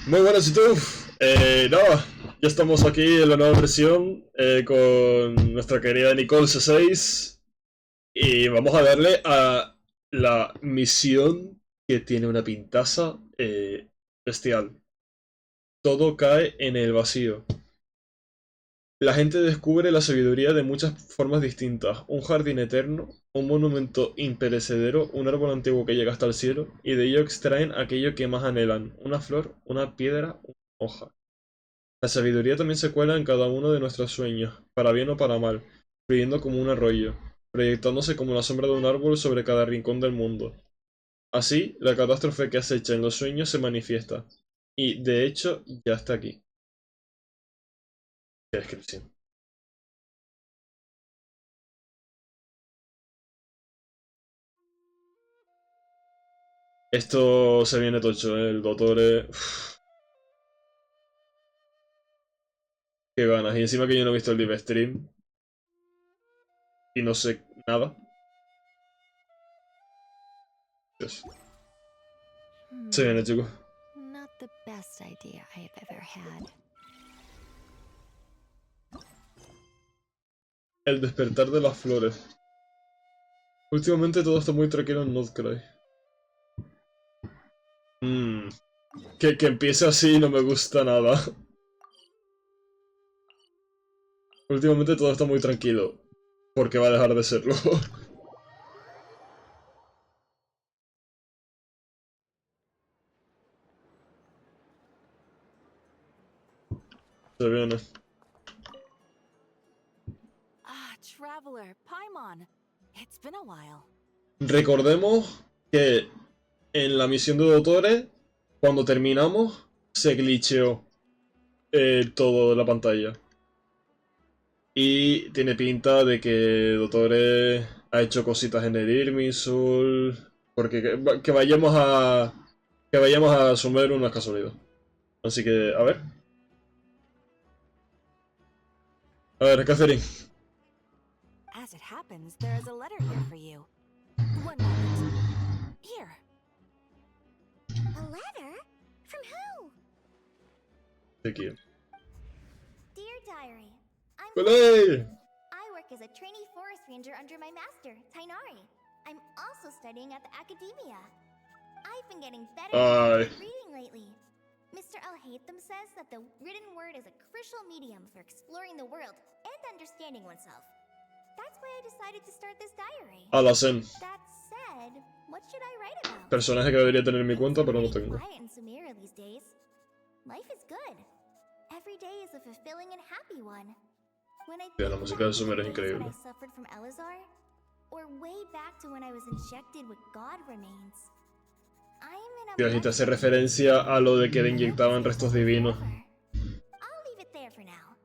Muy buenas YouTube. Nada, ya estamos aquí en la nueva versión con nuestra querida Nicole C6 y vamos a darle a la misión que tiene una pintaza bestial. Todo cae en el vacío. La gente descubre la sabiduría de muchas formas distintas. Un jardín eterno, un monumento imperecedero, un árbol antiguo que llega hasta el cielo, y de ello extraen aquello que más anhelan. Una flor, una piedra, una hoja. La sabiduría también se cuela en cada uno de nuestros sueños, para bien o para mal, fluyendo como un arroyo, proyectándose como la sombra de un árbol sobre cada rincón del mundo. Así, la catástrofe que acecha en los sueños se manifiesta. Y, de hecho, ya está aquí. Qué descripción. Esto se viene tocho, ¿eh? El doctor es... Qué ganas. Y encima que yo no he visto el live stream. Y no sé nada. Dios. Se viene, chicos. Not the best idea I've ever had. El despertar de las flores. Últimamente todo está muy tranquilo en Nod Krai. Que empiece así no me gusta nada. Últimamente todo está muy tranquilo. Porque va a dejar de serlo. Se viene. Ah, traveler, Paimon. It's been a while. Recordemos que en la misión de Doctores, cuando terminamos, se glitcheó todo de la pantalla. Y tiene pinta de que Doctores ha hecho cositas en el Irminsul. Porque que vayamos a... Que vayamos a Sumeru no es casualidad. Así que, a ver. A ver, Catherine. As it happens, there is a letter here for you. One moment. Here. A letter? From who? Aquí. Dear Diary, I'm ¡Olé! I work as a trainee forest ranger under my master, Tainari. I'm also studying at the academia. I've been getting better at reading lately. Mr. Al-Haytham says that the written word is a crucial medium for exploring the world and understanding oneself. That's why I decided to start this diary. Alasen. That said, what should I write about? Personaje que debería tener en mi cuenta, pero no It's tengo. quiet in Sumeru these days. Life is good. Every day is a fulfilling and happy one. When I La think música de back to Sumer the es days when increíble. I suffered from Elazar, or way back to when I was injected with God remains, I'm in a Dios, y te much hace better referencia a lo de que le place inyectaban restos than divinos. ever. I'll leave it there for now.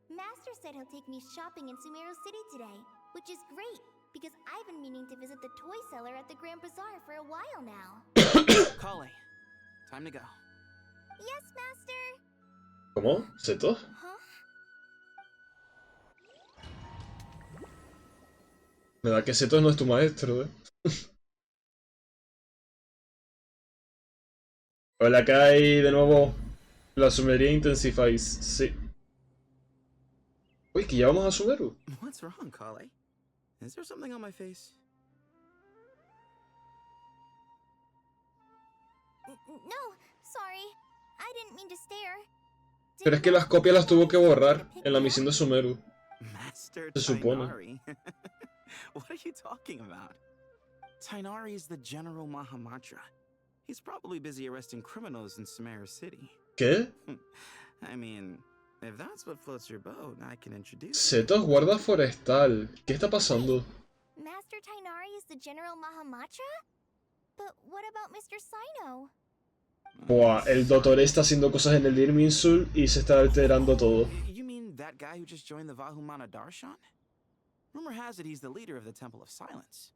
Master said he'll take me shopping in Sumeru City today, which is great because I've been meaning to visit the toy seller at the Grand Bazaar for a while now. Kale, time to go. Yes, Master. ¿Cómo? ¿Seto? Huh? Me da que Seto no es tu maestro, ¿eh? Hola, Kai, de nuevo. La sumería Intensify, sí. Uy, que ya vamos a Sumeru. What's wrong, Kale? Is there something on my face? No, sorry. I didn't mean to stare. Pero es que las copias las tuvo que borrar en la misión de Sumeru. Master Se supone. Tainari? What are you talking about? Tainari is the General Mahamatra. He's probably busy arresting criminals in Sumeru City. ¿Qué? I mean, if that's what floats your boat, I can introduce Seto es guarda forestal. ¿Qué está pasando? Master Tainari is the General Mahamatra? But what about Mr. Sino? Buah, el doctor está haciendo cosas en el Irminsul y se está alterando todo. You mean that guy who just joined the Vahumana Darshan? Rumor has it he's the leader of the Temple of Silence.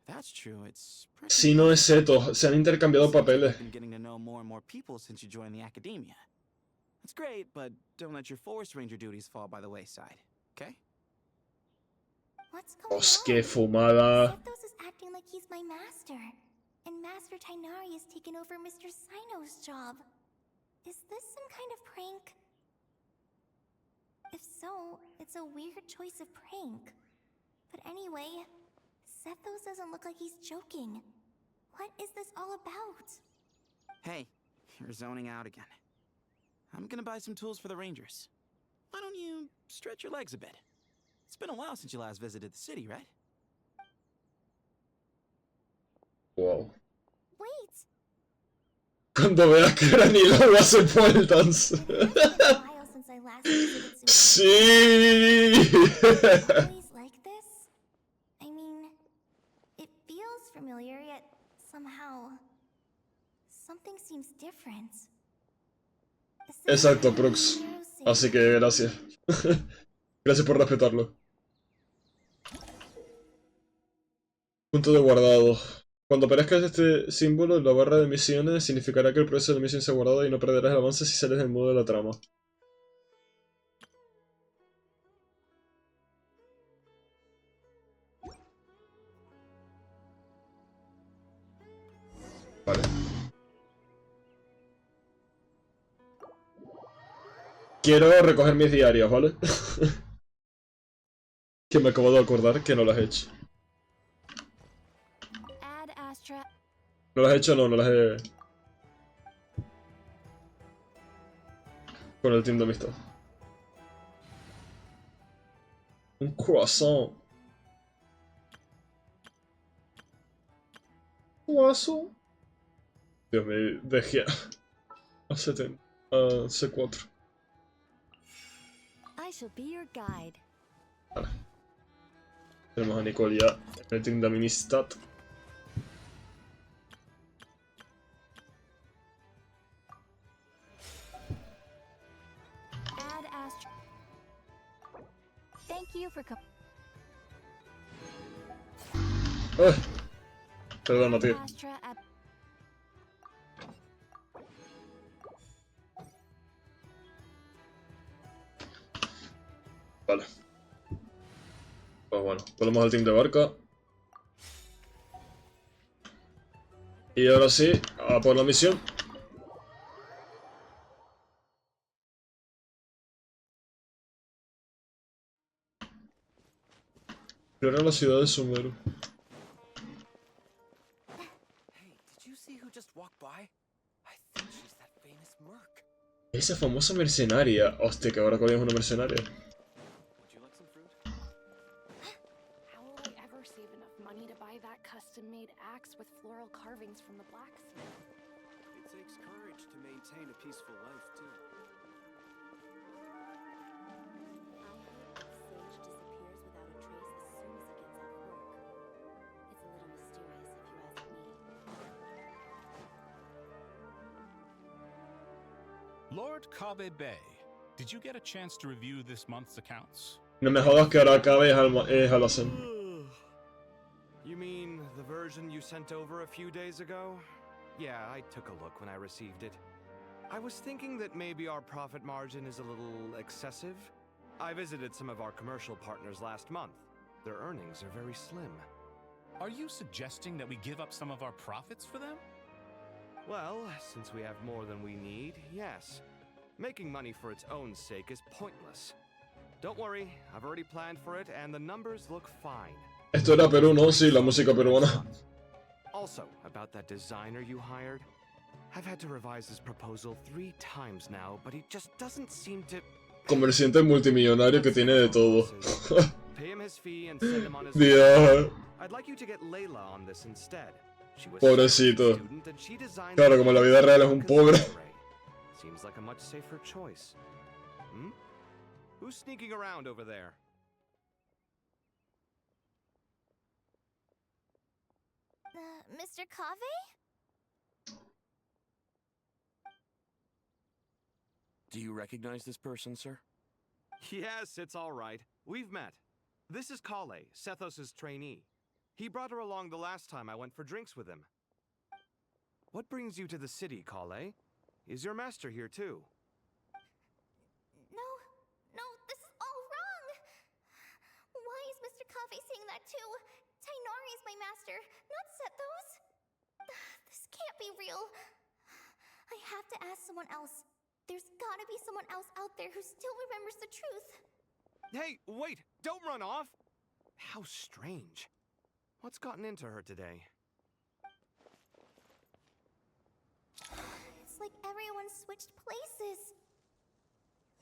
If that's true, it's pretty Si no es Seto, se han intercambiado papeles. You've been getting to know more and more people since you joined the academia. That's great, but don't let your forest ranger duties fall by the wayside, okay? What's going Dios, on? qué fumada. Zepthos is acting like he's my master, and Master Tainari has taken over Mr. Sino's job. Is this some kind of prank? If so, it's a weird choice of prank. But anyway, Sethos doesn't look like he's joking. What is this all about? Hey, you're zoning out again. I'm gonna buy some tools for the Rangers. Why don't you stretch your legs a bit? It's been a while since you last visited the city, right? Wow. Wait! Cuando veas que Granilo lo hace poltons. It's been a while since I last visited Sí. always like this? I mean, it feels familiar, yet somehow something seems different. Is this Exacto, something Prox. Hero said? Así que gracias. Gracias por respetarlo. Punto de guardado. Cuando aparezca este símbolo en la barra de misiones, significará que el proceso de misión se ha guardado y no perderás el avance si sales del modo de la trama. Vale. Quiero recoger mis diarios, ¿vale? Que me acabo de acordar que no las he hecho. Ad Astra. ¿No las he hecho? No, no las he... Con el team de amistad. Un croissant. Croissant. Dios mío, dejé a 70. A C4. I shall be your guide. Vale. Tenemos a Nicole ya en el team de amistad. Ad Astra. Thank you for Perdona, tío. Astra at Vale. Pues bueno, volvemos al team de barca. Y ahora sí, a por la misión. Explora la ciudad de Sumeru. Hey, did you see who just walked by? I think she's that famous merc. Esa famosa mercenaria. Hostia, que ahora es una mercenaria. Would you like some fruit? How will I ever save enough money to buy that custom-made axe with floral carvings from the blacksmith? It takes courage to maintain a peaceful life, too. I hope Sage disappears without a trace as soon as he gets off work. It's a little mysterious if you ask me. Lord Kabe Bay, did you get a chance to review this month's accounts? No me jodas que ahora Kabe es almacén. You mean the version you sent over a few days ago? Yeah, I took a look when I received it. I was thinking that maybe our profit margin is a little excessive. I visited some of our commercial partners last month. Their earnings are very slim. Are you suggesting that we give up some of our profits for them? Well, since we have more than we need, yes. Making money for its own sake is pointless. Don't worry, I've already planned for it and the numbers look fine. Esto era Perú, ¿no? Sí, la música peruana. Also, about that designer you hired, I've had to revise his proposal 3 times now, but he just doesn't seem to... Comerciante multimillonario que tiene de todo. Pay him his fee and send him on his Dios. I'd like you to get Layla on this instead. She was Pobrecito. a student and she designed Claro, como en la vida real es un pobre. Seems like a much safer choice. Hmm? Who's sneaking around over there? Mr. Kave? Do you recognize this person, sir? Yes, it's all right. We've met. This is Kale, Sethos' trainee. He brought her along the last time I went for drinks with him. What brings you to the city, Kale? Is your master here too? No, this is all wrong! Why is Mr. Kave saying that too? Tainari is my master, not Sethos! This can't be real. I have to ask someone else. There's gotta be someone else out there who still remembers the truth. Hey, wait! Don't run off! How strange. What's gotten into her today? It's like everyone switched places.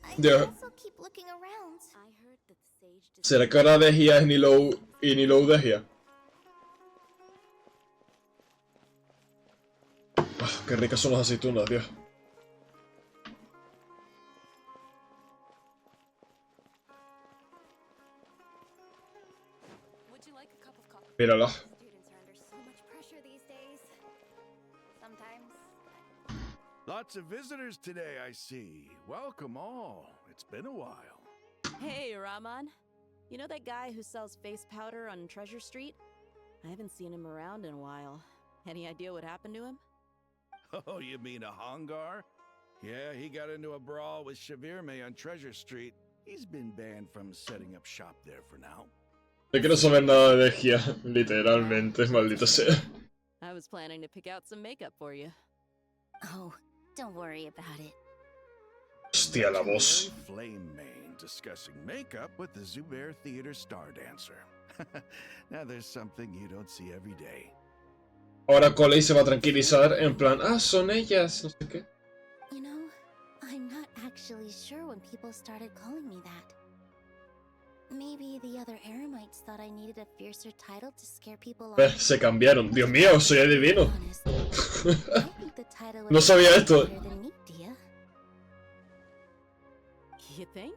I Yeah. also keep looking around. I heard that the sage ¿Será que ahora Dehya es Nilou y Nilou Dehya? Qué ricas son las aceitunas, Dios. Would you like a cup of coffee? Mírala. Students are under so much pressure these days. Sometimes. Lots of visitors today, I see. Welcome all. It's been a while. Hey, Rahman. You know that guy who sells face powder on Treasure Street? I haven't seen him around in a while. Any idea what happened to him? Oh, you mean a Hongar? Yeah, he got into a brawl with Shavirme on Treasure Street. He's been banned from setting up shop there for now. No quiero saber nada de Dehya, literalmente, maldita sea. I was planning to pick out some makeup for you. Oh, don't worry about it. Hostia, la voz. Legendary Flame Mane discussing makeup with the Zubair Theater star dancer. Now there's something you don't see every day. Ahora Coley se va a tranquilizar en plan, ah, son ellas, no sé qué. You know, I'm not actually sure when people started calling me that. Maybe the other Eremites thought I needed a fiercer title to scare people off. Se cambiaron. Dios mío, soy adivino. Honestly, I think the title No would sabía be esto. better than Nidea. You think?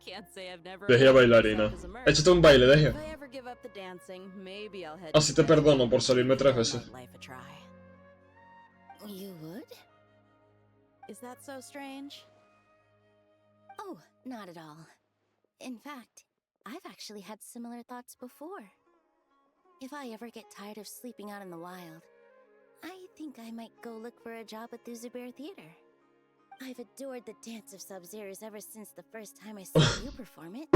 Can't say I've never. Dehya imagined bailarina. myself as a merc. Échate un baile, Dehya. If I ever give up the dancing, maybe I'll head. Así te perdono por salirme 3 veces. Life a try. You would? Is that so strange? Oh, not at all. In fact, I've actually had similar thoughts before. If I ever get tired of sleeping out in the wild, I think I might go look for a job at the Zubair Theater. I've adored the dance of Sub-Zeros ever since the first time I saw you perform it.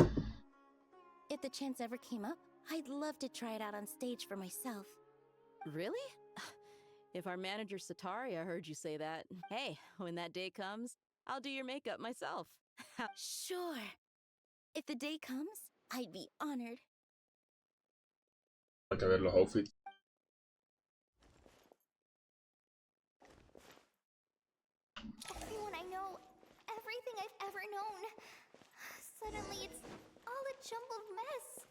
If the chance ever came up, I'd love to try it out on stage for myself. Really? If our manager Sataria heard you say that, hey, when that day comes, I'll do your makeup myself. Sure. If the day comes, I'd be honored. Hay que ver los outfits. Everyone I know, everything I've ever known. Suddenly it's all a jumbled mess.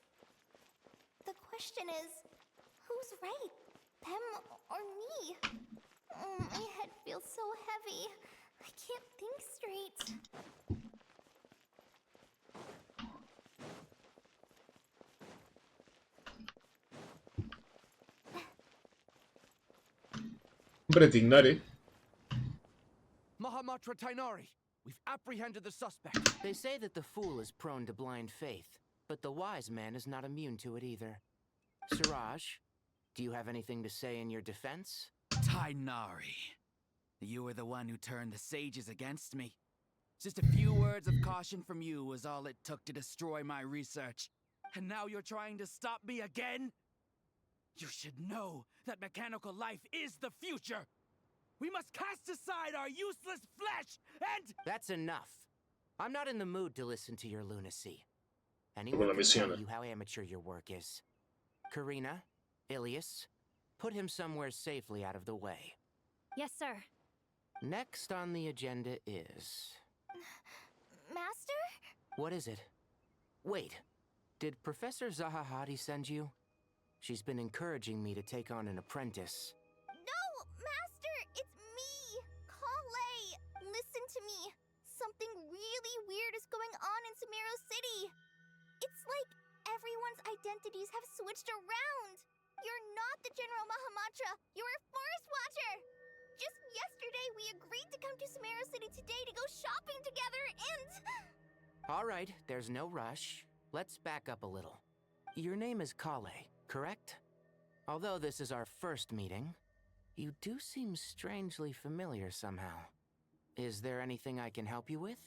The question is, who's right? Them or me? My head feels so heavy. I can't think straight. Hombre, Tignari. Mahamatra Tainari, we've apprehended the suspect. They say that the fool is prone to blind faith, but the wise man is not immune to it either. Siraj, do you have anything to say in your defense? Tainari, you were the one who turned the sages against me. Just a few words of caution from you was all it took to destroy my research. And now you're trying to stop me again? You should know that mechanical life is the future! We must cast aside our useless flesh and— That's enough. I'm not in the mood to listen to your lunacy. Con Anyone la can tell misión. you how amateur your work is. Karina, Ilias, put him somewhere safely out of the way. Yes, sir. Next on the agenda is... Master? What is it? Wait, did Professor Zahahati send you? She's been encouraging me to take on an apprentice. No, Master, it's me, Kale. Listen to me. Something really weird is going on in Sumeru City. It's like everyone's identities have switched around. You're not the General Mahamatra. You're a forest watcher. Just yesterday, we agreed to come to Sumeru City today to go shopping together and... All right, there's no rush. Let's back up a little. Your name is Kale, correct? Although this is our first meeting, you do seem strangely familiar somehow. Is there anything I can help you with?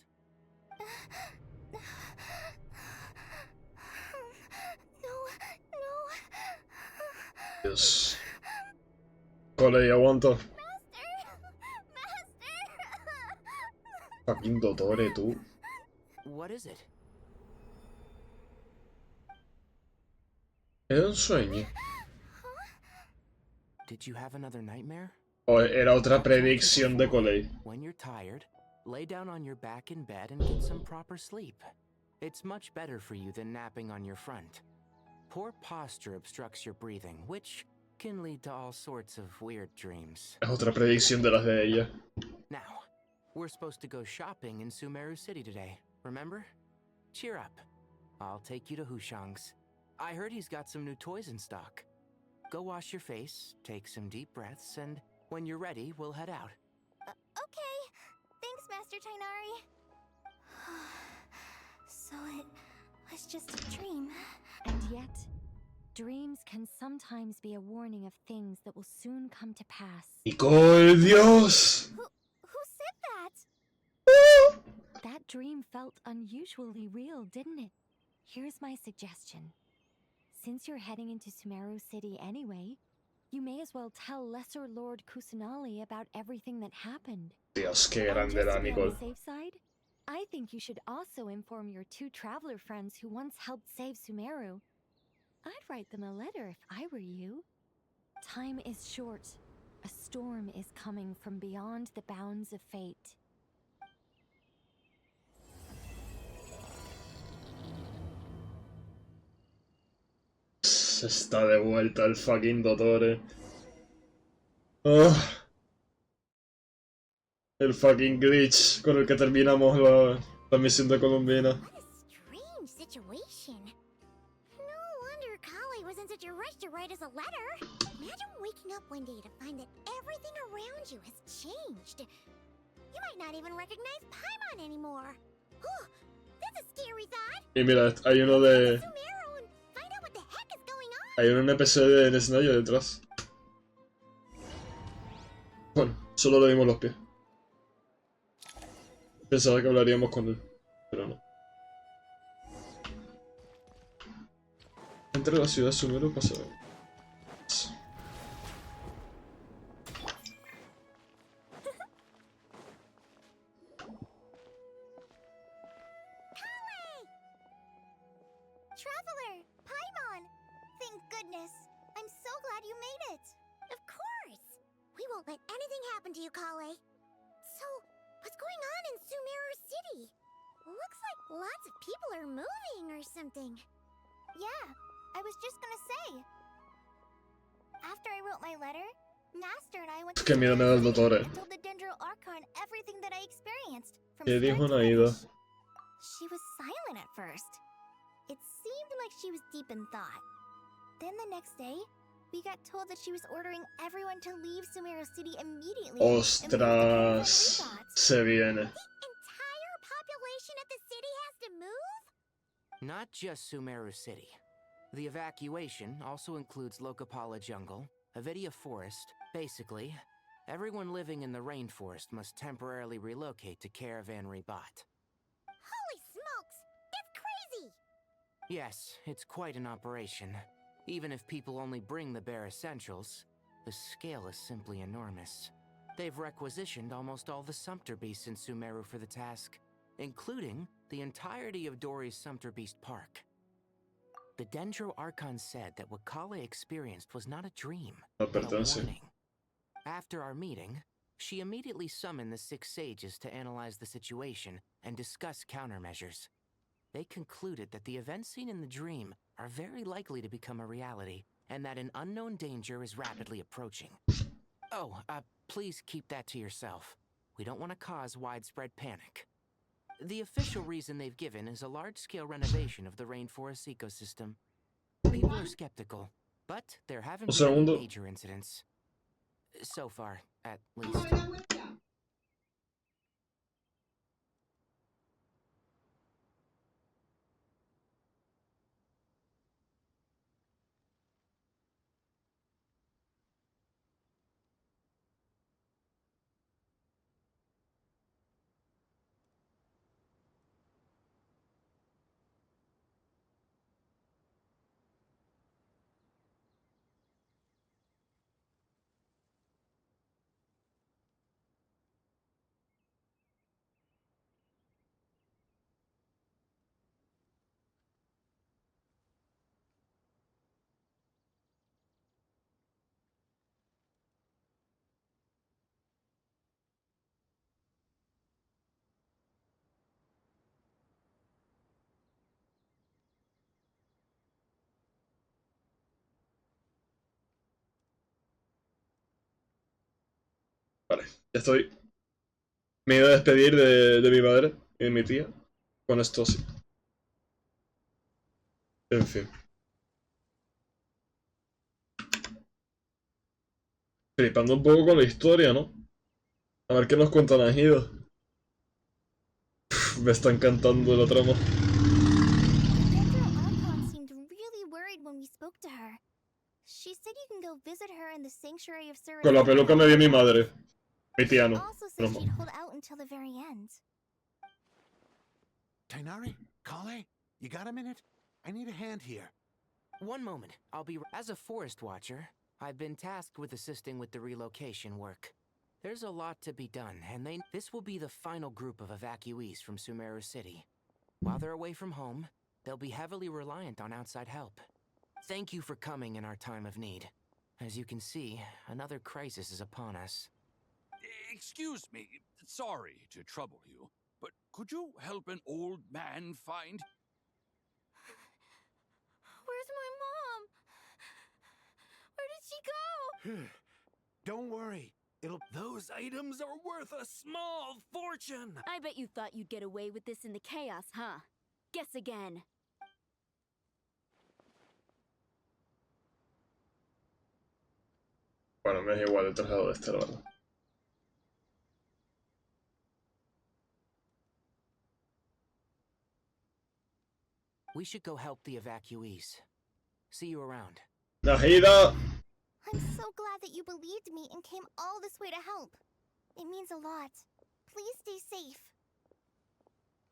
No. Yes. Coley, aguanto. Master! Fucking Dotore, tú. What is it? ¿Era un sueño? Did you have another nightmare? O era otra I've told you predicción de before, Colei. when you're tired, lay down on your back in bed and get some proper sleep. It's much better for you than napping on your front. Poor posture obstructs your breathing, which can lead to all sorts of weird dreams. Es otra predicción de las de ella. Now, we're supposed to go shopping in Sumeru City today, remember? Cheer up. I'll take you to Hushang's. I heard he's got some new toys in stock. Go wash your face, take some deep breaths, and when you're ready, we'll head out. Okay. Thanks, Master Tainari. So it was just a dream. And yet, dreams can sometimes be a warning of things that will soon come to pass. ¡Nicole, Dios! Who said that? That dream felt unusually real, didn't it? Here's my suggestion. Since you're heading into Sumeru City anyway, you may as well tell Lesser Lord Kusanali about everything that happened. Dios, qué And grande just era to be on Nicole. the safe side, I think you should also inform your two traveler friends who once helped save Sumeru. I'd write them a letter if I were you. Time is short. A storm is coming from beyond the bounds of fate. Está de vuelta el fucking Dotore. Oh, el fucking glitch con el que terminamos la misión de Colombina. What a strange situation. No wonder Kale was in such a rush to write us a letter. Imagine waking up one day to find that everything around you has changed. You might not even recognize Paimon anymore. Oh, that's a scary thought. Y mira, hay uno de... Sumeru and find out what the heck is going on. Hay un NPC de Nesnaya detrás. Bueno, solo le dimos los pies. Pensaba que hablaríamos con él, pero no. Entre la ciudad de Sumeru pasa... Traveler, Paimon! Thank goodness. I'm so glad you made it. Of course. We won't let anything happen to you, Kale. So, what's going on in Sumeru City? Looks like lots of people are moving or something. Yeah, I was just gonna say. After I wrote my letter, Master and I went to Que miedo me da el Sumeru City Dotore. and told the Dendro Archon everything that I experienced. From ¿Qué start dijo to Naida? finish. She was silent at first. It seemed like she was deep in thought. Then the next day, we got told that she was ordering everyone to leave Sumeru City immediately. and move to Ostras, Rebots. se viene. The entire population of the city has to move? Not just Sumeru City. The evacuation also includes Lokapala Jungle, Avidia Forest. Basically, everyone living in the rainforest must temporarily relocate to Caravan Rebat. Holy smokes! That's crazy! Yes, it's quite an operation. Even if people only bring the bare essentials, the scale is simply enormous. They've requisitioned almost all the Sumpter Beasts in Sumeru for the task, including the entirety of Dori's Sumpter Beast Park. The Dendro Archon said that what Kale experienced was not a dream, but a Advertencia. warning. After our meeting, she immediately summoned the 6 sages to analyze the situation and discuss countermeasures. They concluded that the events seen in the dream are very likely to become a reality, and that an unknown danger is rapidly approaching. Oh, please keep that to yourself. We don't want to cause widespread panic. The official reason they've given is a large-scale renovation of the rainforest ecosystem. People are skeptical, but there haven't been any major incidents. So far, at least. Estoy... Me he ido a despedir de mi madre y de mi tía. Con esto sí. En fin. Flipando un poco con la historia, ¿no? A ver qué nos cuentan Ajido. Me está encantando la trama. Archon seemed really worried when we spoke to her. She said you can go visit her in the sanctuary of Surasana. Con la peluca me dio mi madre. Mi tía no. Also said she'd hold out until the very end. Tainari? Kale? You got a minute? I need a hand here. One moment. I'll be... As a forest watcher, I've been tasked with assisting with the relocation work. There's a lot to be done, and this will be the final group of evacuees from Sumeru City. While they're away from home, they'll be heavily reliant on outside help. Thank you for coming in our time of need. As you can see, another crisis is upon us. Excuse me, sorry to trouble you, but could you help an old man find... Where's my mom? Where did she go? Don't worry. Those items are worth a small fortune. I bet you thought you'd get away with this in the chaos, huh? Guess again. Bueno, me es igual el traslado de este, la verdad. We should go help the evacuees. See you around. Najida! I'm so glad that you believed me and came all this way to help. It means a lot. Please stay safe.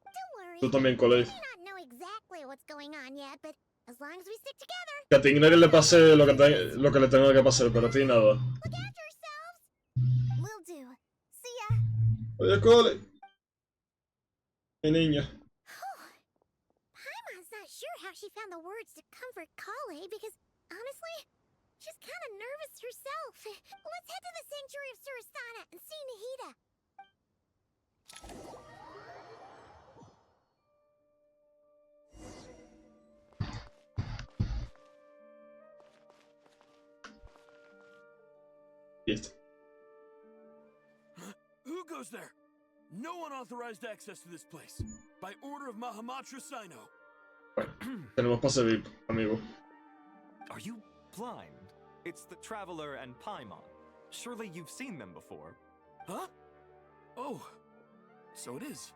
Don't worry. Tú también, Colette. We may not know exactly what's going on yet, but as long as we stick together. Que a ti Ignario le pase lo que le tenga que pasar, pero a ti nada. Look after yourselves. Will do. See ya. Oye, Cole. Mi niña. Paimon's not sure how she found the words to comfort Kale because, honestly, she's kind of nervous herself. Let's head to the Sanctuary of Surasana and see Nahida. Listo. Who goes there? No unauthorized access to this place. By order of Mahamatra Sino. Bueno, tenemos pase VIP, amigo. Are you blind? It's the Traveler and Paimon. Surely you've seen them before. Huh? Oh, so it is.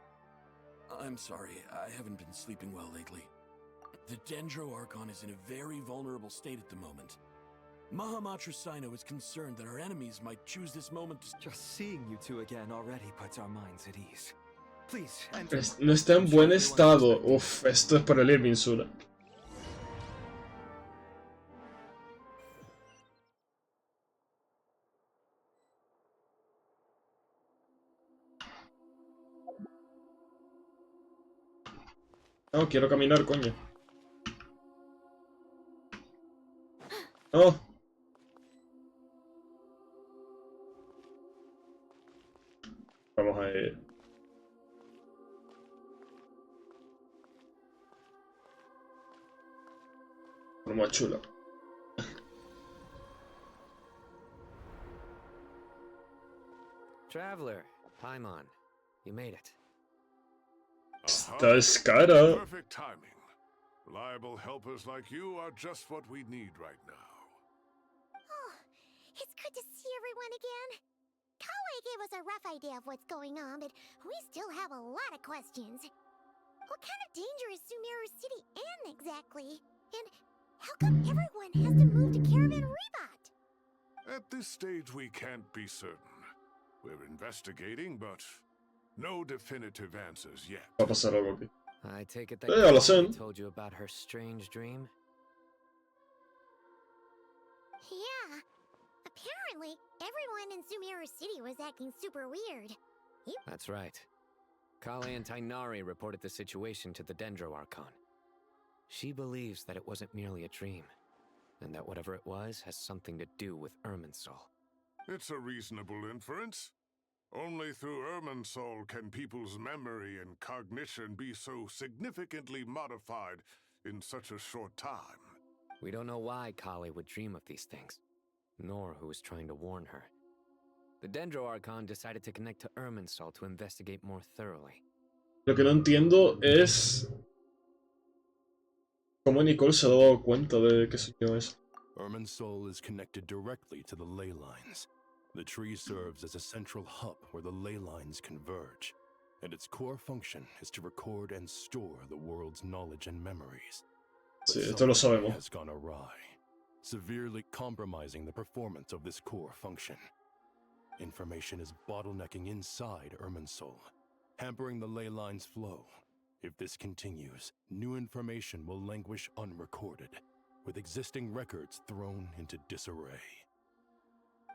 I'm sorry, I haven't been sleeping well lately. The Dendro Archon is in a very vulnerable state at the moment. Mahamatra Sino is concerned that our enemies might choose this moment to... Just seeing you two again already puts our minds at ease. Please, enter. No está en buen estado. Uf, esto es para el Irvinsura. No, quiero caminar, coño. No. Vamos a ir. Lo más chulo. Traveler, Paimon, you made it. Estás cara. Perfect timing. Reliable helpers like you are just what we need right now. Oh, it's good to see everyone again. Kale gave us a rough idea of what's going on, but we still have a lot of questions. What kind of danger is Sumeru City in exactly? And how come everyone has to move to Caravan Reebot? At this stage, we can't be certain. We're investigating, but no definitive answers yet. Va a pasar algo aquí. I take it that Ya lo sé. Kale told you about her strange dream? Yeah. Apparently, everyone in Sumeru City was acting super weird. That's right. Kale and Tainari reported the situation to the Dendro Archon. She believes that it wasn't merely a dream, and that whatever it was has something to do with Irminsul. It's a reasonable inference. Only through Irminsul can people's memory and cognition be so significantly modified in such a short time. We don't know why Kale would dream of these things, nor who is trying to warn her. The Dendro Archon decided to connect to Irminsul to investigate more thoroughly. Lo que no entiendo es cómo Nicole se ha dado cuenta de que soñó eso. Irminsul is connected directly to the ley lines. The tree serves as a central hub where the ley lines converge, and its core function is to record and store the world's knowledge and memories. Sí, esto lo sabemos. Has gone awry, severely compromising the performance of this core function. Information is bottlenecking inside Irminsul, hampering the ley line's flow. If this continues, new information will languish unrecorded, with existing records thrown into disarray.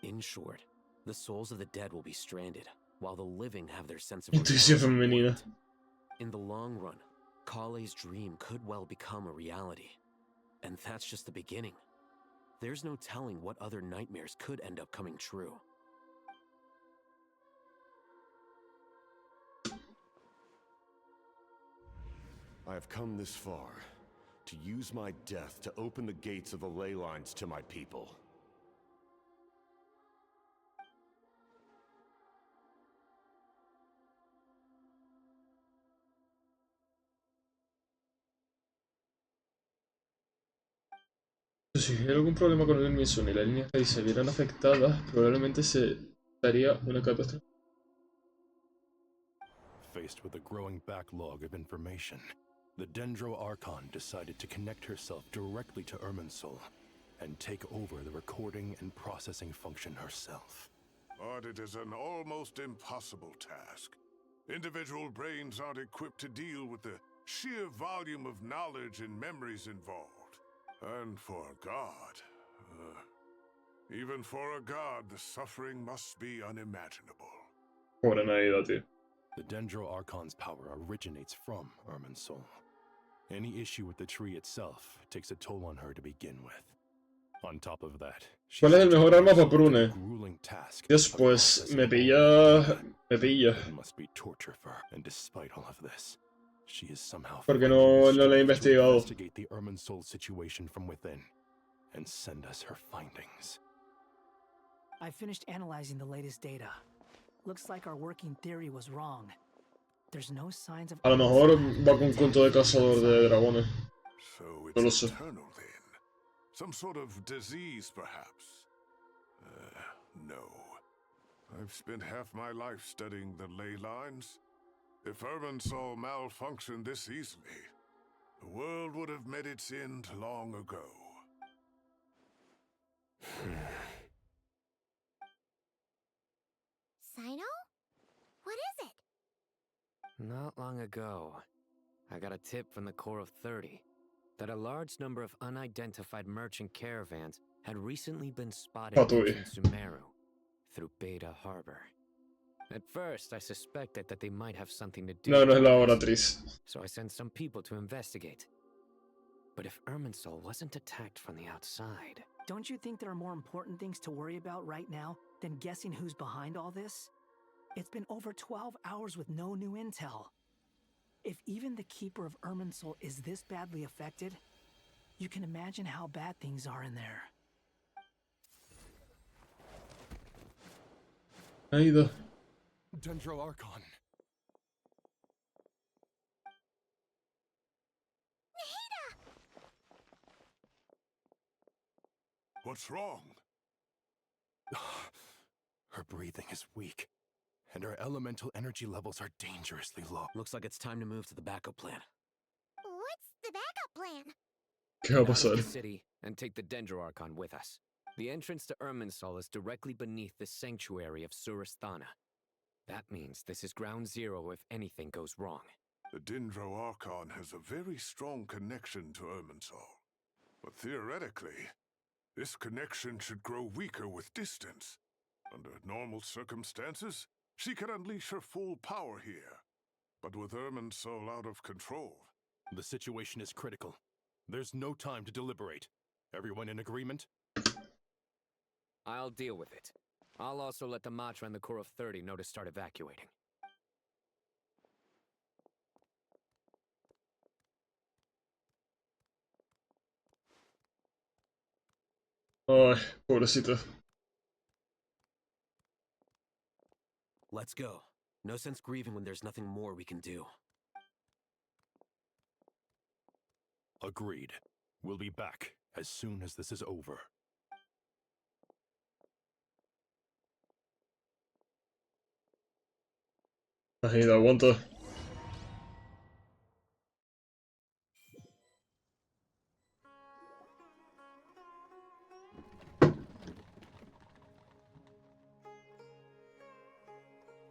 In short, the souls of the dead will be stranded, while the living have their sense of Intuición reality. femenina. In the long run, Kale's dream could well become a reality. And that's just the beginning. There's no telling what other nightmares could end up coming true. I have come this far to use my death to open the gates of the ley lines to my people. Si hubiera algún problema con el Mison y la línea Krai se vieran afectadas, probablemente se daría una catástrofe. Faced with a growing backlog of information, the Dendro Archon decided to connect herself directly to Irminsul and take over the recording and processing function herself. But it is an almost impossible task. Individual brains aren't equipped to deal with the sheer volume of knowledge and memories involved. And for a god, even for a god, the suffering must be unimaginable. Pobre Naida, tío. The Dendro Archon's power originates from Irminsul. Any issue with the tree itself takes a toll on her to begin with. On top of that, ¿Cuál es el mejor arma para Brune? Dios, pues me pilla. It must be torture for her, and despite all of this, she is somehow Porque no la he investigado. investigate the Irminsul situation from within and send us her findings. I finished analyzing the latest data. Looks like our working theory was wrong. There's no signs of. A lo mejor va con un culto de cazador de dragones. So No lo it's sé. eternal then. Some sort of disease, perhaps. No. I've spent half my life studying the ley lines. If Irminsul malfunctioned this easily, the world would have met its end long ago. Sino? What is it? Not long ago, I got a tip from the Core of 30 that a large number of unidentified merchant caravans had recently been spotted Patui. entering Sumeru through Beta Harbor. At first, I suspected that they might have something to do No, no es la with hora, this, Tris. so I sent some people to investigate. But if Irminsul wasn't attacked from the outside... Don't you think there are more important things to worry about right now than guessing who's behind all this? It's been over 12 hours with no new intel. If even the Keeper of Irminsul is this badly affected, you can imagine how bad things are in there. Naida. Dendro Archon. What's wrong? Her breathing is weak, and her elemental energy levels are dangerously low. Looks like it's time to move to the backup plan. What's the backup plan? ¿Qué va a Out of pasar? the city and take the Dendro Archon with us. The entrance to Irminsul is directly beneath the sanctuary of Surasthana. That means this is ground zero if anything goes wrong. The Dendro Archon has a very strong connection to Irminsul. But theoretically, this connection should grow weaker with distance. Under normal circumstances, she can unleash her full power here. But with Irminsul out of control... The situation is critical. There's no time to deliberate. Everyone in agreement? I'll deal with it. I'll also let the Matra and the Core of 30 know to start evacuating. Ay, pobrecita. Let's go. No sense grieving when there's nothing more we can do. Agreed. We'll be back as soon as this is over. Imagina, aguanta.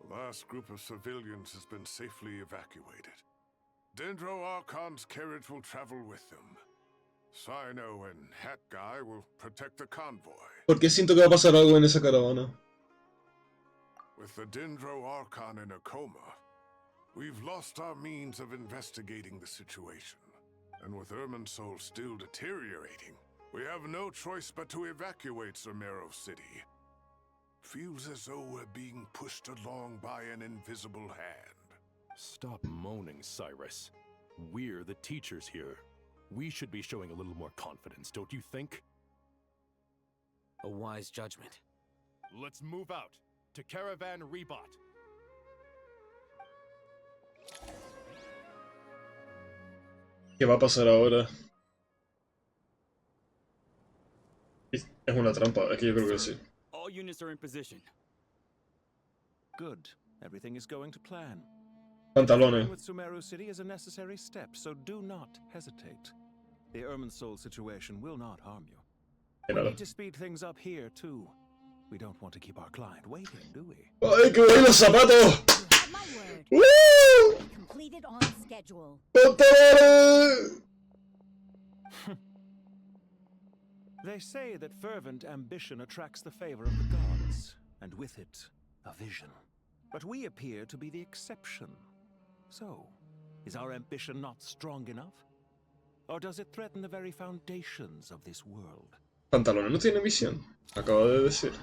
The last group of civilians has been safely evacuated. Dendro Archon's carriage will travel with them. Sino and Hat Guy will protect the convoy. ¿Por qué siento que va a pasar algo en esa caravana? With the Dendro Archon in a coma, we've lost our means of investigating the situation. And with Irminsul still deteriorating, we have no choice but to evacuate Sumeru City. Feels as though we're being pushed along by an invisible hand. Stop moaning, Cyrus. We're the teachers here. We should be showing a little more confidence, don't you think? A wise judgment. Let's move out to Caravan Rebot. ¿Qué va a pasar ahora? Es una trampa, aquí yo creo que sí. All units are in position. Good. Everything is going to plan. Pantalone. With Sumeru City is a necessary step, so do not hesitate. The Irminsul situation will not harm you. We need to speed things up here, too. We don't want to keep our client waiting, do we? ¡Ay, que voy los zapatos! ¡Woo! Completed on schedule. ¡Pantalone! They say that fervent ambition attracts the favor of the gods, and with it, a vision. But we appear to be the exception. So, is our ambition not strong enough? Or does it threaten the very foundations of this world? Pantalone no tiene visión, acabo de decir.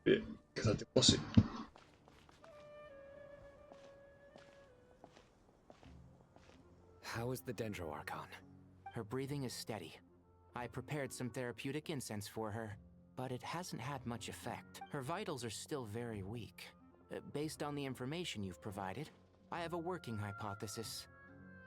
Bien, que es el tipo así. How is the Dendro Archon? Her breathing is steady. I prepared some therapeutic incense for her, but it hasn't had much effect. Her vitals are still very weak. Based on the information you've provided, I have a working hypothesis.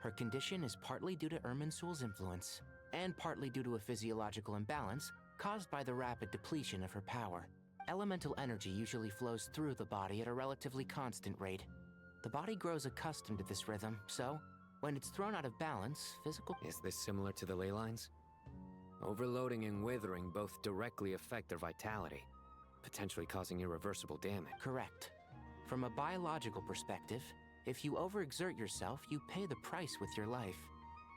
Her condition is partly due to Irminsul's influence, and partly due to a physiological imbalance caused by the rapid depletion of her power. Elemental energy usually flows through the body at a relatively constant rate. The body grows accustomed to this rhythm, so when it's thrown out of balance, physical... Is this similar to the ley lines? Overloading and withering both directly affect their vitality, potentially causing irreversible damage. Correct. From a biological perspective, if you overexert yourself, you pay the price with your life.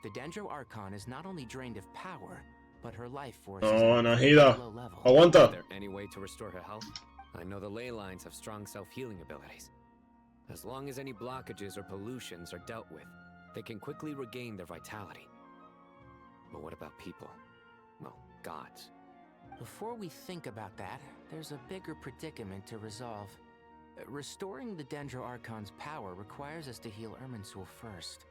The Dendro Archon is not only drained of power, but her life force is No, at a Najida. low level. Aguanta. Is there any way to restore her health? I know the ley lines have strong self-healing abilities. As long as any blockages or pollutions are dealt with, they can quickly regain their vitality. But what about people? Well, gods. Before we think about that, there's a bigger predicament to resolve. Restoring the Dendro Archon's power requires us to heal Irminsul first.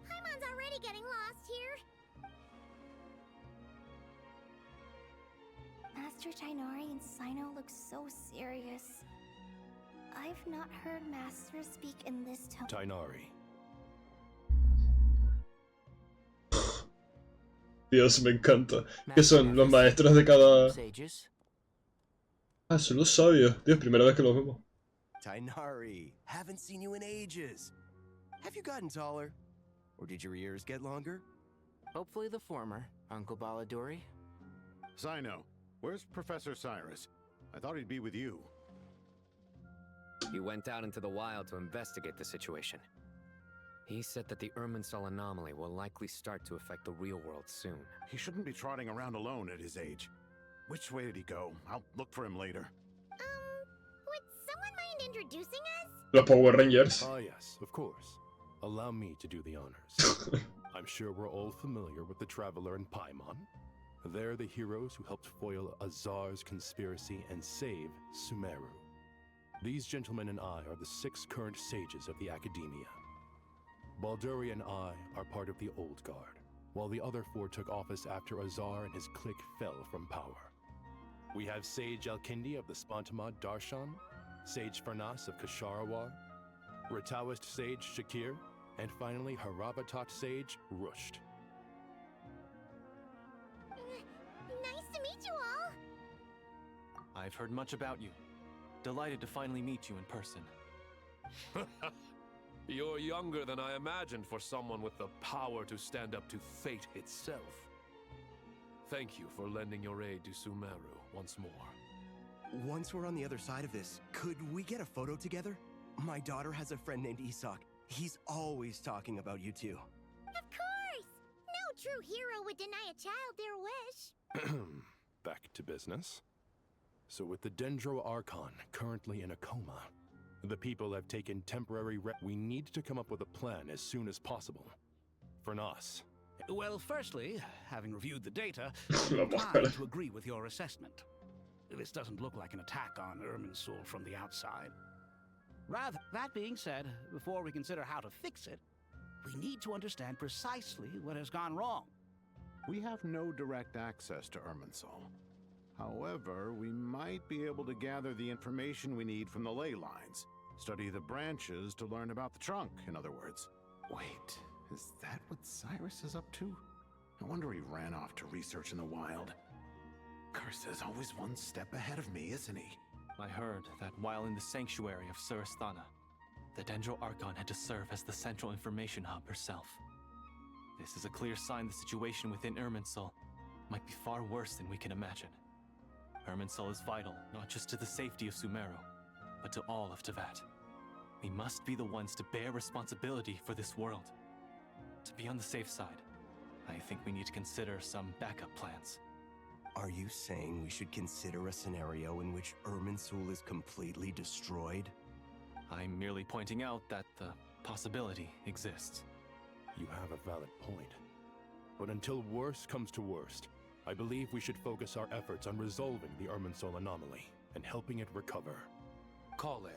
Paimon's already getting lost here. Master Tainari and Sino look so serious. I've not heard Master speak in this tone. Tainari. Dios, me encanta. ¿Qué son los maestros de cada...? Ah, son los sabios. Dios, primera vez que los vemos. Tainari, haven't seen you in ages. Have you gotten taller? Or did your ears get longer? Hopefully the former, Uncle Baladori. Sino, where's Professor Cyrus? I thought he'd be with you. He went out into the wild to investigate the situation. He said that the Irminsul anomaly will likely start to affect the real world soon. He shouldn't be trotting around alone at his age. Which way did he go? I'll look for him later. Would someone mind introducing us? Los Power Rangers. Ah, yes, of course. Allow me to do the honors. I'm sure we're all familiar with the Traveler and Paimon. They're the heroes who helped foil Azar's conspiracy and save Sumeru. These gentlemen and I are the 6 current sages of the Academia. Balduri and I are part of the Old Guard, while the other 4 took office after Azar and his clique fell from power. We have Sage Alkindi of the Spantamad Darshan, Sage Farnas of Kasharawar, Rataoist Sage Shakir, and finally Harabatot Sage Rusht. Nice to meet you all! I've heard much about you. Delighted to finally meet you in person. You're younger than I imagined for someone with the power to stand up to fate itself. Thank you for lending your aid to Sumeru once more. Once we're on the other side of this, could we get a photo together? My daughter has a friend named Isak. He's always talking about you two. Of course! No true hero would deny a child their wish. Back to business. So with the Dendro Archon currently in a coma, the people have taken temporary we need to come up with a plan as soon as possible. Farnas. Well, firstly, having reviewed the data, I'm inclined to agree with your assessment. This doesn't look like an attack on Irminsul from the outside. Rather, that being said, before we consider how to fix it, we need to understand precisely what has gone wrong. We have no direct access to Irminsul. However, we might be able to gather the information we need from the ley lines. Study the branches to learn about the trunk, in other words. Wait, is that what Cyrus is up to? No wonder he ran off to research in the wild. Curse is always one step ahead of me, isn't he? I heard that while in the sanctuary of Surasthana, the Dendro Archon had to serve as the central information hub herself. This is a clear sign the situation within Irminsul might be far worse than we can imagine. Irminsul is vital, not just to the safety of Sumeru, but to all of Teyvat. We must be the ones to bear responsibility for this world. To be on the safe side, I think we need to consider some backup plans. Are you saying we should consider a scenario in which Irminsul is completely destroyed? I'm merely pointing out that the possibility exists. You have a valid point. But until worst comes to worst, I believe we should focus our efforts on resolving the Irminsul anomaly and helping it recover. Kale,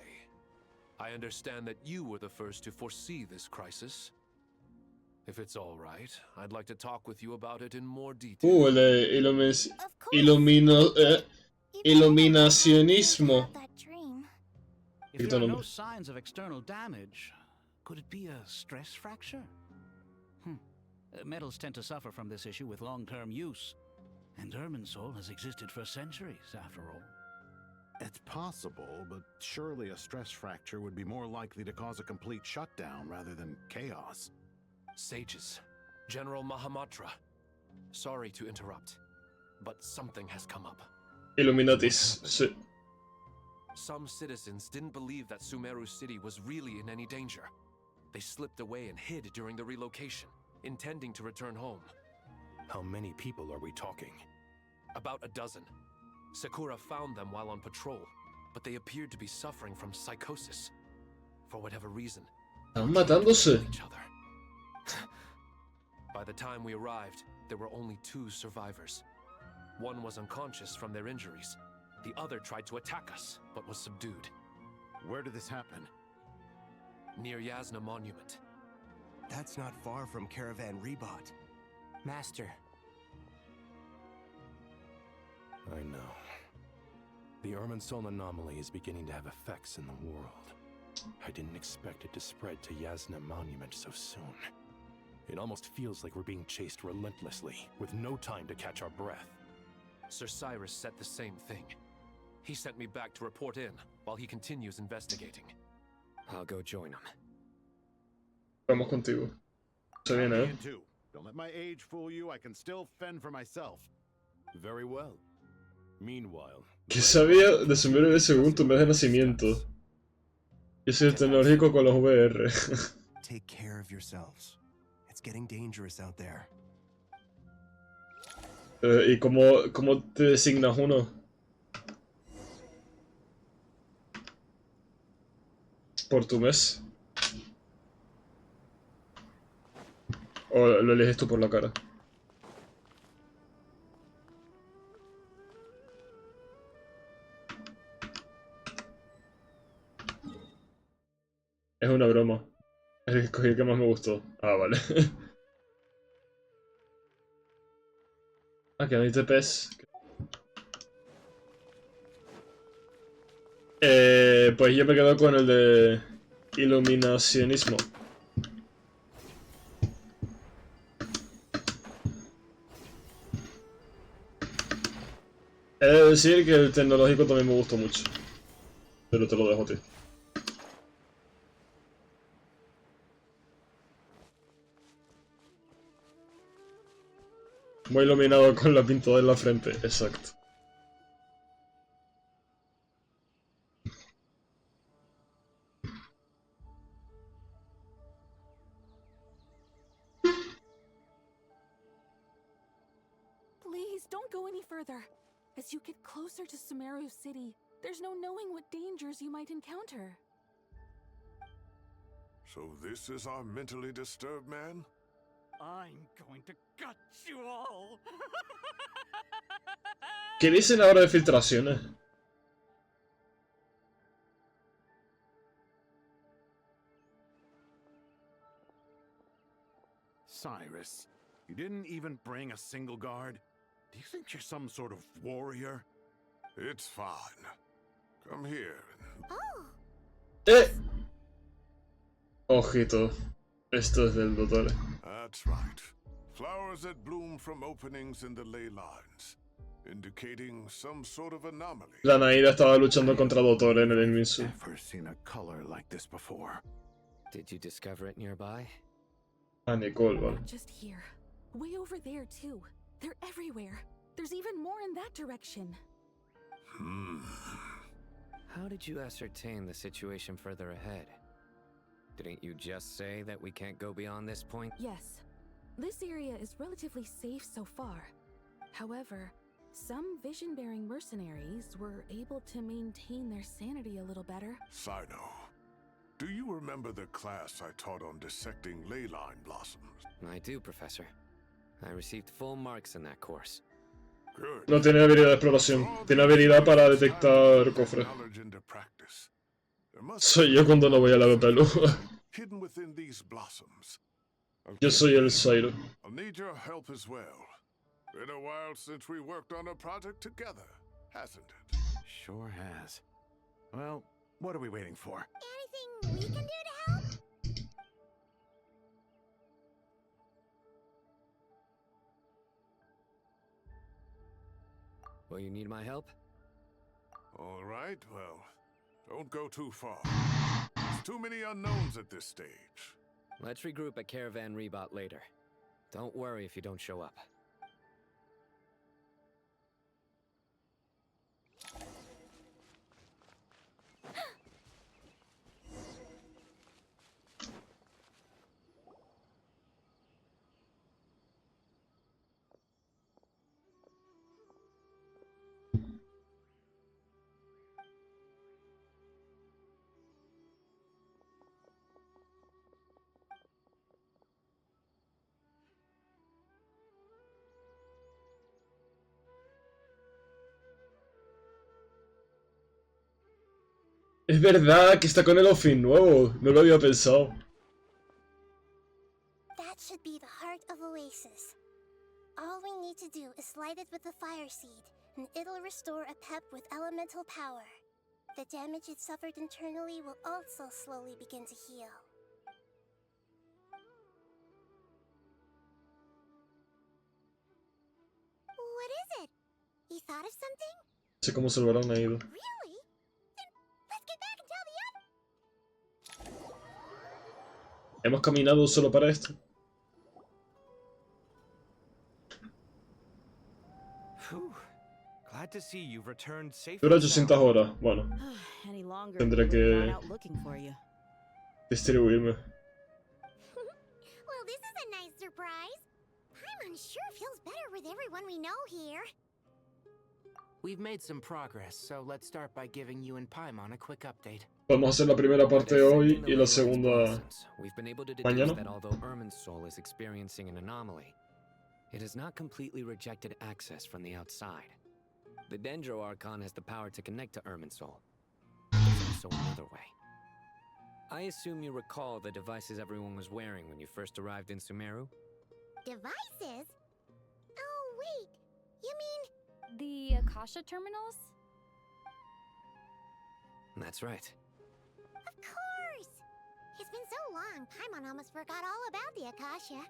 I understand that you were the first to foresee this crisis. If it's all right, I'd like to talk with you about it in more detail. Iluminacionismo. If there are no signs of external damage, could it be a stress fracture? Metals tend to suffer from this issue with long-term use, and Irminsul has existed for centuries, after all. It's possible, but surely a stress fracture would be more likely to cause a complete shutdown rather than chaos. Sages, General Mahamatra, sorry to interrupt, but something has come up. Illuminatis. Some citizens didn't believe that Sumeru City was really in any danger. They slipped away and hid during the relocation, intending to return home. How many people are we talking? About a dozen. Sakura found them while on patrol, but they appeared to be suffering from psychosis. For whatever reason, Están matándose. each other. By the time we arrived, there were only 2 survivors. One was unconscious from their injuries. The other tried to attack us, but was subdued. Where did this happen? Near Yasna Monument. That's not far from Caravan Rebot. Master. I know. The Irminsul anomaly is beginning to have effects in the world. I didn't expect it to spread to Yasna Monument so soon. It almost feels like we're being chased relentlessly, with no time to catch our breath. Sir Cyrus said the same thing. He sent me back to report in, while he continues investigating. I'll go join him. Vamos contigo. Se viene, Me too. Don't let my age fool you. I can still fend for myself. Very well. Meanwhile, ¿Qué sabía de Sumeru según tu mes de nacimiento? Yo soy tecnológico con los VR. Take care of yourselves. It's getting dangerous out there. ¿Y cómo te designas uno? ¿Por tu mes? ¿O lo eliges tú por la cara? Es una broma. El que escogí el que más me gustó. Ah, vale. Ah, que no hay TPs. Pues yo me quedo con el de iluminacionismo. He de decir que el tecnológico también me gustó mucho. Pero te lo dejo a ti. Muy iluminado con la pintada en la frente, exacto. Please, don't go any further. As you get closer to Sumeru City, there's no knowing what dangers you might encounter. So this is our mentally disturbed man? I'm going to gut you all. ¿Qué dicen ahora de filtraciones? Cyrus, you didn't even bring a single guard? Do you think you're some sort of warrior? It's fine. Come here. Ojito. Esto es del doctor. That's right. Flowers that bloom from openings in the ley lines, indicating some sort of anomaly. La Naira estaba luchando contra Doctor en el Inminsu. Never seen a color like this before. Did you discover it nearby? Ah, Nicole, vale. Not just here. Way over there, too. They're everywhere. There's even more in that direction. How did you ascertain the situation further ahead? Didn't you just say that we can't go beyond this point? Yes. This area is relatively safe so far. However, some vision-bearing mercenaries were able to maintain their sanity a little better. Sino, do you remember the class I taught on dissecting ley line blossoms? I do, Professor. I received full marks in that course. Good. No tiene habilidad de exploración. Tiene habilidad para detectar cofres. Soy yo cuando no voy a la pelu. Hidden within these blossoms. Yo soy el Sairo. I'll need your help as well. Been a while since we worked on a project together, hasn't it? Sure has. Well, what are we waiting for? Anything we can do to help? Will you need my help? All right, well, don't go too far. There's too many unknowns at this stage. Let's regroup at Caravan Rebot later. Don't worry if you don't show up. Es verdad que está con el outfit nuevo. No lo había pensado. That should be the heart of Oasis. All we need to do is light it with the fire seed, and it'll restore a pep with elemental power. The damage it suffered internally will also slowly begin to heal. What is it? You thought of something? No sé cómo se lo habrán ido. Really? Then let's get back and tell the others. Hemos caminado solo para esto. Glad to see you've returned safely. Dura 800 horas. Bueno. Any longer, Tendré we would've que gone out looking for you. distribuirme. Well, this is a nice surprise. I'm unsure it feels better with everyone we know here. We've made some progress, so let's start by giving you and Paimon a quick update. Vamos a hacer la primera parte hoy y la segunda We've been able to deduce mañana. that although Irmin's soul is experiencing an anomaly, it has not completely rejected access from the outside. The Dendro Archon has the power to connect to Irmin's soul. There's also another way. I assume you recall the devices everyone was wearing when you first arrived in Sumeru? Devices? Oh, wait. You mean... The Akasha terminals? That's right. Of course! It's been so long, Paimon almost forgot all about the Akasha.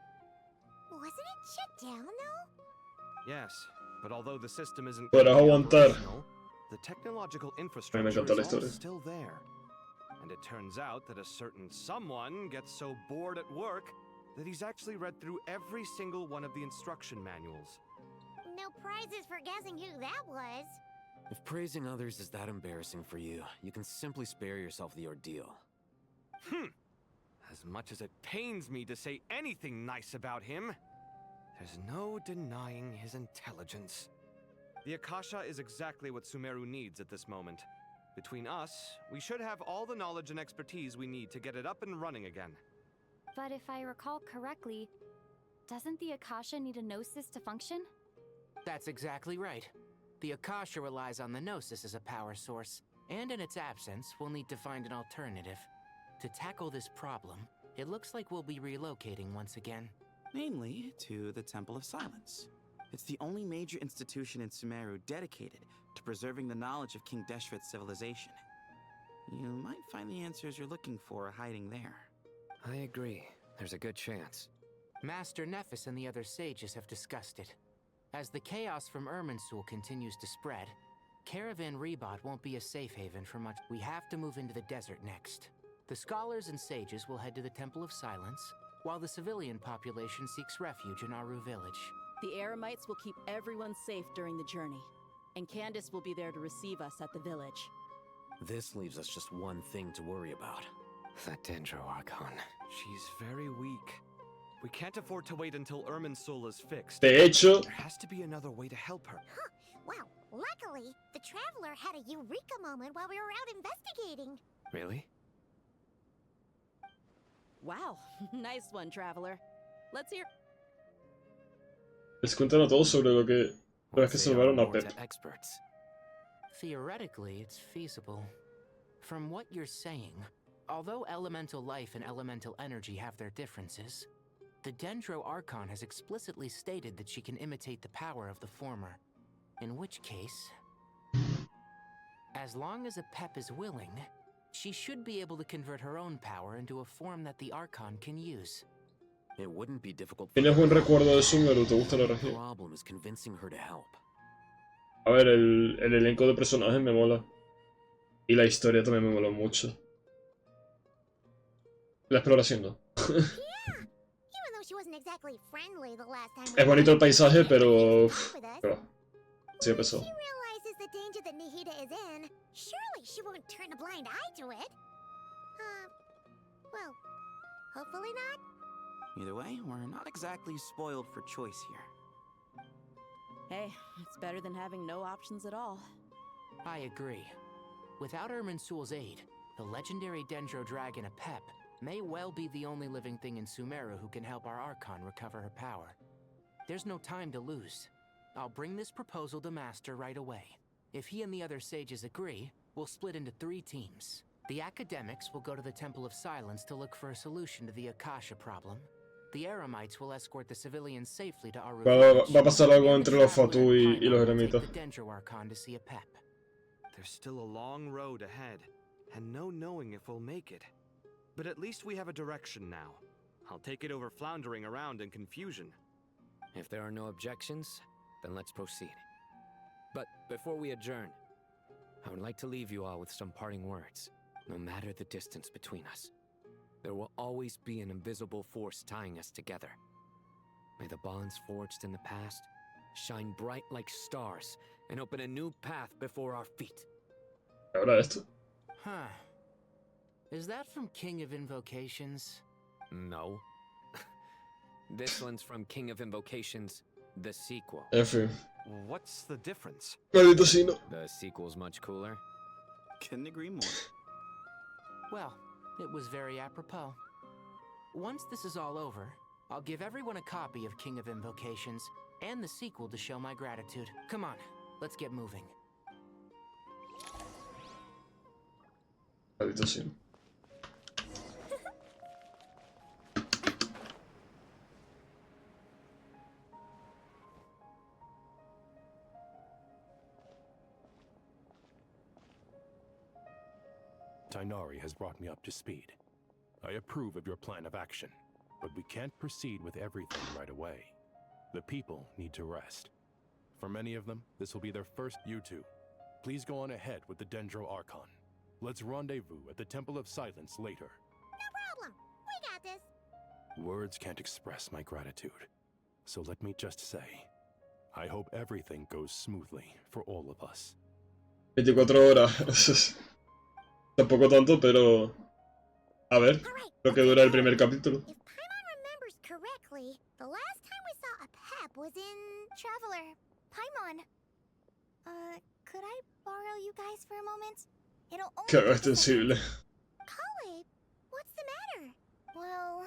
Wasn't it shut down, though? Yes, but although the system isn't Podrás aguantar. operational, the technological Me infrastructure encanta la is all historia. still there. And it turns out that a certain someone gets so bored at work that he's actually read through every single one of the instruction manuals. No prizes for guessing who that was. If praising others is that embarrassing for you, you can simply spare yourself the ordeal. As much as it pains me to say anything nice about him, there's no denying his intelligence. The Akasha is exactly what Sumeru needs at this moment. Between us, we should have all the knowledge and expertise we need to get it up and running again. But if I recall correctly, doesn't the Akasha need a gnosis to function? That's exactly right. The Akasha relies on the Gnosis as a power source, and in its absence, we'll need to find an alternative. To tackle this problem, it looks like we'll be relocating once again. Namely, to the Temple of Silence. It's the only major institution in Sumeru dedicated to preserving the knowledge of King Deshret's civilization. You might find the answers you're looking for hiding there. I agree. There's a good chance. Master Nephis and the other sages have discussed it. As the chaos from Irminsul continues to spread, Caravan Rebot won't be a safe haven for much. We have to move into the desert next. The scholars and sages will head to the Temple of Silence, while the civilian population seeks refuge in Aru village. The Eremites will keep everyone safe during the journey, and Candace will be there to receive us at the village. This leaves us just one thing to worry about. That Dendro Archon. She's very weak. We can't afford to wait until Irminsul is fixed. De hecho, there has to be another way to help her. Huh. Wow, luckily, the Traveler had a eureka moment while we were out investigating. Really? Wow, nice one, Traveler. Let's hear... les cuentan a todos sobre lo que salvaron a Pep. Experts. Theoretically, it's feasible. From what you're saying, although elemental life and elemental energy have their differences, the Dendro Archon has explicitly stated that she can imitate the power of the former. In which case, as long as a Pep is willing, she should be able to convert her own power into a form that the Archon can use. It wouldn't be difficult. ¿Tienes buen recuerdo de Sumeru? ¿Te gusta la The región? problem is convincing her to help. A ver, el elenco de personajes me mola. Y la historia también me mola mucho. La exploración no. Even though she wasn't exactly friendly the last time Es bonito el paisaje, pero... Sí, empezó. She realizes the danger that Nihida is in. Surely she won't turn a blind eye to it. Well, hopefully not. Either way, we're not exactly spoiled for choice here. Hey, it's better than having no options at all. I agree. Without Irminsul's aid, the legendary Dendro Dragon Apep may well be the only living thing in Sumeru who can help our Archon recover her power. There's no time to lose. I'll bring this proposal to Master right away. If he and the other sages agree, we'll split into 3 teams. The academics will go to the Temple of Silence to look for a solution to the Akasha problem. The Eremites will escort the civilians safely to Aru. Va a pasar algo entre los Fatu y los eremitas. The Dendro Archon to see Apep. There's still a long road ahead, and no knowing if we'll make it. But at least we have a direction now. I'll take it over floundering around in confusion. If there are no objections, then let's proceed. But before we adjourn, I would like to leave you all with some parting words. No matter the distance between us, there will always be an invisible force tying us together. May the bonds forged in the past shine bright like stars and open a new path before our feet. Ahora esto. Huh. Is that from King of Invocations? No. This one's from King of Invocations, the sequel. F. What's the difference? Maldito sino. The sequel's much cooler. Couldn't agree more. Well, it was very apropos. Once this is all over, I'll give everyone a copy of King of Invocations and the sequel to show my gratitude. Come on, let's get moving. Maldito sino. Tainari has brought me up to speed. I approve of your plan of action, but we can't proceed with everything right away. The people need to rest. For many of them, this will be their first. You two, please go on ahead with the Dendro Archon. Let's rendezvous at the Temple of Silence later. No problem. We got this. Words can't express my gratitude. So let me just say, I hope everything goes smoothly for all of us. 24 horas. Tampoco tanto, pero... A ver, lo que dura el primer capítulo. If Paimon remembers correctly, the last time we saw a Pep was in... Traveler, Paimon. Could I borrow you guys for a moment? It'll only... Qué extensible. Kale, what's the matter? Well,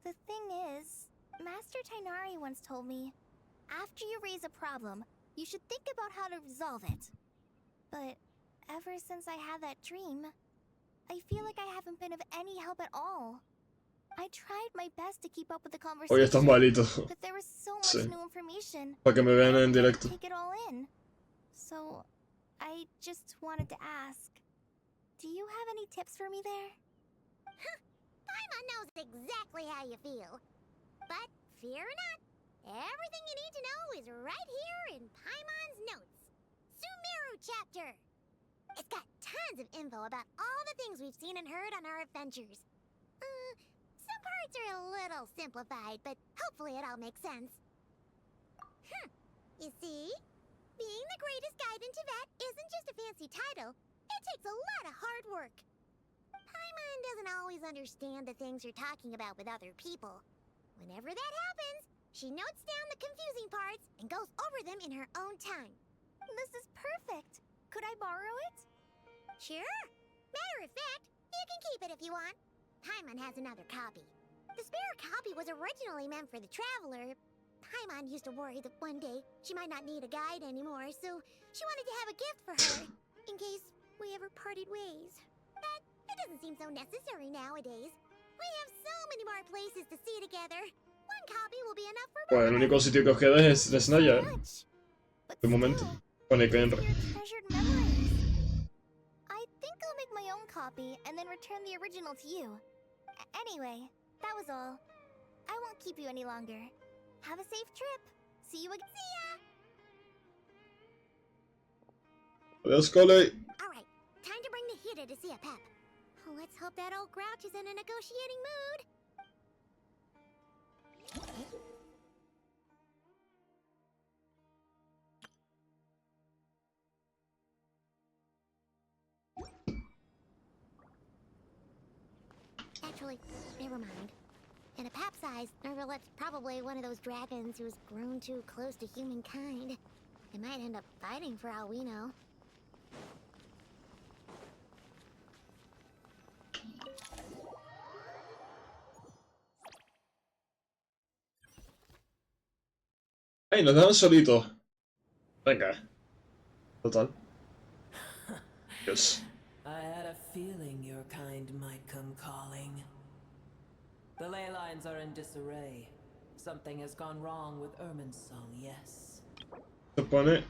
the thing is, Master Tainari once told me, after you raise a problem, you should think about how to resolve it. But ever since I had that dream, I feel like I haven't been of any help at all. I tried my best to keep up with the conversation, Hoy estás malito. but there was so much new information. Para que me vean en I couldn't directo. take it all in. So, I just wanted to ask, do you have any tips for me there? Paimon knows exactly how you feel. But fear not, everything you need to know is right here in Paimon's notes. Sumeru chapter. It's got tons of info about all the things we've seen and heard on our adventures. Some parts are a little simplified, but hopefully it all makes sense. You see? Being the greatest guide in Tibet isn't just a fancy title. It takes a lot of hard work. Paimon doesn't always understand the things you're talking about with other people. Whenever that happens, she notes down the confusing parts and goes over them in her own time. This is perfect. Could I borrow it? Sure. Matter of fact, you can keep it if you want. Paimon has another copy. The spare copy was originally meant for the Traveler. Paimon used to worry that one day she might not need a guide anymore, so she wanted to have a gift for her, in case we ever parted ways. But it doesn't seem so necessary nowadays. We have so many more places to see together. One copy will be enough for both. Bueno, el único sitio que os queda es Snaya, de momento. Con Ikenra. Treasured memories. I think I'll make my own copy and then return the original to you. Anyway, that was all. I won't keep you any longer. Have a safe trip. See you again. See ya! Adiós, Cole. Alright, time to bring the Hida to see a Pep. Let's hope that old grouch is in a negotiating mood. Actually, never mind. In a Pep size, Nervalep's probably one of those dragons who's grown too close to humankind. They might end up fighting for all we know. Ay, nos dejan solitos. Venga. Total. Dios. I had a feeling your kind might come calling. The ley lines are in disarray. Something has gone wrong with Irminsul, yes. Se pone...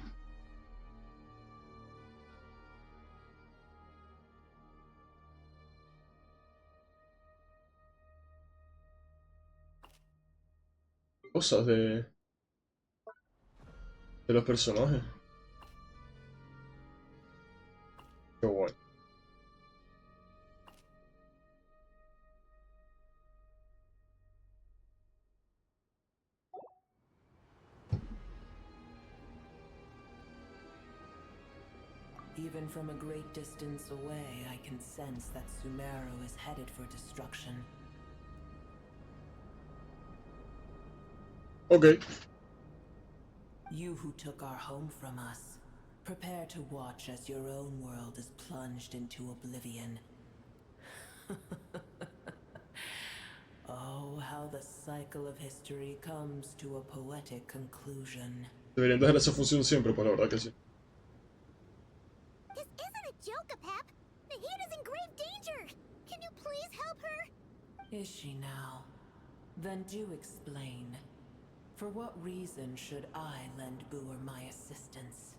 Cosas de los personajes. Qué guay. Even from a great distance away, I can sense that Sumeru is headed for destruction. Okay. You who took our home from us, prepare to watch as your own world is plunged into oblivion. Oh, how the cycle of history comes to a poetic conclusion. Deberían dejar esa función siempre, pues la verdad que sí. This isn't a joke, Pep. The Hida's in grave danger. Can you please help her? Is she now? Then do explain. For what reason should I lend Boer my assistance?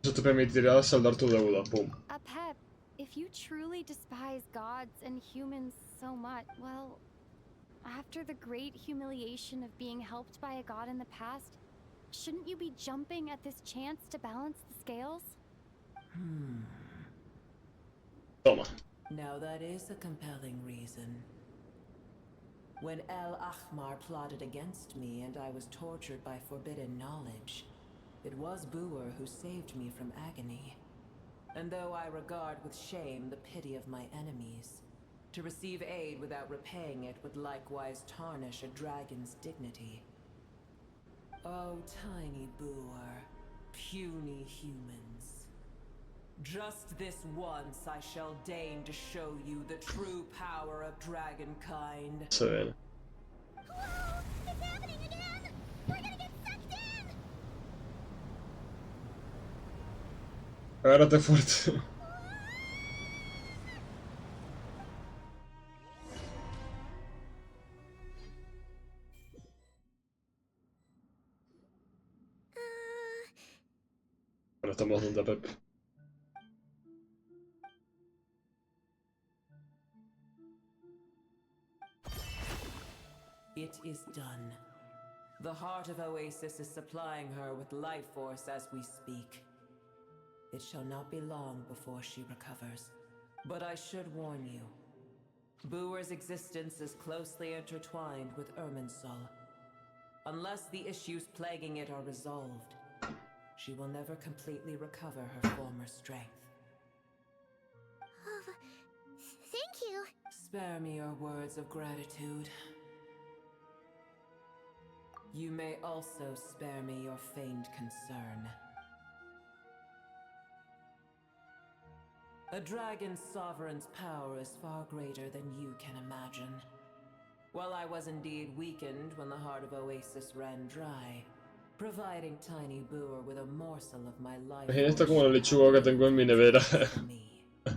Eso te permitirá saldar tu deuda. Pum. Pep, if you truly despise gods and humans so much, well, after the great humiliation of being helped by a god in the past, shouldn't you be jumping at this chance to balance the scales? Toma. Now that is a compelling reason. When El Ahmar plotted against me and I was tortured by forbidden knowledge, it was Booer who saved me from agony. And though I regard with shame the pity of my enemies, to receive aid without repaying it would likewise tarnish a dragon's dignity. Oh, tiny Booer, puny humans. Just this once I shall deign to show you the true power of dragonkind. Se viene. Whoa! It's happening again! We're gonna get sucked in! Agárrate fuerte. Bueno, estamos donde Pep. It is done. The heart of Oasis is supplying her with life force as we speak. It shall not be long before she recovers. But I should warn you. Booer's existence is closely intertwined with Irminsul. Unless the issues plaguing it are resolved, she will never completely recover her former strength. Thank you. Spare me your words of gratitude. You may also spare me your feigned concern. A dragon's sovereign's power is far greater than you can imagine. While I was indeed weakened when the heart of Oasis ran dry, providing Tiny Booer with a morsel of my life. Imagina esto como la lechuga que tengo en mi nevera. Oh,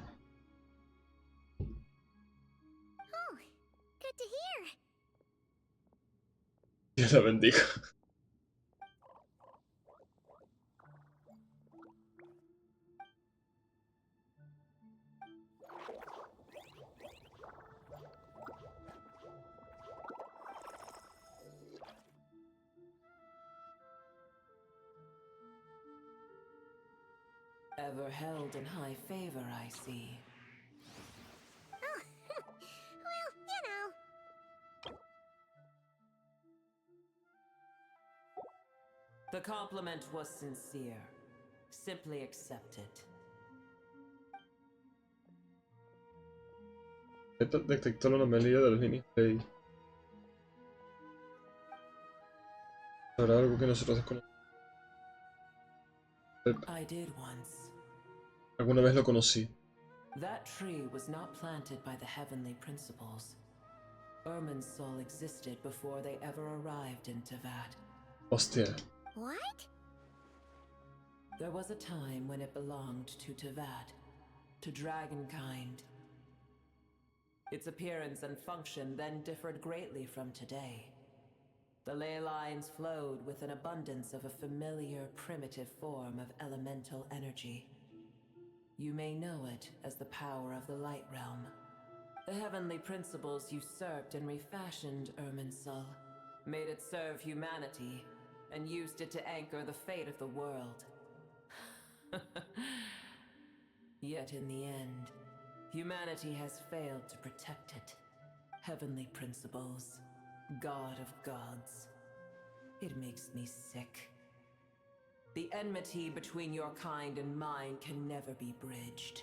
good to hear. Dios la bendiga. Ever held in high favor, I see. Oh, well, you know. The compliment was sincere. Simply accept it. Detectó la anomalía del mini play. ¿Habrá algo que nosotros desconocemos? I did once. Alguna vez lo conocí. That tree was not planted by the heavenly principles. Irminsul existed before they ever arrived in Tevat. Hostia. What? There was a time when it belonged to Tevat, to dragonkind. Its appearance and function then differed greatly from today. The ley lines flowed with an abundance of a familiar, primitive form of elemental energy. You may know it as the power of the Light Realm. The heavenly principles usurped and refashioned Irminsul, made it serve humanity, and used it to anchor the fate of the world. Yet in the end, humanity has failed to protect it. Heavenly principles, God of gods. It makes me sick. The enmity between your kind and mine can never be bridged.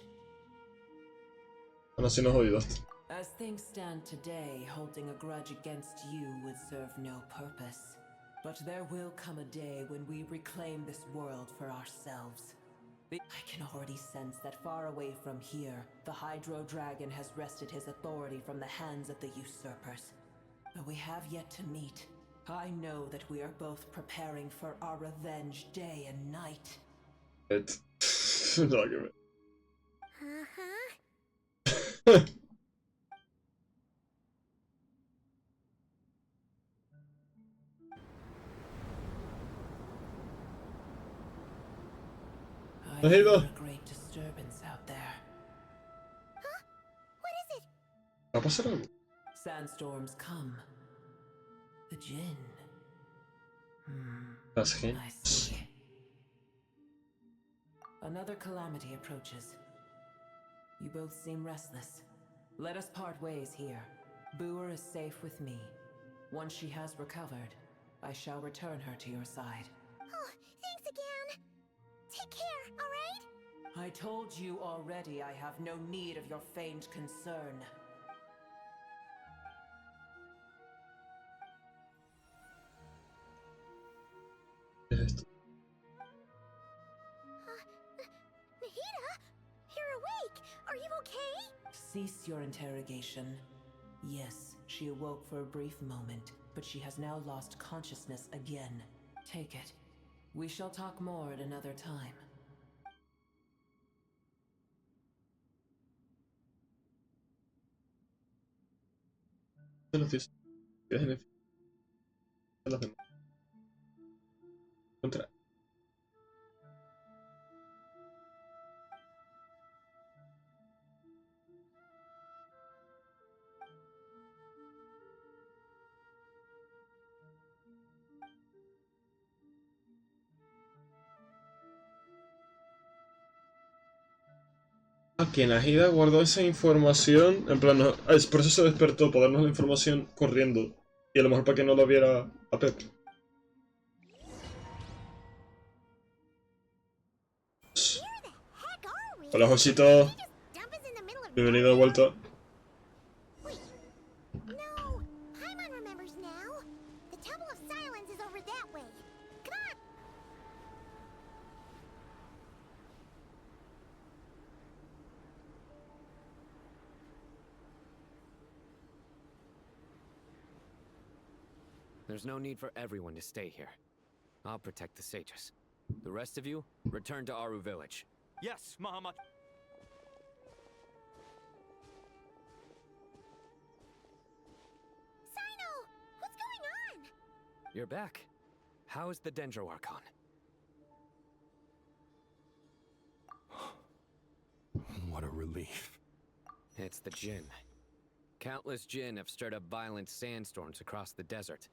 Ahora sí nos jodidos. As things stand today, holding a grudge against you would serve no purpose. But there will come a day when we reclaim this world for ourselves. I can already sense that far away from here, the Hydro Dragon has wrested his authority from the hands of the usurpers. Though we have yet to meet, I know that we are both preparing for our revenge day and night. No, I ¿Has ido? A great disturbance out there. Huh? What is it? ¿Va a pasar algo? Sandstorms come. The Jinn. Las I Gens. see. Another calamity approaches. You both seem restless. Let us part ways here. Booer is safe with me. Once she has recovered, I shall return her to your side. Oh, thanks again. Take care, alright? I told you already I have no need of your feigned concern. Nahida? You're awake! Are you okay? Cease your interrogation. Yes, she awoke for a brief moment, but she has now lost consciousness again. Take it. We shall talk more at another time. Que Nahida guardó esa información, en plan, por eso se despertó, para darnos la información corriendo. Y a lo mejor para que no lo viera a Pep. Hola, Josito. Bienvenido de vuelta. Wait. No! Paimon remembers now. The Temple of Silence is over that way. Come on! There's no need for everyone to stay here. I'll protect the sages. The rest of you, return to Aru village. Yes, Mahamat. Sino! What's going on? You're back. How is the Dendro Archon? What a relief. It's the Jinn. Countless Jinn have stirred up violent sandstorms across the desert,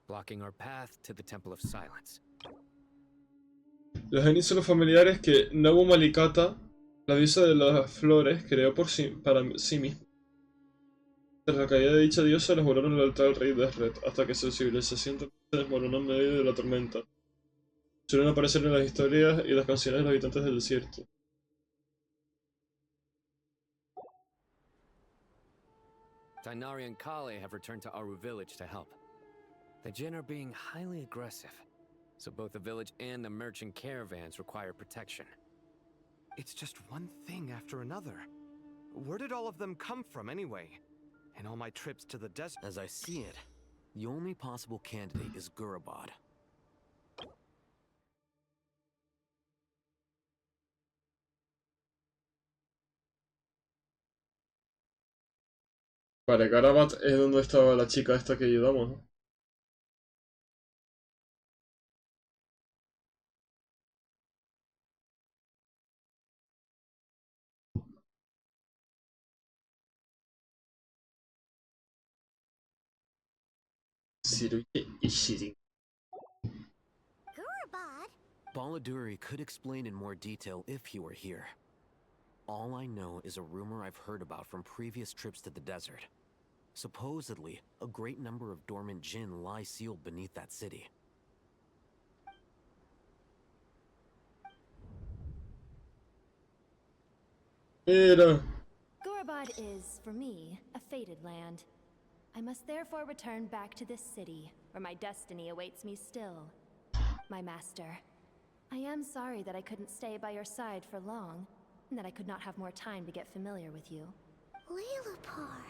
blocking our path to the Temple of Silence. Los Genis son los familiares que Nabu Malikata, la diosa de las flores, creó para sí misma. Tras la caída de dicha diosa, les volaron el altar al rey Desret, hasta que su civilización se desmoronó en medio de la tormenta. Suelen aparecer en las historias y las canciones de los habitantes del desierto. Tainari and Kale have returned to Aru village to help. The Jinn are being highly aggressive, so both the village and the merchant caravans require protection. It's just one thing after another. Where did all of them come from anyway? In all my trips to the desert. As I see it, the only possible candidate is Gurabad. Vale, Garabat es donde estaba la chica esta que ayudamos, ¿no? Siruye Ishiri. Gurabad? Baladuri could explain in more detail if he were here. All I know is a rumor I've heard about from previous trips to the desert. Supposedly, a great number of dormant Jinn lie sealed beneath that city. Gurabad is, for me, a fated land. I must therefore return back to this city, where my destiny awaits me still. My master, I am sorry that I couldn't stay by your side for long, and that I could not have more time to get familiar with you. Lilipar.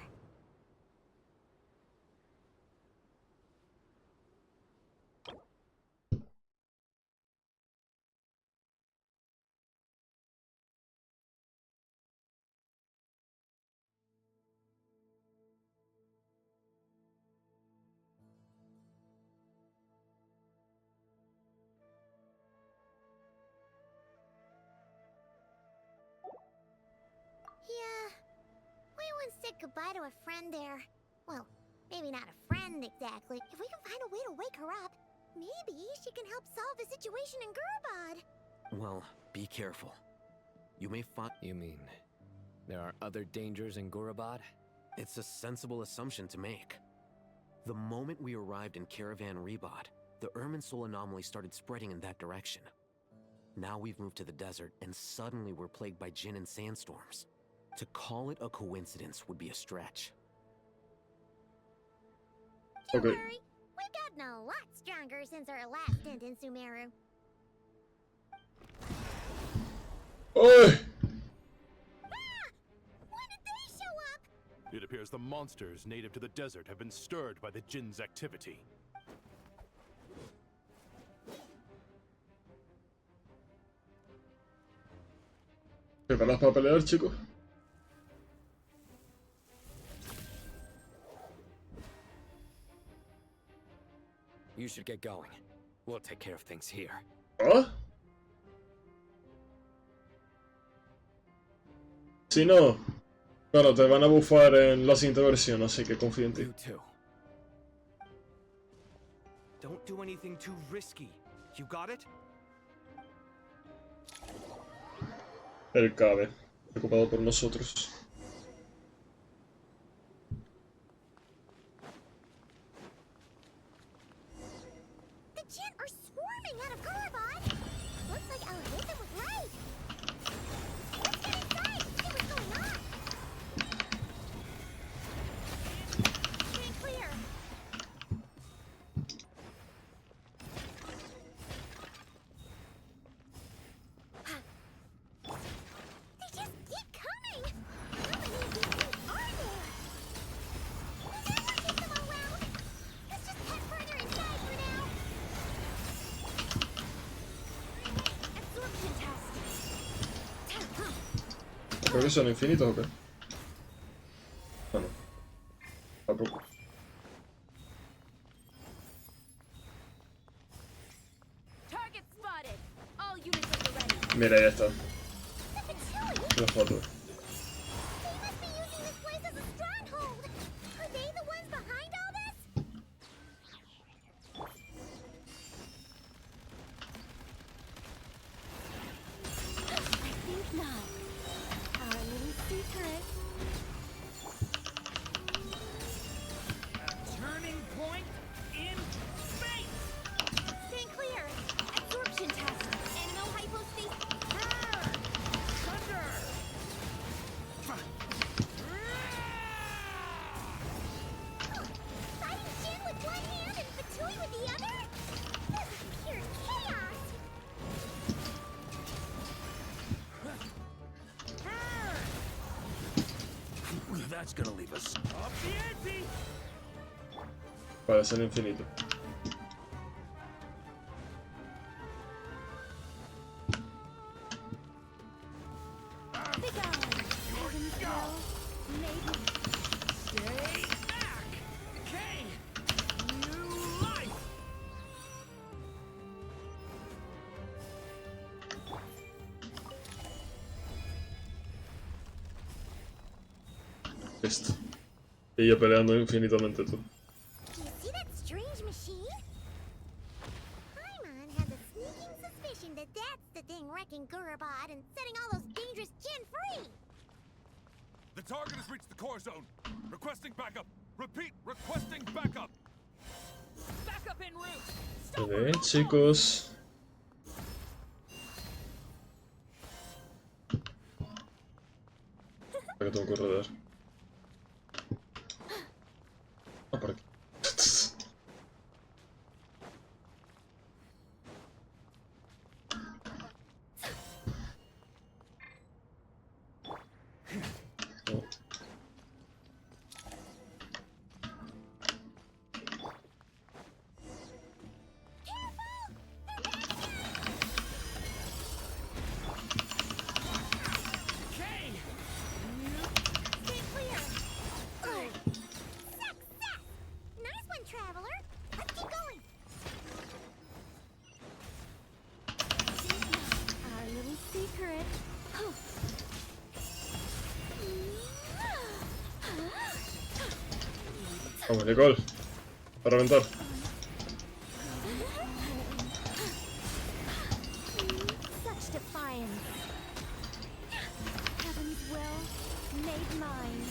goodbye to a friend there. Well, maybe not a friend exactly. If we can find a way to wake her up, maybe she can help solve the situation in Gurabad. Well, be careful. You may find... You mean there are other dangers in Gurabad? It's a sensible assumption to make. The moment we arrived in Caravan Rebod, the Irminsul anomaly started spreading in that direction. Now we've moved to the desert, and suddenly we're plagued by Jinn and sandstorms. To call it a coincidence would be a stretch. Don't worry, we've gotten a lot stronger since our last stint in Sumeru. Oi! It appears the monsters native to the desert have been stirred by the Jinn's activity. ¿Preparados para pelear, chicos? You should get going. We'll take care of things here. ¿Ah? Si no, bueno, te van a bufar en la siguiente versión, así que confío en ti. You too. Don't do anything too risky. You got it? El cabe, preocupado por nosotros. The Jinn are swarming out of Gurabad. Looks like Alhazen was right. Let's get inside and see what's going on. Stand clear. They just keep coming. How many of these things are there? We'll never get them all out. Let's just head further inside for now. Absorption test. Creo que son infinitos o qué. Ah, no. Tampoco. Target spotted. All units at the ready. Mira, ya está. La foto. They must be using this place as a stronghold. Are they the ones behind all this? I think not. Our little secret. Turning point in space! Stand clear. Absorption test. Animal hypospace. Thunder! Fighting Jinn with one hand and Fatui with the other? This is pure chaos. That's gonna leave us up the ante! Para ser infinito. Be gone. Heaven's will. Maybe. Stay back! Okay! New life! Listo. Y yo peleando infinitamente tú. Do you see that strange machine? Paimon has a sneaking suspicion that that's the thing wrecking Gurabad and setting all those dangerous Jinn free. The target has reached the core zone. Requesting backup. Repeat, requesting backup. Backup en route. Muy bien, chicos. ¿Para qué tengo que correr? Ah, por aquí. Oh. Stay clear. Success! Vamos, Nicole. A reventar. Such defiance. Heaven's will made mine.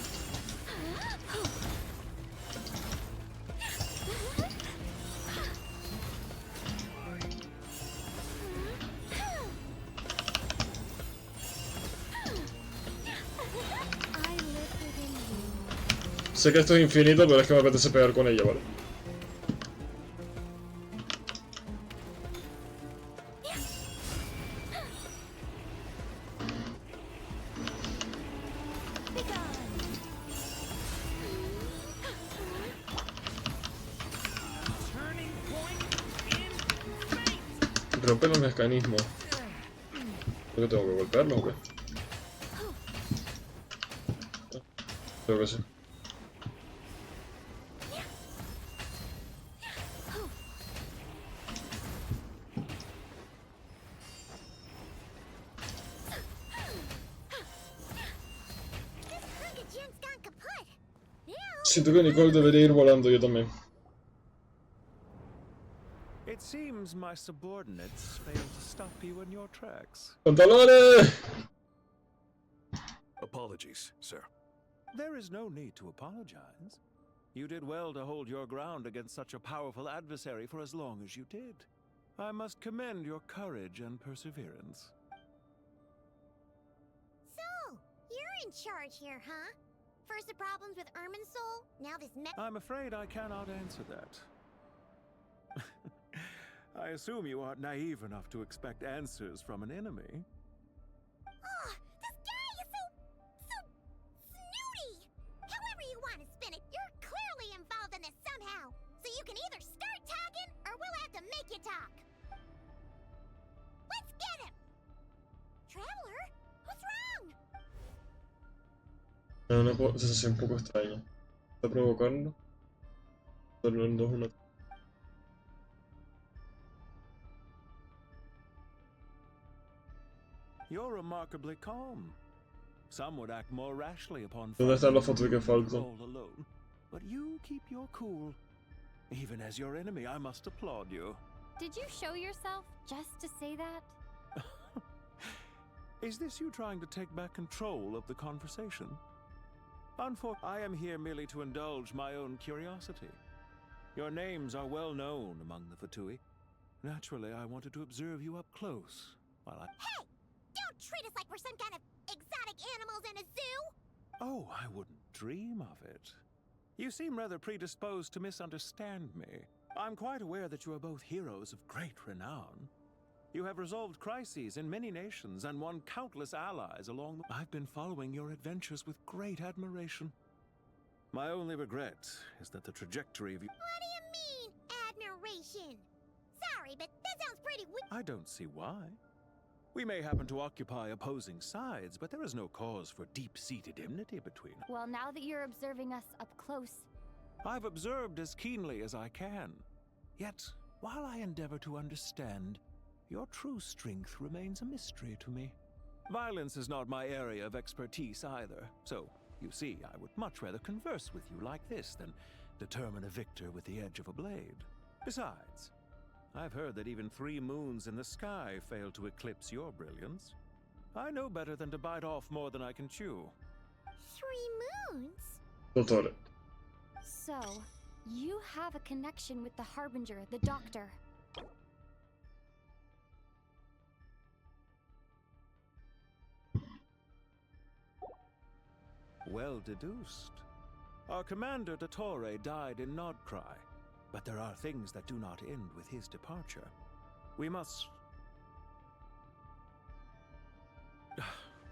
Sé que esto es infinito, pero es que me apetece pegar con ella, ¿vale? Rompe los mecanismos. ¿Por qué tengo que golpearlo o qué? Creo que sí. Siento que Nicole debería ir volando, yo también. It seems my subordinates failed to stop you in your tracks. ¡Pantalone! Apologies, sir. There is no need to apologize. You did well to hold your ground against such a powerful adversary for as long as you did. I must commend your courage and perseverance. So, you're in charge here, huh? First the problems with Irminsul, now this I'm afraid I cannot answer that. I assume you aren't naive enough to expect answers from an enemy. Oh, this guy is so snooty! However you want to spin it, you're clearly involved in this somehow. So you can either start talking, or we'll have to make you talk. Let's get him! Traveler, what's wrong? Una sensación un poco extraña. ¿Está provocando? Solo en 2-1. You're remarkably calm. Some would act more rashly upon ¿Dónde están los fotos de que faltan? all alone. But you keep your cool. Even as your enemy, I must applaud you. Did you show yourself just to say that? Is this you trying to take back control of the conversation? I am here merely to indulge my own curiosity. Your names are well known among the Fatui. Naturally, I wanted to observe you up close while I... Hey! Don't treat us like we're some kind of exotic animals in a zoo! Oh, I wouldn't dream of it. You seem rather predisposed to misunderstand me. I'm quite aware that you are both heroes of great renown. You have resolved crises in many nations and won countless allies along the... I've been following your adventures with great admiration. My only regret is that the trajectory of you... What do you mean, admiration? Sorry, but that sounds pretty weak. I don't see why. We may happen to occupy opposing sides, but there is no cause for deep-seated enmity between us. Well, now that you're observing us up close... I've observed as keenly as I can. Yet, while I endeavor to understand, your true strength remains a mystery to me. Violence is not my area of expertise either, so, you see, I would much rather converse with you like this than determine a victor with the edge of a blade. Besides, I've heard that even 3 moons in the sky fail to eclipse your brilliance. I know better than to bite off more than I can chew. 3 moons? Dottore. So, you have a connection with the Harbinger, the Doctor. Well deduced. Our commander, Dottore, died in Nod Krai, but there are things that do not end with his departure. We must...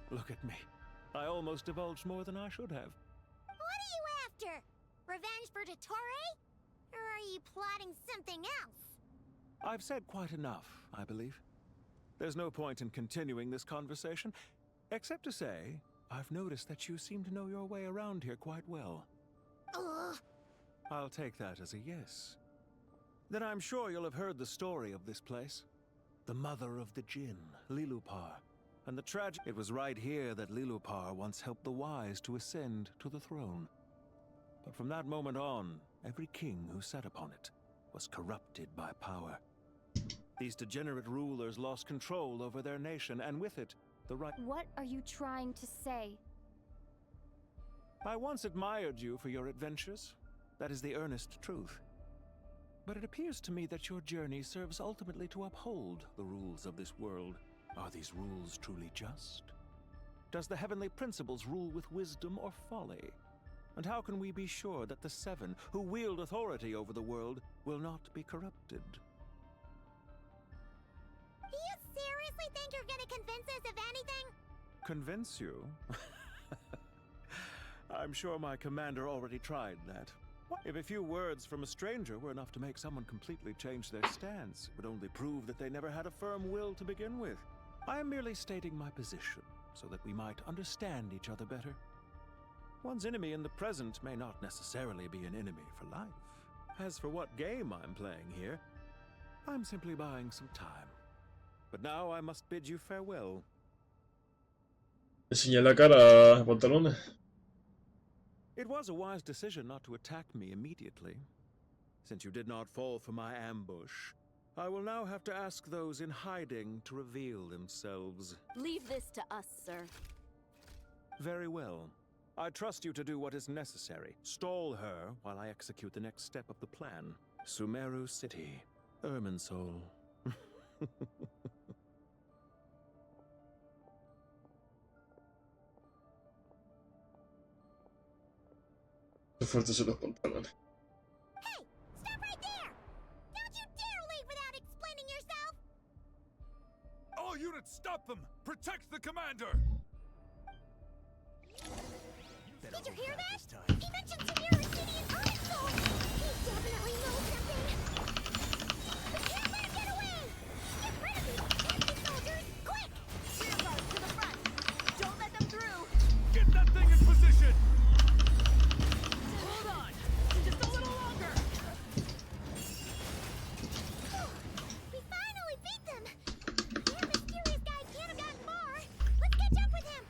Look at me. I almost divulged more than I should have. What are you after? Revenge for Dottore? Or are you plotting something else? I've said quite enough, I believe. There's no point in continuing this conversation, except to say, I've noticed that you seem to know your way around here quite well. Ugh. I'll take that as a yes. Then I'm sure you'll have heard the story of this place. The mother of the Jinn, Lilupar. And the It was right here that Lilupar once helped the wise to ascend to the throne. But from that moment on, every king who sat upon it was corrupted by power. These degenerate rulers lost control over their nation, and with it, the right... What are you trying to say? I once admired you for your adventures. That is the earnest truth. But it appears to me that your journey serves ultimately to uphold the rules of this world. Are these rules truly just? Does the heavenly principles rule with wisdom or folly? And how can we be sure that the Seven, who wield authority over the world, will not be corrupted? Do you seriously think you're gonna convince us of anything? Convince you? I'm sure my commander already tried that. If a few words from a stranger were enough to make someone completely change their stance, it would only prove that they never had a firm will to begin with. I am merely stating my position, so that we might understand each other better. One's enemy in the present may not necessarily be an enemy for life. As for what game I'm playing here, I'm simply buying some time. But now I must bid you farewell. Enseñé la cara a Pantalone. It was a wise decision not to attack me immediately. Since you did not fall for my ambush, I will now have to ask those in hiding to reveal themselves. Leave this to us, sir. Very well. I trust you to do what is necessary. Stall her while I execute the next step of the plan. Sumeru City, Irminsul. Qué fuertes son los pantalones. Hey! Stop right there! Don't you dare leave without explaining yourself! All units, stop them! Protect the commander! Did you hear that? He mentioned Sumeru City and Irminsul! He definitely knows something! We can't let him get away! Get rid of these pesky soldiers, quick! Rear guards to the front! Don't let them through! Get that thing in position! Hold on! Just a little longer! We finally beat them! That mysterious guy can't have gotten far! Let's catch up with him!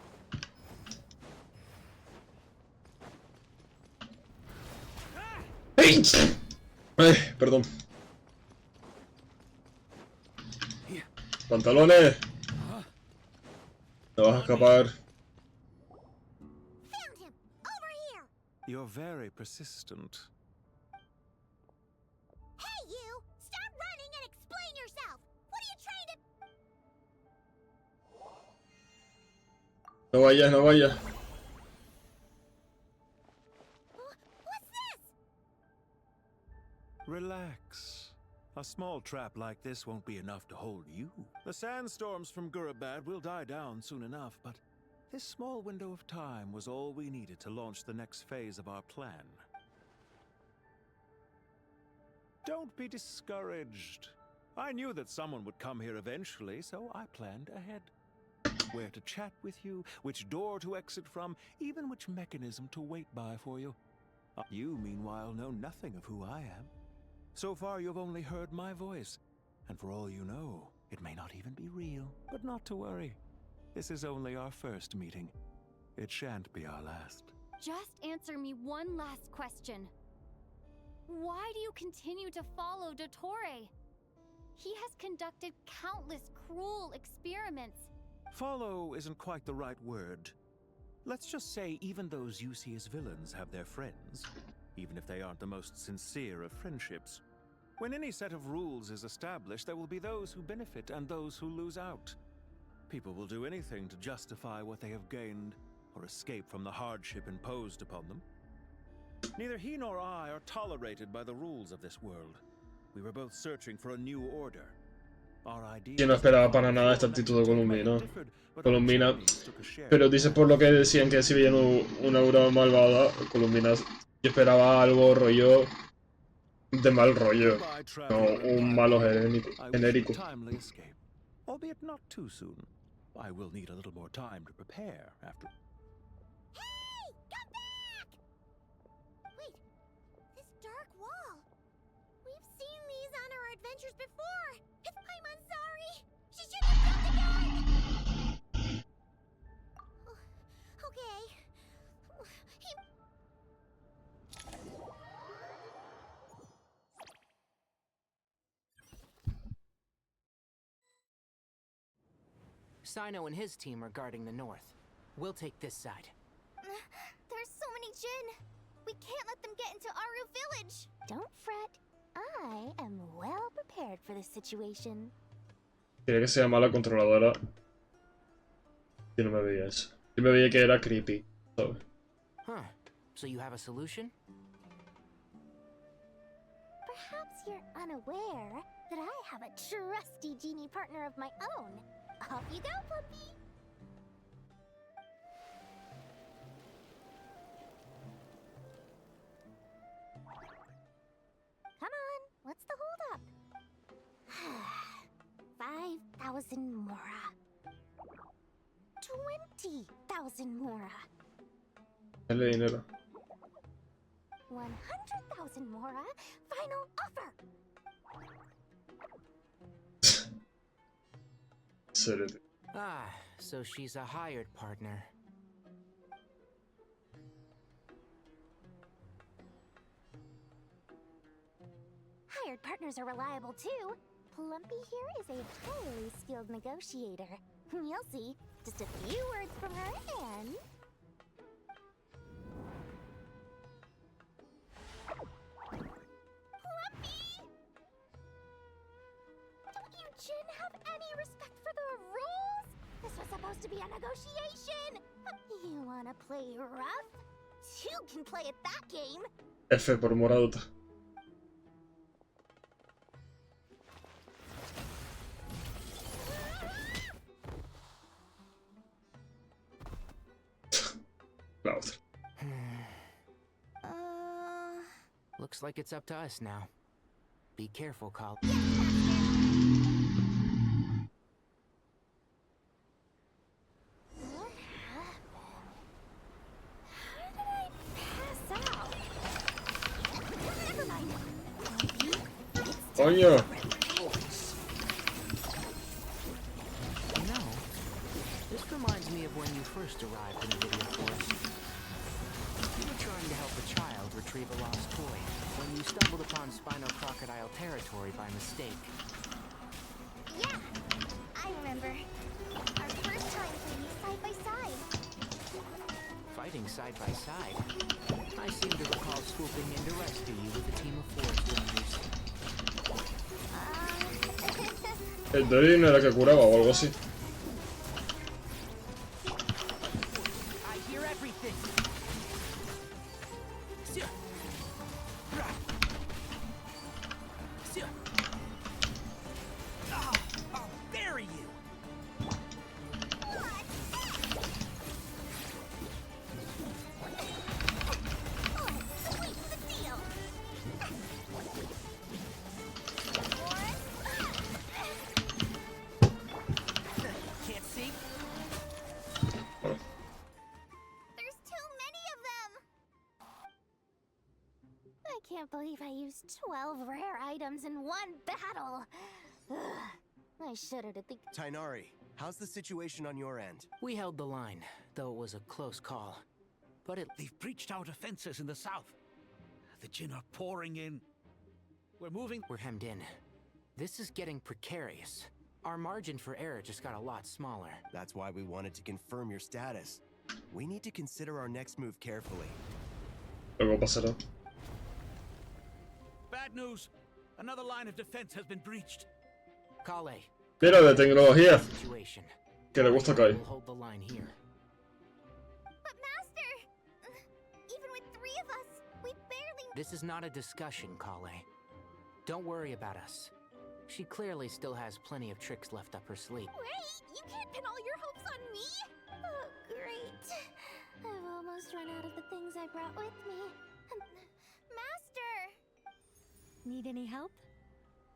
Perdón. Pantalones. No vas a escapar. Found him! Over here! You're very persistent. Hey, you! Stop running and explain yourself! What are you trying to... No vayas, no vayas. What's this? Relax. A small trap like this won't be enough to hold you. The sandstorms from Gurabad will die down soon enough, but this small window of time was all we needed to launch the next phase of our plan. Don't be discouraged. I knew that someone would come here eventually, so I planned ahead. Where to chat with you, which door to exit from, even which mechanism to wait by for you. You, meanwhile, know nothing of who I am. So far, you've only heard my voice, and for all you know, it may not even be real. But not to worry. This is only our first meeting. It shan't be our last. Just answer me one last question. Why do you continue to follow Dottore? He has conducted countless cruel experiments. Follow isn't quite the right word. Let's just say even those you see as villains have their friends, even if they aren't the most sincere of friendships. When any set of rules is established, there will be those who benefit and those who lose out. People will do anything to justify what they have gained or escape from the hardship imposed upon them. Neither he nor I are tolerated by the rules of this world. We were both searching for a new order. Yo no esperaba para nada esta actitud de Columbina. Pero dice por lo que decían que si veían una aura malvada, Columbina, yo esperaba algo rollo de mal rollo, no un malo genérico. Albeit not too soon. I will need a little more time to prepare after. Hey! Come back! Wait, this dark wall. We've seen these on our adventures before. I'm sorry. She shouldn't have jumped the gun. Okay. Sino and his team are guarding the north. We'll take this side. There's so many Jin. We can't let them get into Aru village. Don't fret. I am well prepared for this situation. Quería que se llama la controladora. Yo no me veía eso. Yo me veía que era creepy, ¿sabes? Huh. So you have a solution? Perhaps you're unaware that I have a trusty genie partner of my own. Off you go, Plumpy! Come on, what's the holdup? 5,000 mora. 20,000 mora. Dale dinero. 100,000 mora. Final offer. Seriously. Ah, so she's a hired partner. Hired partners are reliable too. Plumpy here is a highly skilled negotiator. You'll see. Just a few words from her and... Plumpy! Don't you Jin have any respect for the rules? This was supposed to be a negotiation. You wanna play rough? Two can play at that game. F por morado. La otra. Looks like it's up to us now. Be careful, Call. Coño. No. This reminds me of when you first arrived in the video forest. You were trying to help a child retrieve a lost toy when you stumbled upon Spino Crocodile territory by mistake. Yeah, I remember. Our first time playing side by side. Fighting side by side? I seem to recall swooping in to rescue you with a team of forest rangers. El Dory no era que curaba o algo así. I hear everything. I'll bury you. Can't see? There's too many of them! I can't believe I used 12 rare items in one battle. Ugh, I shudder to think. Tainari, how's the situation on your end? We held the line, though it was a close call. But They've breached our defenses in the south. The Jin are pouring in. We're hemmed in. This is getting precarious. Our margin for error just got a lot smaller. That's why we wanted to confirm your status. We need to consider our next move carefully. Luego pasará. Bad news. Another line of defense has been breached. Kale. Mira de tecnología. Situation. Que le gusta a Kai. We'll hold the line here. But Master! Even with 3 of us, we barely... This is not a discussion, Kale. Don't worry about us. She clearly still has plenty of tricks left up her sleeve. Wait! You can't pin all your hopes on me! Oh, great. I've almost run out of the things I brought with me. Master! Need any help?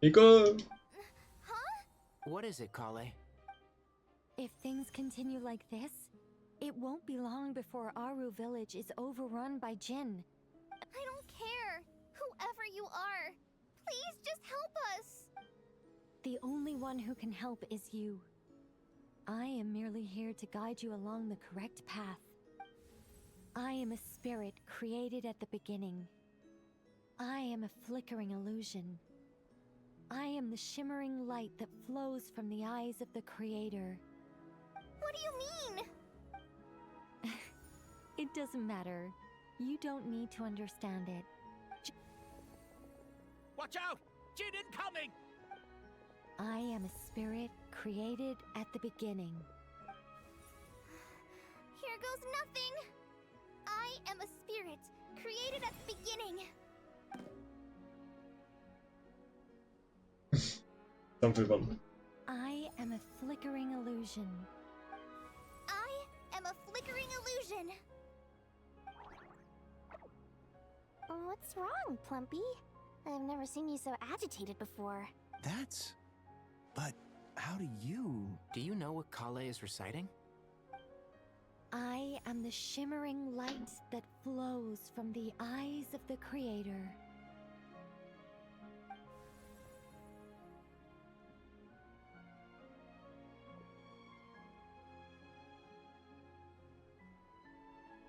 Nico! What is it, Kale? If things continue like this, it won't be long before Aru village is overrun by Jin. I don't care. Whoever you are, please just help us. The only one who can help is you. I am merely here to guide you along the correct path. I am a spirit created at the beginning. I am a flickering illusion. I am the shimmering light that flows from the eyes of the Creator. What do you mean? It doesn't matter. You don't need to understand it. Watch out! Jin incoming! I am a spirit created at the beginning. Here goes nothing. I am a spirit created at the beginning. I am a flickering illusion. I am a flickering illusion. What's wrong, Plumpy? I've never seen you so agitated before. But how do you... Do you know what Kale is reciting? I am the shimmering light that flows from the eyes of the Creator.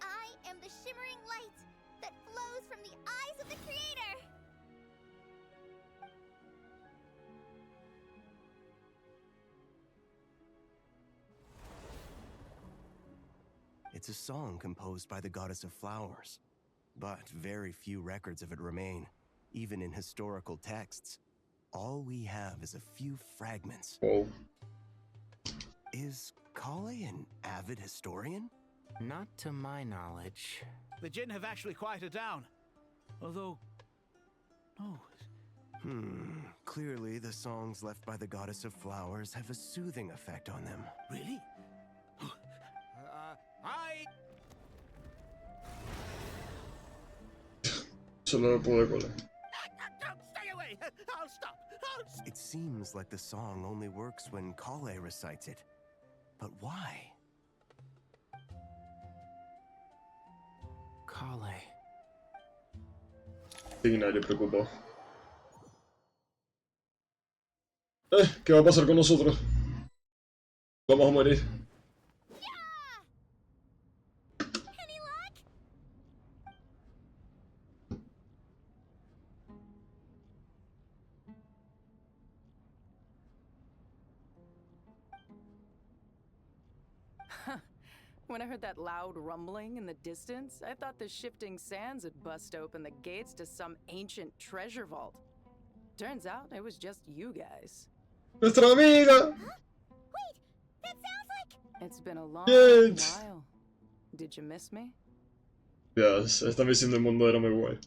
I am the shimmering light that flows from the eyes of the Creator. It's a song composed by the goddess of flowers, but very few records of it remain, even in historical texts. All we have is a few fragments. Whoa. Is Kale an avid historian? Not to my knowledge. The Jinn have actually quieted down. Although... Oh. Clearly the songs left by the goddess of flowers have a soothing effect on them. Really? Solo lo pude colar. Stay away! I'll stop! It seems like the song only works when Kale recites it. But why? Kale. Sí, nadie preocupó. ¿Qué va a pasar con nosotros? Vamos a morir. When I heard that loud rumbling in the distance, I thought the shifting sands had bust open the gates to some ancient treasure vault. Turns out it was just you guys. ¡Nuestra amiga! Wait, that sounds like... It's been a long Yes. while. Did you miss me? Ya, esta misión del mundo era muy guay.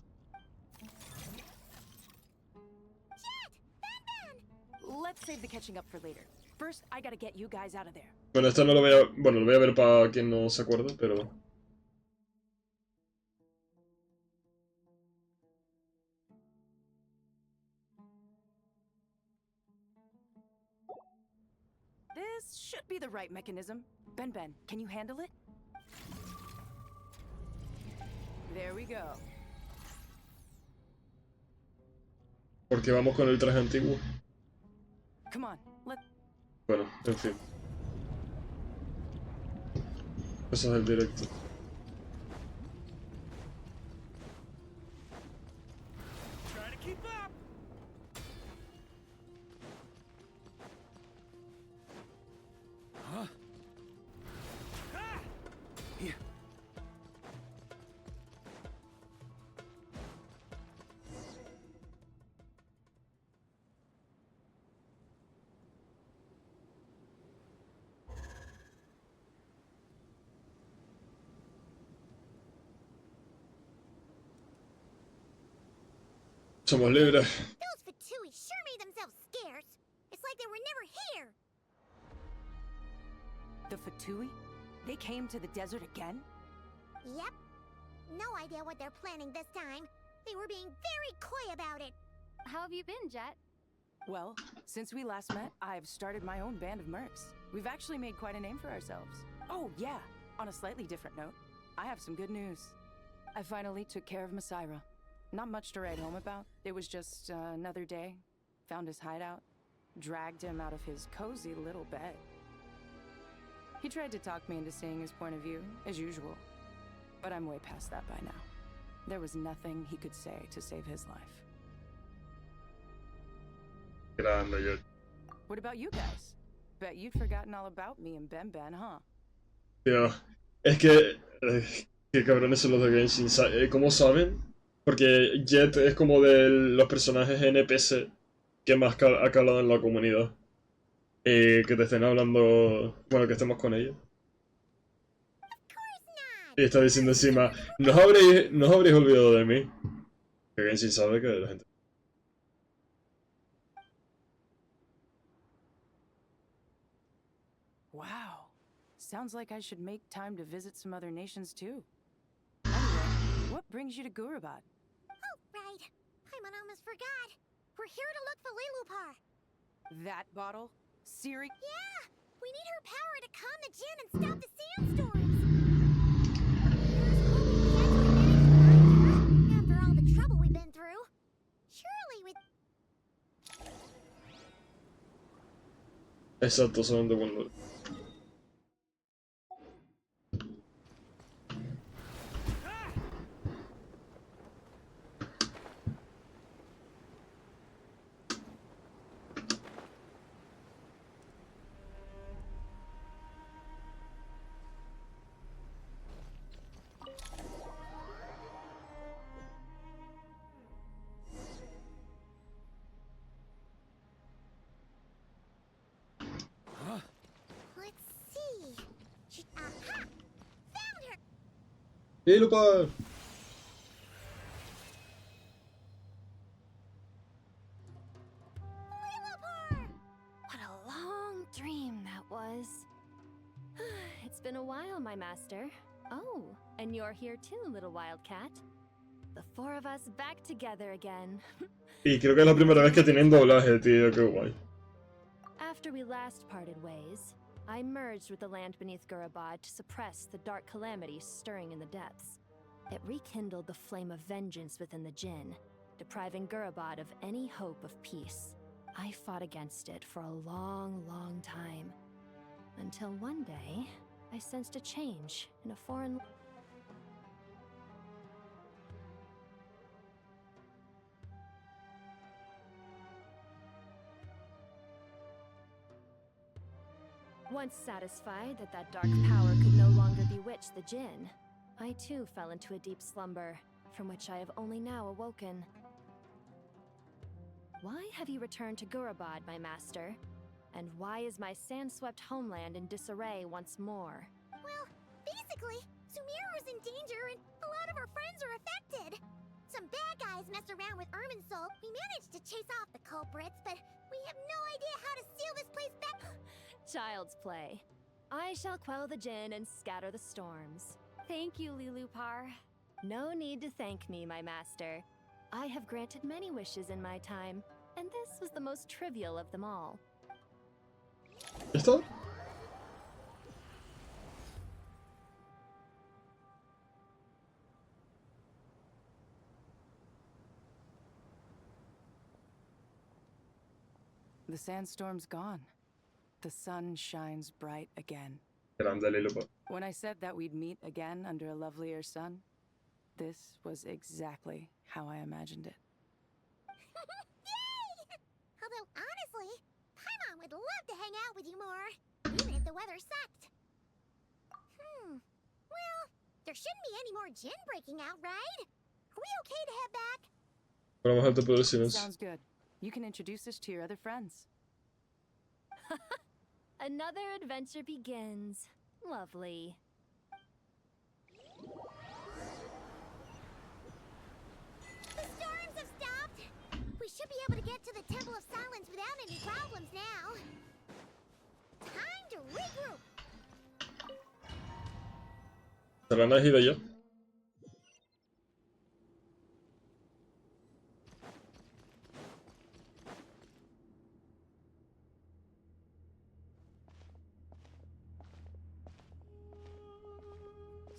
Let's save the catching up for later. First, I gotta get you guys out of there. Bueno, esto no lo voy a... Bueno, lo voy a ver para quien no se acuerde, pero... This should be the right mechanism. Ben, can you handle it? There we go. Porque vamos con el traje antiguo. Come on, let... Bueno, en fin. Eso es el directo. Try to keep up! Huh? Ah! Here. Somos libres. Those Fatui sure made themselves scarce. It's like they were never here. The Fatui? They came to the desert again? Yep. No idea what they're planning this time. They were being very coy about it. How have you been, Jet? Well, since we last met, I've started my own band of mercs. We've actually made quite a name for ourselves. Oh, yeah. On a slightly different note, I have some good news. I finally took care of Masaira. Not much to write home about. It was just another day. Found his hideout. Dragged him out of his cozy little bed. He tried to talk me into seeing his point of view, as usual. But I'm way past that by now. There was nothing he could say to save his life. Grande, yo. What about you guys? Bet you'd forgotten all about me and Ben, huh? Tío, es que... qué cabrones son los de Genshin. ¿Cómo saben? Porque Jet es como de los personajes NPC que más ha calado en la comunidad. Que te estén hablando... Bueno, que estemos con ellos. Y está diciendo encima, no os habréis olvidado de mí. Que Genshin sabe que la gente... Wow. Sounds like I should make time to visit some other nations too. Anyway, what brings you to Gurabad? Oh, right. Paimon almost forgot. We're here to look for Lilupar. That bottle? Siri? Yeah! We need her power to calm the Jinn and stop the sandstorms. After all the trouble we've been through. Surely with... Exacto, son de cuando... Let's see. Aha! Found her! Lilupar! What a long dream that was. It's been a while, my master. Oh, and you're here too, little wildcat. The four of us back together again. Y creo que es la primera vez que tienen doblaje, tío, qué guay. After we last parted ways, I merged with the land beneath Gurabad to suppress the dark calamities stirring in the depths. It rekindled the flame of vengeance within the Jinn, depriving Gurabad of any hope of peace. I fought against it for a long, long time. Until one day, I sensed a change in a foreign... Once satisfied that that dark power could no longer bewitch the Jinn, I too fell into a deep slumber, from which I have only now awoken. Why have you returned to Gurabad, my master? And why is my sand-swept homeland in disarray once more? Well, basically, Sumeru's in danger and a lot of our friends are affected. Some bad guys messed around with Irminsul. We managed to chase off the culprits, but we have no idea how to seal this place back. Child's play. I shall quell the Jinn and scatter the storms. Thank you, Lilupar. No need to thank me, my master. I have granted many wishes in my time, and this was the most trivial of them all. ¿Esto? The sandstorm's gone. The sun shines bright again. Grande Lilupar. When I said that we'd meet again under a lovelier sun, this was exactly how I imagined it. Yay! Although, honestly, Paimon would love to hang out with you more, even if the weather sucked. Well, there shouldn't be any more Jinn breaking out, right? Are we okay to head back? Vamos a por el Sounds good. You can introduce us to your other friends. Another adventure begins. Lovely. The storms have stopped. We should be able to get to the Temple of Silence without any problems now. Time to regroup. ¿Se la han elegido ya?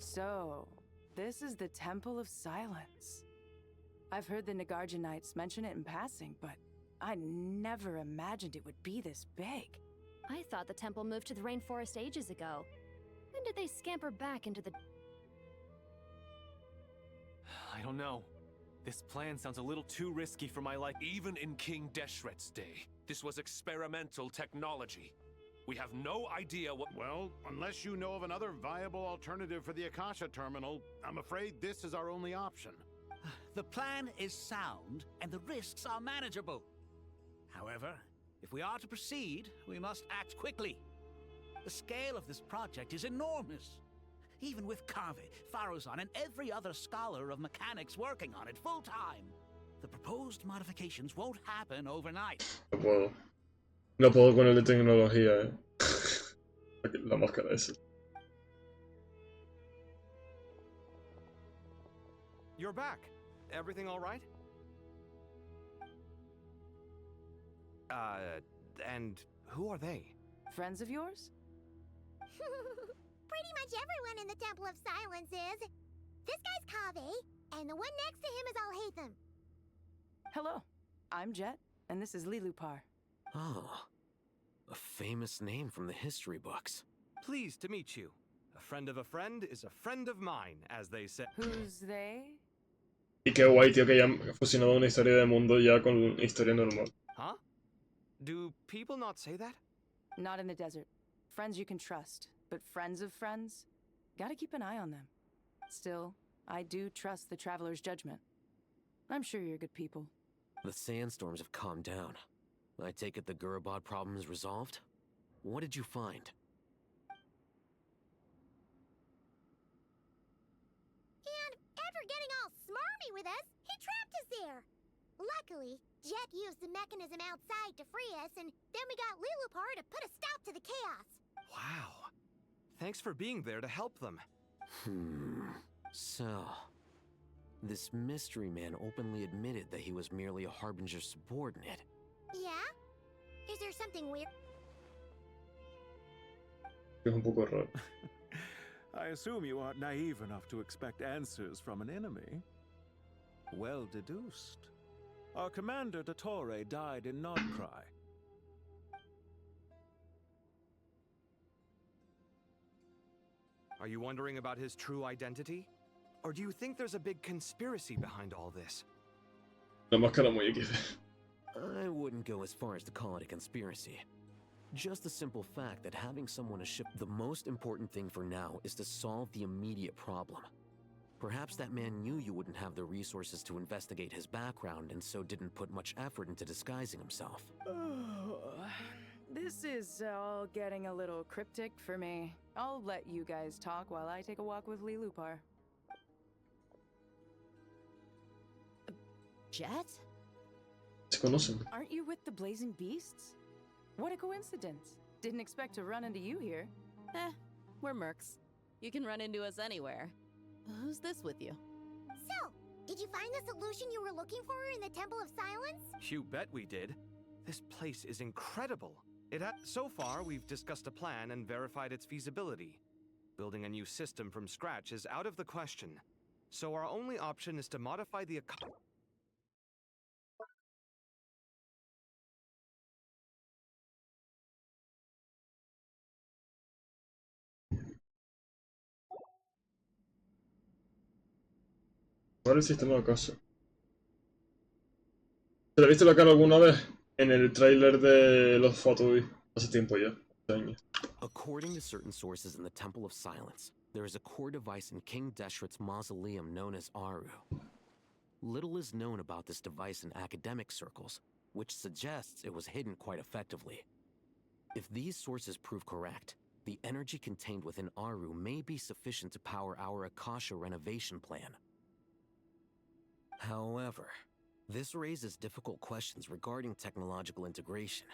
So, this is the Temple of Silence. I've heard the Nagarjanites mention it in passing, but I never imagined it would be this big. I thought the temple moved to the rainforest ages ago. When did they scamper back into the... I don't know. This plan sounds a little too risky for my life. Even in King Deshret's day, this was experimental technology. We have no idea what— Well, unless you know of another viable alternative for the Akasha terminal, I'm afraid this is our only option. The plan is sound, and the risks are manageable. However, if we are to proceed, we must act quickly. The scale of this project is enormous. Even with Kaveh, Faruzan, and every other scholar of mechanics working on it full-time, the proposed modifications won't happen overnight. No puedo. No puedo con el de tecnología, La máscara esa. You're back. Everything all right? And who are they? Friends of yours? Pretty much everyone in the Temple of Silence is. This guy's Kaveh, and the one next to him is Alhaitham. Hello, I'm Jet, and this is Lilupar. Oh, a famous name from the history books. Pleased to meet you. A friend of a friend is a friend of mine, as they say. Who's they? Y qué guay, tío, que hayan fusionado una historia de mundo ya con historia normal. Huh? Do people not say that? Not in the desert. Friends you can trust, but friends of friends? Gotta keep an eye on them. Still, I do trust the Traveler's judgment. I'm sure you're good people. The sandstorms have calmed down. I take it the Gurabad problem is resolved? What did you find? And after getting all smarmy with us, he trapped us there. Luckily, Jet used the mechanism outside to free us, and then we got Lilupar to put a stop to the chaos. Wow. Thanks for being there to help them. So, this mystery man openly admitted that he was merely a Harbinger subordinate. Yeah? Is there something weird? Es un poco raro. I assume you aren't naive enough to expect answers from an enemy. Well deduced. Our commander, Dottore, died in Nod Krai. Are you wondering about his true identity? Or do you think there's a big conspiracy behind all this? La máscara muy equipe. I wouldn't go as far as to call it a conspiracy. Just the simple fact that having someone to ship the most important thing for now is to solve the immediate problem. Perhaps that man knew you wouldn't have the resources to investigate his background and so didn't put much effort into disguising himself. This is all getting a little cryptic for me. I'll let you guys talk while I take a walk with Lilupar. Jet? Se conocen. Aren't you with the Blazing Beasts? What a coincidence. Didn't expect to run into you here. We're mercs. You can run into us anywhere. Who's this with you? So, did you find the solution you were looking for in the Temple of Silence? You bet we did. This place is incredible. So far, we've discussed a plan and verified its feasibility. Building a new system from scratch is out of the question. So our only option is to modify the ¿Cuál es el sistema de casa? ¿Te lo viste la cara alguna vez? En el tráiler de los Fatui. Hace tiempo ya. Años. According to certain sources in the Temple of Silence, there is a core device in King Deshret's mausoleum known as Aru. Little is known about this device in academic circles, which suggests it was hidden quite effectively. If these sources prove correct, the energy contained within Aru may be sufficient to power our Akasha renovation plan. However, this raises difficult questions regarding technological integration.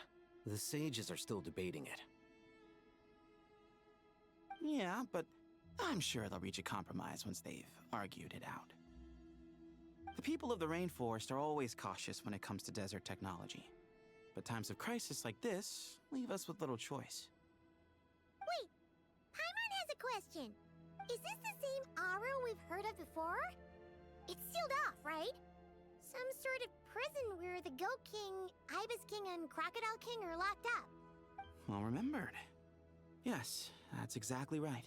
The sages are still debating it. Yeah, but I'm sure they'll reach a compromise once they've argued it out. The people of the rainforest are always cautious when it comes to desert technology. But times of crisis like this leave us with little choice. Wait, Paimon has a question. Is this the same Aru we've heard of before? It's sealed off, right? Some sort of prison where the Goat King, Ibis King, and Crocodile King are locked up. Well remembered. Yes, that's exactly right.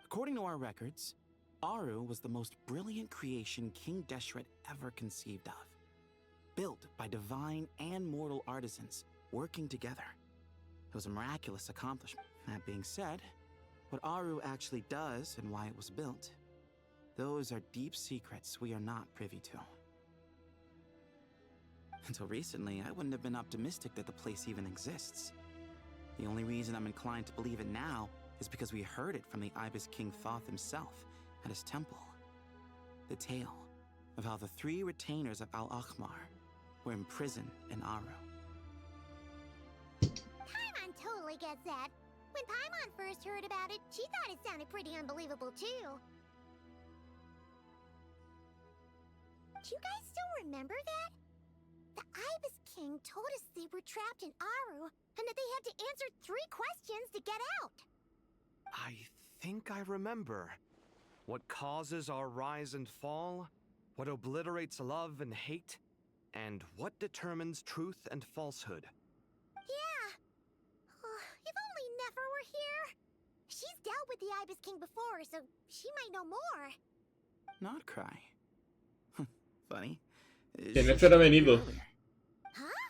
According to our records, Aru was the most brilliant creation King Deshret ever conceived of. Built by divine and mortal artisans, working together. It was a miraculous accomplishment. That being said, what Aru actually does and why it was built, those are deep secrets we are not privy to. Until recently, I wouldn't have been optimistic that the place even exists. The only reason I'm inclined to believe it now is because we heard it from the Ibis King Thoth himself at his temple. The tale of how the 3 retainers of Al-Akhmar were imprisoned in Aru. Paimon totally gets that. When Paimon first heard about it, she thought it sounded pretty unbelievable too. Do you guys still remember that? The Ibis King told us they were trapped in Aru and that they had to answer 3 questions to get out. I think I remember. What causes our rise and fall? What obliterates love and hate? And what determines truth and falsehood? Yeah. If only Nefer were here. She's dealt with the Ibis King before, so she might know more. Nod Krai. Funny. Que Nefer ha venido. Huh?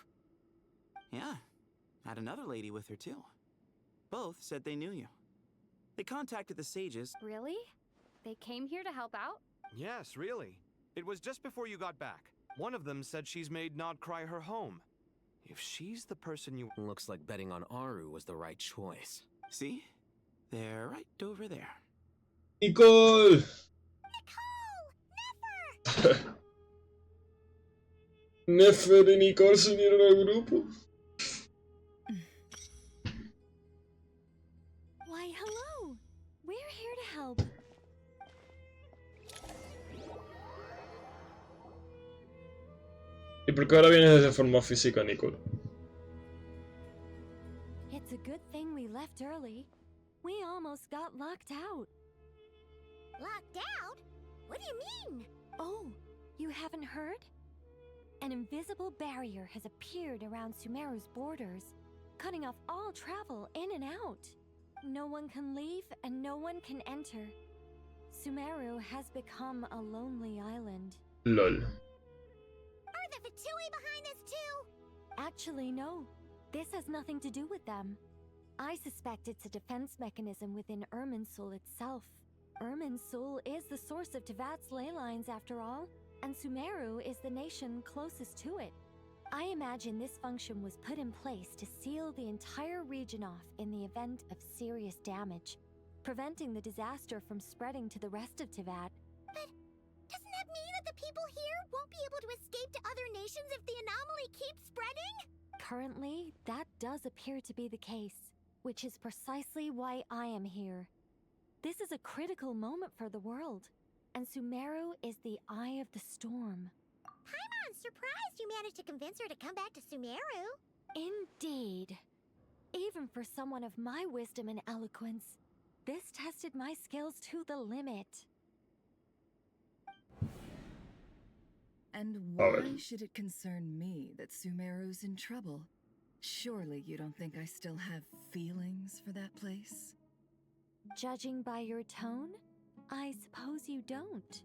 Yeah. Had another lady with her too. Both said they knew you. They contacted the sages. Really? They came here to help out? Yes, really. It was just before you got back. One of them said she's made Nod Krai her home. If she's the person you... Looks like betting on Aru was the right choice. See? They're right over there. Nicole! Nefer y Nicole se unieron al grupo. Why, hello! We're here to help. ¿Y por qué ahora vienes de forma física, Nicole? It's a good thing we left early. We almost got locked out. Locked out? What do you mean? Oh, you haven't heard? An invisible barrier has appeared around Sumeru's borders, cutting off all travel in and out. No one can leave and no one can enter. Sumeru has become a lonely island. LOL. Are the Fatui behind this too? Actually, no. This has nothing to do with them. I suspect it's a defense mechanism within Irminsul itself. Irminsul is the source of Teyvat's ley lines after all, and Sumeru is the nation closest to it. I imagine this function was put in place to seal the entire region off in the event of serious damage, preventing the disaster from spreading to the rest of Teyvat. But doesn't that mean that the people here won't be able to escape to other nations if the anomaly keeps spreading? Currently, that does appear to be the case, which is precisely why I am here. This is a critical moment for the world, and Sumeru is the eye of the storm. Paimon's surprised you managed to convince her to come back to Sumeru. Indeed. Even for someone of my wisdom and eloquence, this tested my skills to the limit. And why should it concern me that Sumeru's in trouble? Surely you don't think I still have feelings for that place? Judging by your tone, I suppose you don't.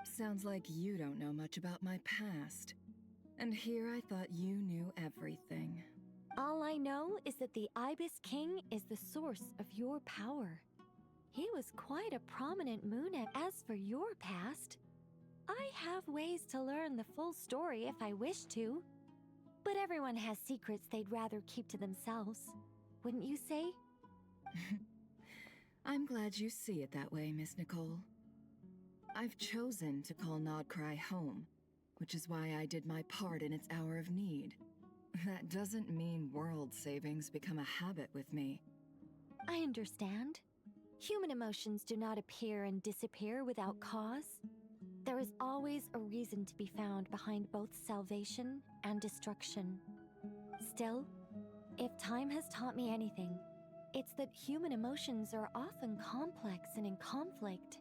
Sounds like you don't know much about my past. And here I thought you knew everything. All I know is that the Ibis King is the source of your power. He was quite a prominent Moonet. As for your past, I have ways to learn the full story if I wish to. But everyone has secrets they'd rather keep to themselves. Wouldn't you say? I'm glad you see it that way, Miss Nicole. I've chosen to call Nod Krai home, which is why I did my part in its hour of need. That doesn't mean world savings become a habit with me. I understand. Human emotions do not appear and disappear without cause. There is always a reason to be found behind both salvation and destruction. Still, if time has taught me anything, it's that human emotions are often complex and in conflict.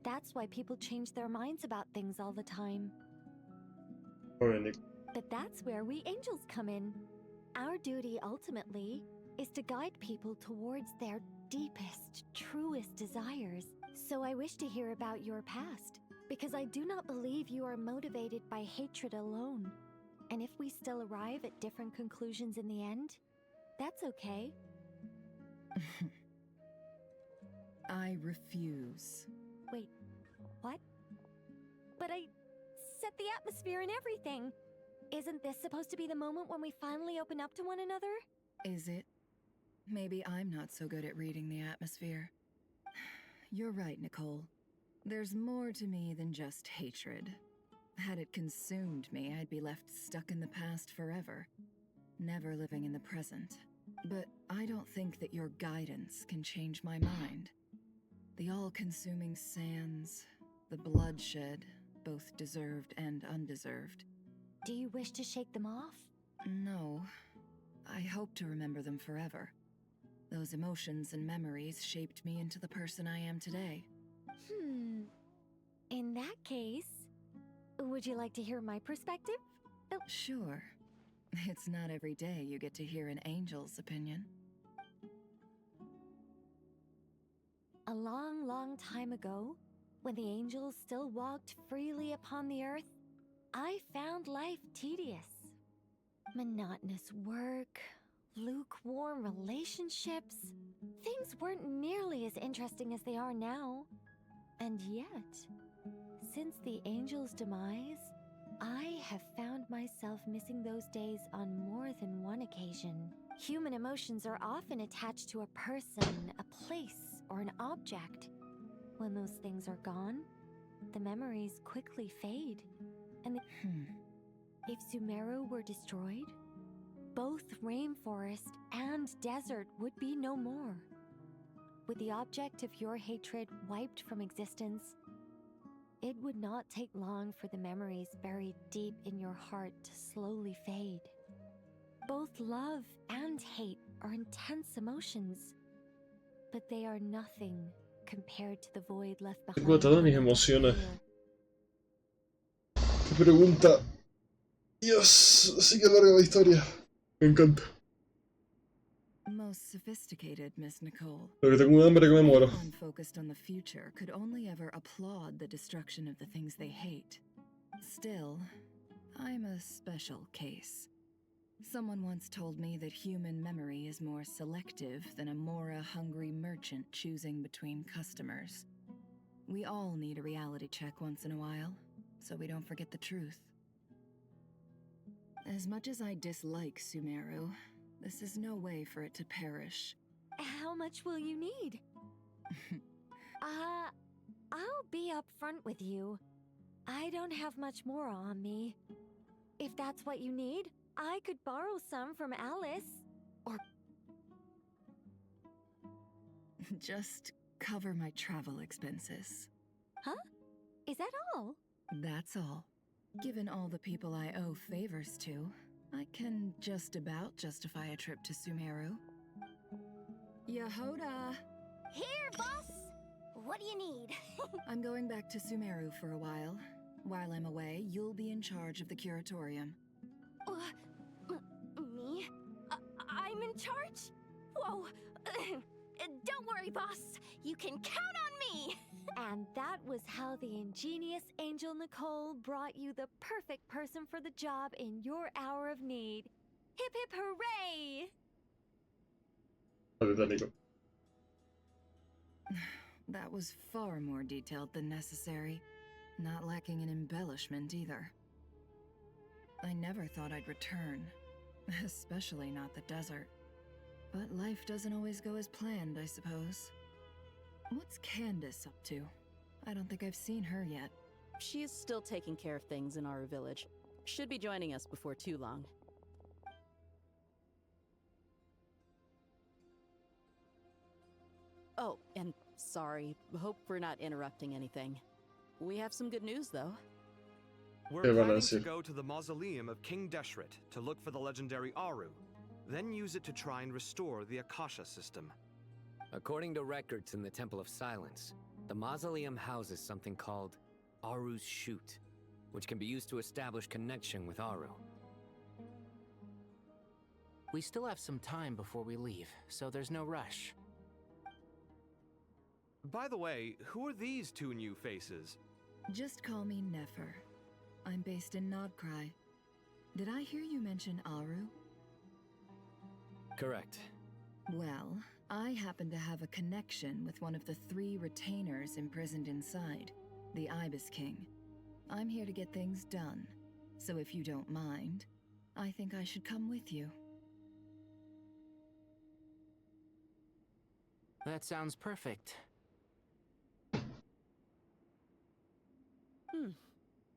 That's why people change their minds about things all the time. But that's where we angels come in. Our duty, ultimately, is to guide people towards their deepest, truest desires. So I wish to hear about your past, because I do not believe you are motivated by hatred alone. And if we still arrive at different conclusions in the end, that's okay. I refuse. Wait, what? But I set the atmosphere and everything. Isn't this supposed to be the moment when we finally open up to one another? Is it? Maybe I'm not so good at reading the atmosphere. You're right, Nicole. There's more to me than just hatred. Had it consumed me, I'd be left stuck in the past forever, never living in the present. But I don't think that your guidance can change my mind. The all-consuming sands, the bloodshed, both deserved and undeserved. Do you wish to shake them off? No. I hope to remember them forever. Those emotions and memories shaped me into the person I am today. In that case, would you like to hear my perspective? Oh. Sure. It's not every day you get to hear an angel's opinion. A long, long time ago, when the angels still walked freely upon the earth, I found life tedious. Monotonous work, lukewarm relationships. Things weren't nearly as interesting as they are now. And yet, since the angel's demise, I have found myself missing those days on more than one occasion. Human emotions are often attached to a person, a place, or an object. When those things are gone, the memories quickly fade. And if Sumeru were destroyed, both rainforest and desert would be no more. With the object of your hatred wiped from existence, it would not take long for the memories buried deep in your heart to slowly fade. Both love and hate are intense emotions, but they are nothing compared to the void left behind. Tengo todas mis emociones. Qué pregunta. Dios, así que larga la historia. Me encanta. Most sophisticated, Miss Nicole. Lo que tengo un hambre que me muero. Anyone focused on the future could only ever applaud the destruction of the things they hate. Still, I'm a special case. Someone once told me that human memory is more selective than a Mora-hungry merchant choosing between customers. We all need a reality check once in a while, so we don't forget the truth. As much as I dislike Sumeru, this is no way for it to perish. How much will you need? I'll be upfront with you. I don't have much more on me. If that's what you need, I could borrow some from Alice. Or just cover my travel expenses. Huh? Is that all? That's all. Given all the people I owe favors to, I can just about justify a trip to Sumeru. Yehoda! Here, boss! What do you need? I'm going back to Sumeru for a while. While I'm away, you'll be in charge of the curatorium. Me? I'm in charge? Whoa! Don't worry, boss. You can count on me! And that was how the ingenious Angel Nicole brought you the perfect person for the job in your hour of need. Hip hip hooray! That was far more detailed than necessary. Not lacking in embellishment either. I never thought I'd return. Especially not the desert. But life doesn't always go as planned, I suppose. What's Candace up to? I don't think I've seen her yet. She is still taking care of things in our village. Should be joining us before too long. Oh, and sorry. Hope we're not interrupting anything. We have some good news, though. We're planning to go to the mausoleum of King Deshret to look for the legendary Aru, then use it to try and restore the Akasha system. According to records in the Temple of Silence, the mausoleum houses something called Aru's Chute, which can be used to establish connection with Aru. We still have some time before we leave, so there's no rush. By the way, who are these two new faces? Just call me Nefer. I'm based in Nod Krai. Did I hear you mention Aru? Correct. Well, I happen to have a connection with one of the 3 retainers imprisoned inside, the Ibis King. I'm here to get things done, so if you don't mind, I think I should come with you. That sounds perfect.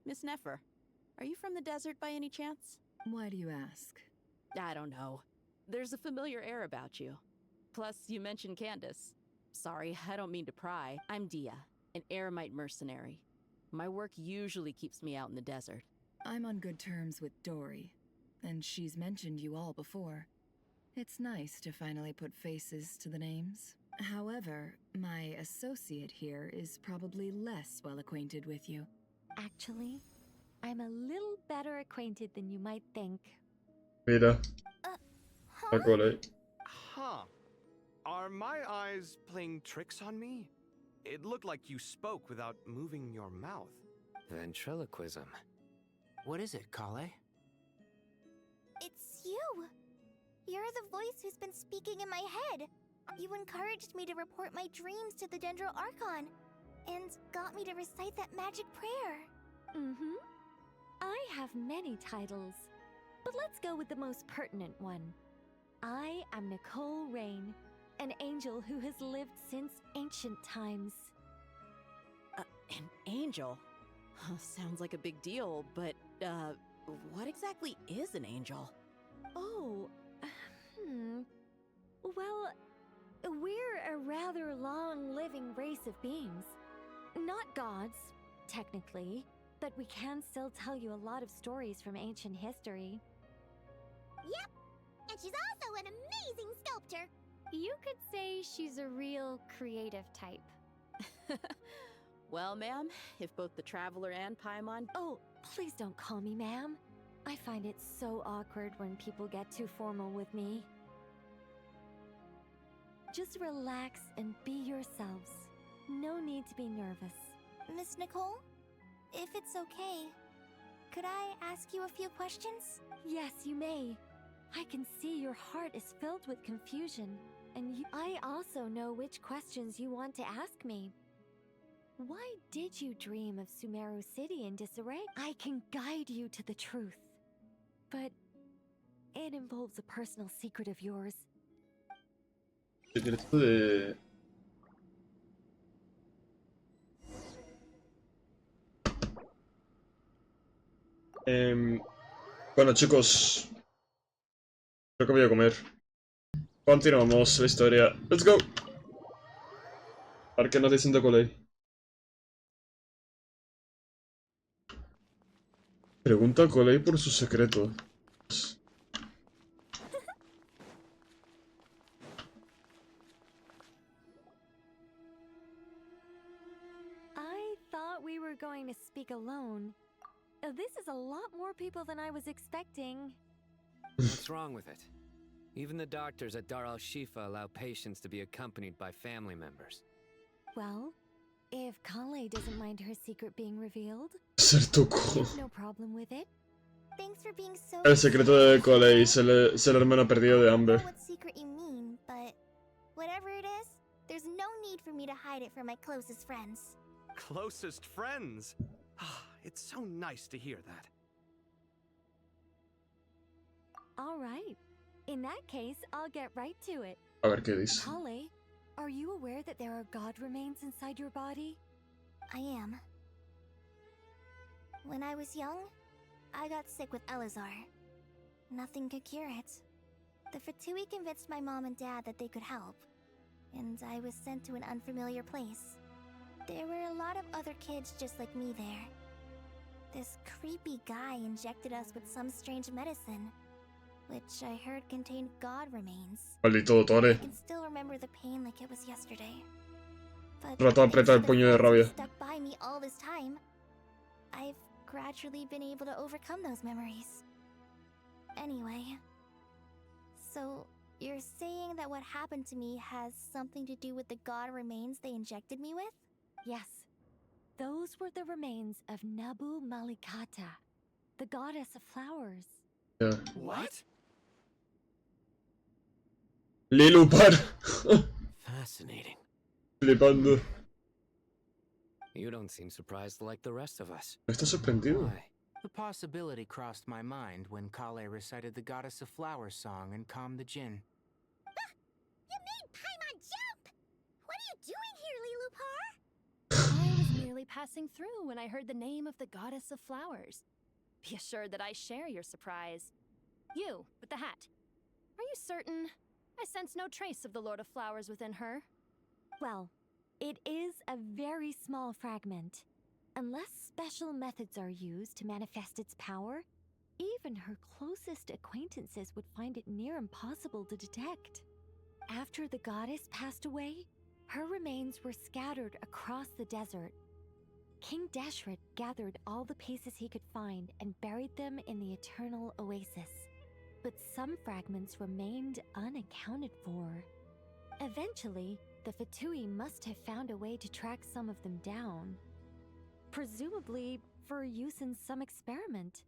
Miss Nefer, are you from the desert by any chance? Why do you ask? I don't know. There's a familiar air about you. Plus, you mentioned Candace. Sorry, I don't mean to pry. I'm Dia, an Eremite mercenary. My work usually keeps me out in the desert. I'm on good terms with Dory, and she's mentioned you all before. It's nice to finally put faces to the names. However, my associate here is probably less well acquainted with you. Actually, I'm a little better acquainted than you might think. Mira. A Collei. Huh. Are my eyes playing tricks on me? It looked like you spoke without moving your mouth. Ventriloquism. What is it, Collei? It's you! You're the voice who's been speaking in my head. You encouraged me to report my dreams to the Dendro Archon, and got me to recite that magic prayer. Mm-hmm. I have many titles, but let's go with the most pertinent one. I am Nicole Rain, an angel who has lived since ancient times. An angel? Sounds like a big deal, but, what exactly is an angel? Oh, well, we're a rather long-living race of beings. Not gods, technically, but we can still tell you a lot of stories from ancient history. Yep, and she's also an amazing sculptor. You could say she's a real creative type. Well, ma'am, if both the Traveler and Paimon... Oh, please don't call me ma'am. I find it so awkward when people get too formal with me. Just relax and be yourselves. No need to be nervous. Miss Nicole, if it's okay, could I ask you a few questions? Yes, you may. I can see your heart is filled with confusion, and I also know which questions you want to ask me. Why did you dream of Sumeru City in disarray? I can guide you to the truth, but it involves a personal secret of yours. Secreto de... Bueno, chicos, creo que voy a comer. Continuamos la historia. Let's go. A ver qué nos dicen de Collei. Pregunta a Collei por su secreto. I thought we were going to speak alone. This is a lot more people than I was expecting. What's wrong with it? Even the doctors at Dar al-Shifa allow patients to be accompanied by family members. Well, if Collei doesn't mind her secret being revealed, Ser tu I have no problem with it. Thanks for being so... El secreto de Collei es el hermano perdido de I Amber. don't know what secret you mean, but whatever it is, there's no need for me to hide it from my closest friends. Closest friends? It's so nice to hear that. All right. In that case, I'll get right to it. A ver qué dice. Collei, are you aware that there are god remains inside your body? I am. When I was young, I got sick with Elazar. Nothing could cure it. The Fatui convinced my mom and dad that they could help, and I was sent to an unfamiliar place. There were a lot of other kids just like me there. This creepy guy injected us with some strange medicine, which I heard contained god remains. Maldito Tore. I can still remember the pain like it was yesterday. But Trato de apretar el puño de rabia. stuck by me all this time, I've gradually been able to overcome those memories. Anyway, so you're saying that what happened to me has something to do with the god remains they injected me with? Yes. Those were the remains of Nabu Malikata, the goddess of flowers. Yeah. What? Lilupar. Fascinating. Flipando. You don't seem surprised like the rest of us. ¿Estás sorprendido? Why? The possibility crossed my mind when Kale recited the Goddess of Flowers song and calmed the Jinn. You made Paimon jump! What are you doing here, Lilupar? I was merely passing through when I heard the name of the Goddess of Flowers. Be assured that I share your surprise. You, with the hat. Are you certain? I sense no trace of the Lord of Flowers within her. Well, it is a very small fragment. Unless special methods are used to manifest its power, even her closest acquaintances would find it near impossible to detect. After the goddess passed away, her remains were scattered across the desert. King Deshret gathered all the pieces he could find and buried them in the Eternal Oasis. But some fragments remained unaccounted for. Eventually, the Fatui must have found a way to track some of them down. Presumably for use in some experiment.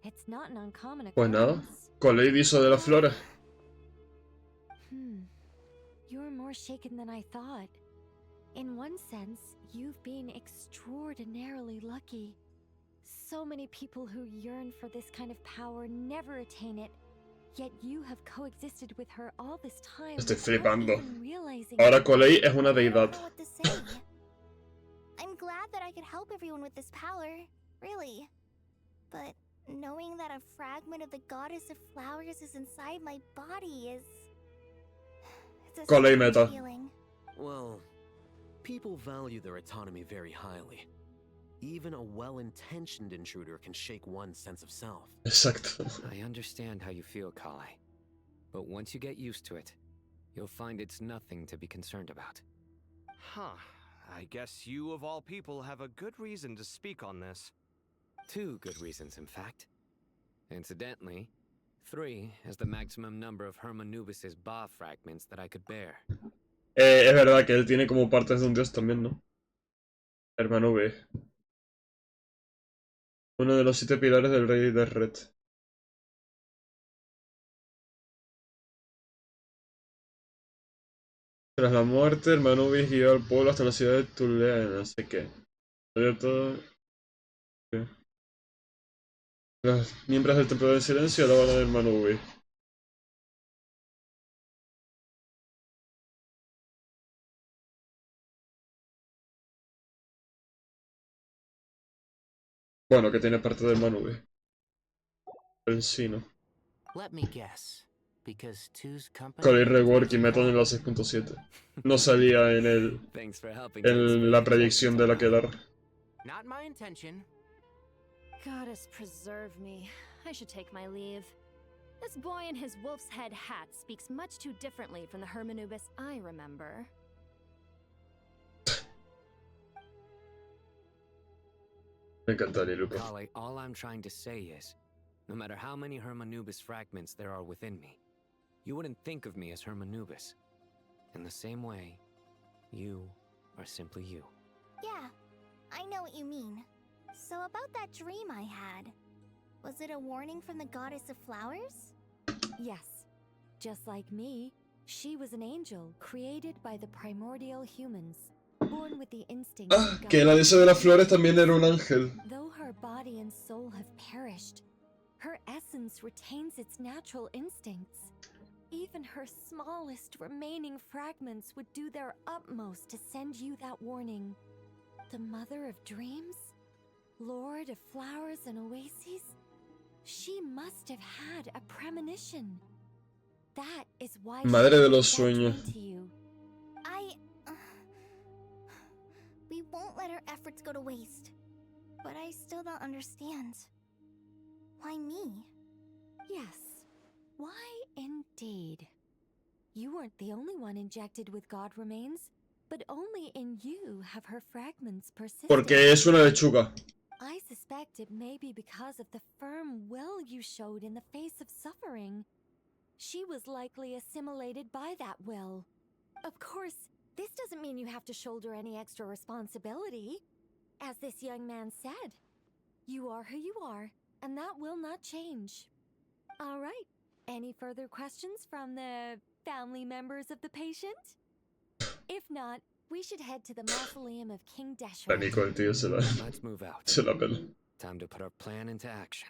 It's not an uncommon Pues nada, occurrence. con el hizo de las flores. You're more shaken than I thought. In one sense, you've been extraordinarily lucky. So many people who yearn for this kind of power never attain it, yet you have coexisted with her all this time. Estoy without flipando. even realizing Ahora it. Colei es una deidad. know what to say. I'm glad that I could help everyone with this power, really. But knowing that a fragment of the Goddess of Flowers is inside my body is... It's a Colei strange meta. feeling. Well, people value their autonomy very highly. Even a well-intentioned intruder can shake one's sense of self. Exacto. I understand how you feel, Kale. But once you get used to it, you'll find it's nothing to be concerned about. Huh. I guess you, of all people, have a good reason to speak on this. 2 good reasons, in fact. Incidentally, 3 is the maximum number of Hermanubis' Ba fragments that I could bear. Es verdad que él tiene como partes de un dios también, ¿no? Hermano B. Uno de los 7 pilares del rey de Red. Tras la muerte, hermano B guió al pueblo hasta la ciudad de Tulea, no sé qué. Todo... Los miembros del templo del silencio alaban al hermano B. Bueno, que tiene parte del hermano B. El sino. Let me guess. Because two's company. Con el rework y método en la 6.7. No salía en el. En la predicción de la Kedar. Not my intention. Goddess preserve me. I should take my leave. This boy in his wolf's head hat speaks much too differently from the Hermanubis I remember. Me encanta Lilupa. Kale, all I'm trying to say is, no matter how many Hermanubis fragments there are within me, you wouldn't think of me as Hermanubis. In the same way, you are simply you. Yeah, I know what you mean. So about that dream I had, was it a warning from the Goddess of Flowers? Yes. Just like me, she was an angel created by the primordial humans, born with the instincts Ah, of que la diosa de las flores también era un ángel. Though her body and soul have perished, her essence retains its natural instincts. Even her smallest remaining fragments would do their utmost to send you that warning. The Mother of Dreams? Lord of Flowers and Oases? She must have had a premonition. That is why Madre she de los gave that dream sueños. to you. We won't let our efforts go to waste. But I still don't understand. Why me? Yes. Why indeed? You weren't the only one injected with God remains, but only in you have her fragments persisted. Porque es una lechuga. I suspect it may be because of the firm will you showed in the face of suffering. She was likely assimilated by that will. Of course, this doesn't mean you have to shoulder any extra responsibility. As this young man said, you are who you are, and that will not change. All right. Any further questions from the family members of the patient? If not, we should head to the mausoleum of King La Deshret. Nicole, tío, Let's move out. se la pela. Time to put our plan into action.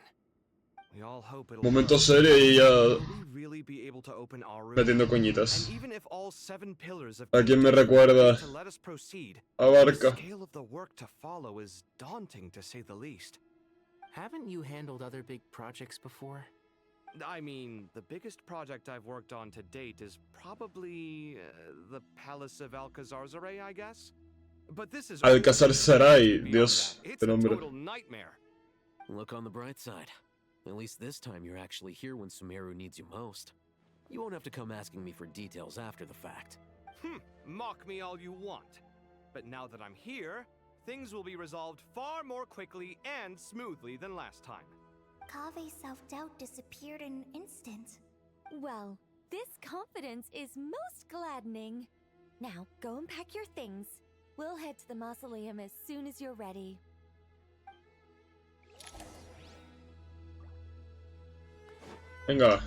We all hope it'll Momento work. serio y ya Will we really be able to open our room? metiendo coñitas. And even if all 7 pillars of ¿A quién me King Deshret recuerda? agree to let us proceed, A the Barca. scale of the work to follow is daunting, to say the least. Haven't you handled other big projects before? I mean, the biggest project I've worked on to date is probably the Palace of Alcazarzaray, I guess. But this is Alcazarzaray, Dios, it's qué a nombre. total nightmare. Look on the bright side. At least this time you're actually here when Sumeru needs you most. You won't have to come asking me for details after the fact. Mock me all you want. But now that I'm here, things will be resolved far more quickly and smoothly than last time. Kave's self-doubt disappeared in an instant. Well, this confidence is most gladdening. Now, go and pack your things. We'll head to the mausoleum as soon as you're ready. Venga,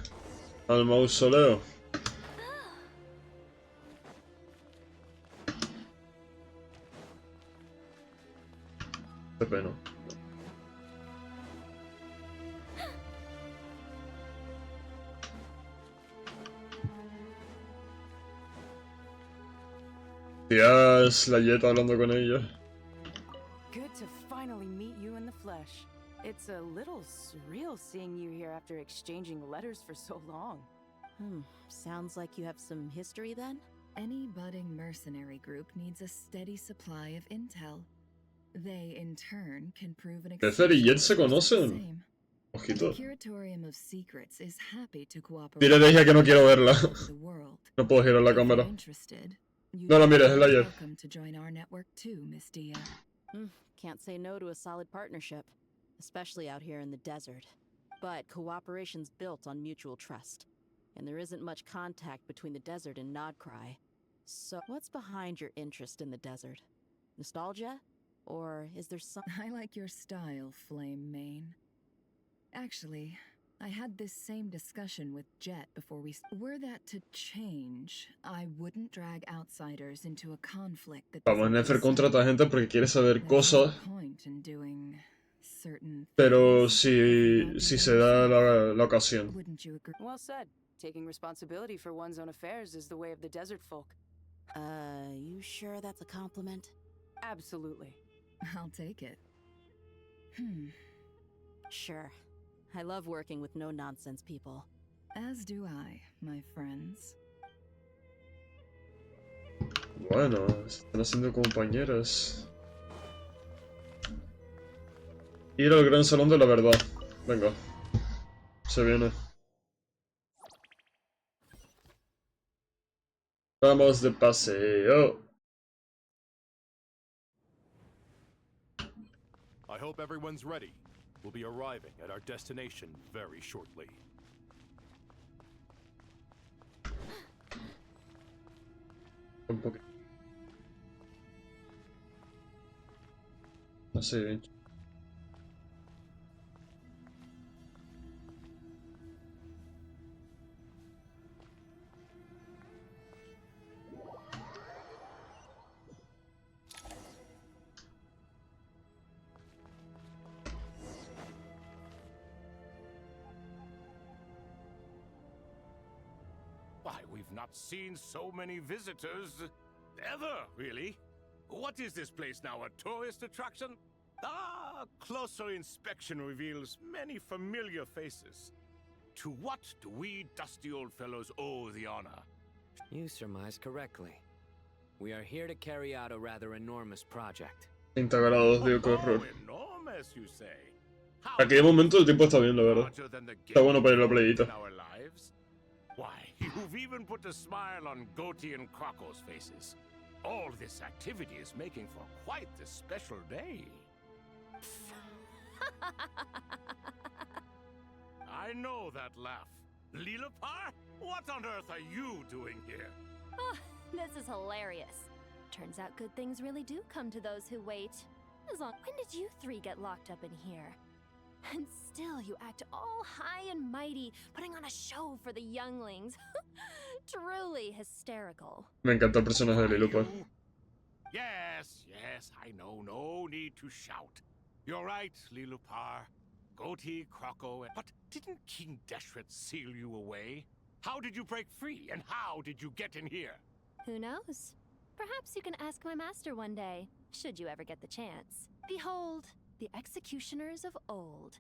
al mausoleo. Qué pena. Tía, es la Jetta hablando con ella. Good to finally meet you in the flesh. It's a little surreal seeing you here after exchanging letters for so long. Sounds like you have some history then? Any budding mercenary group needs a steady supply of intel. They, in turn, can prove an Becer y Jet se same. conocen. The Ojito. Curatorium of Secrets is happy to cooperate. Dile de ella que no quiero verla. The world. No puedo girar la If you're cámara. interested, No la mires, es la Jet. welcome to join our network too, Miss Dia. Can't say no to a solid partnership, especially out here in the desert. But cooperation's built on mutual trust, and there isn't much contact between the desert and Nod Krai. So, what's behind your interest in the desert? Nostalgia? Or is there some— I like your style, Flame Mane. Actually, I had this same discussion with Jet before we— Were that to change, I wouldn't drag outsiders into a conflict that— Vamos, Nefer contrata gente porque quiere saber cosas. point in doing certain Pero si se da la ocasión. Wouldn't you agree? Well said. Taking responsibility for one's own affairs is the way of the desert folk. You sure that's a compliment? Absolutely. I'll take it. Sure. I love working with no-nonsense people. As do I, my friends. Bueno, se están haciendo compañeras. Ir al gran salón de la verdad. Venga. Se viene. Vamos de paseo. I hope everyone's ready. We'll be arriving at our destination very shortly. Un poquito. Así bien. Why, we've not seen so many visitors ever, really. What is this place now, a tourist attraction? Ah, closer inspection reveals many familiar faces. To what do we dusty old fellows owe the honor? You surmise correctly. We are here to carry out a rather enormous project. 30 grados, tío, qué horror. Enormous, you say? Aquel momento el tiempo está bien, la verdad. Está bueno para ir a la playita. In our lives? Why, you've even put a smile on Goatee and Crocco's faces. All this activity is making for quite the special day. I know that laugh. Lilipar? What on earth are you doing here? Oh, this is hilarious. Turns out good things really do come to those who wait. When did you three get locked up in here? And still you act all high and mighty, putting on a show for the younglings. Truly hysterical. Me encantó el personaje de Lilupar. Yes, yes, I know. No need to shout. You're right, Lilupar. Goatee, Croco, but didn't King Deshret seal you away? How did you break free, and how did you get in here? Who knows? Perhaps you can ask my master one day, should you ever get the chance. Behold, the executioners of old.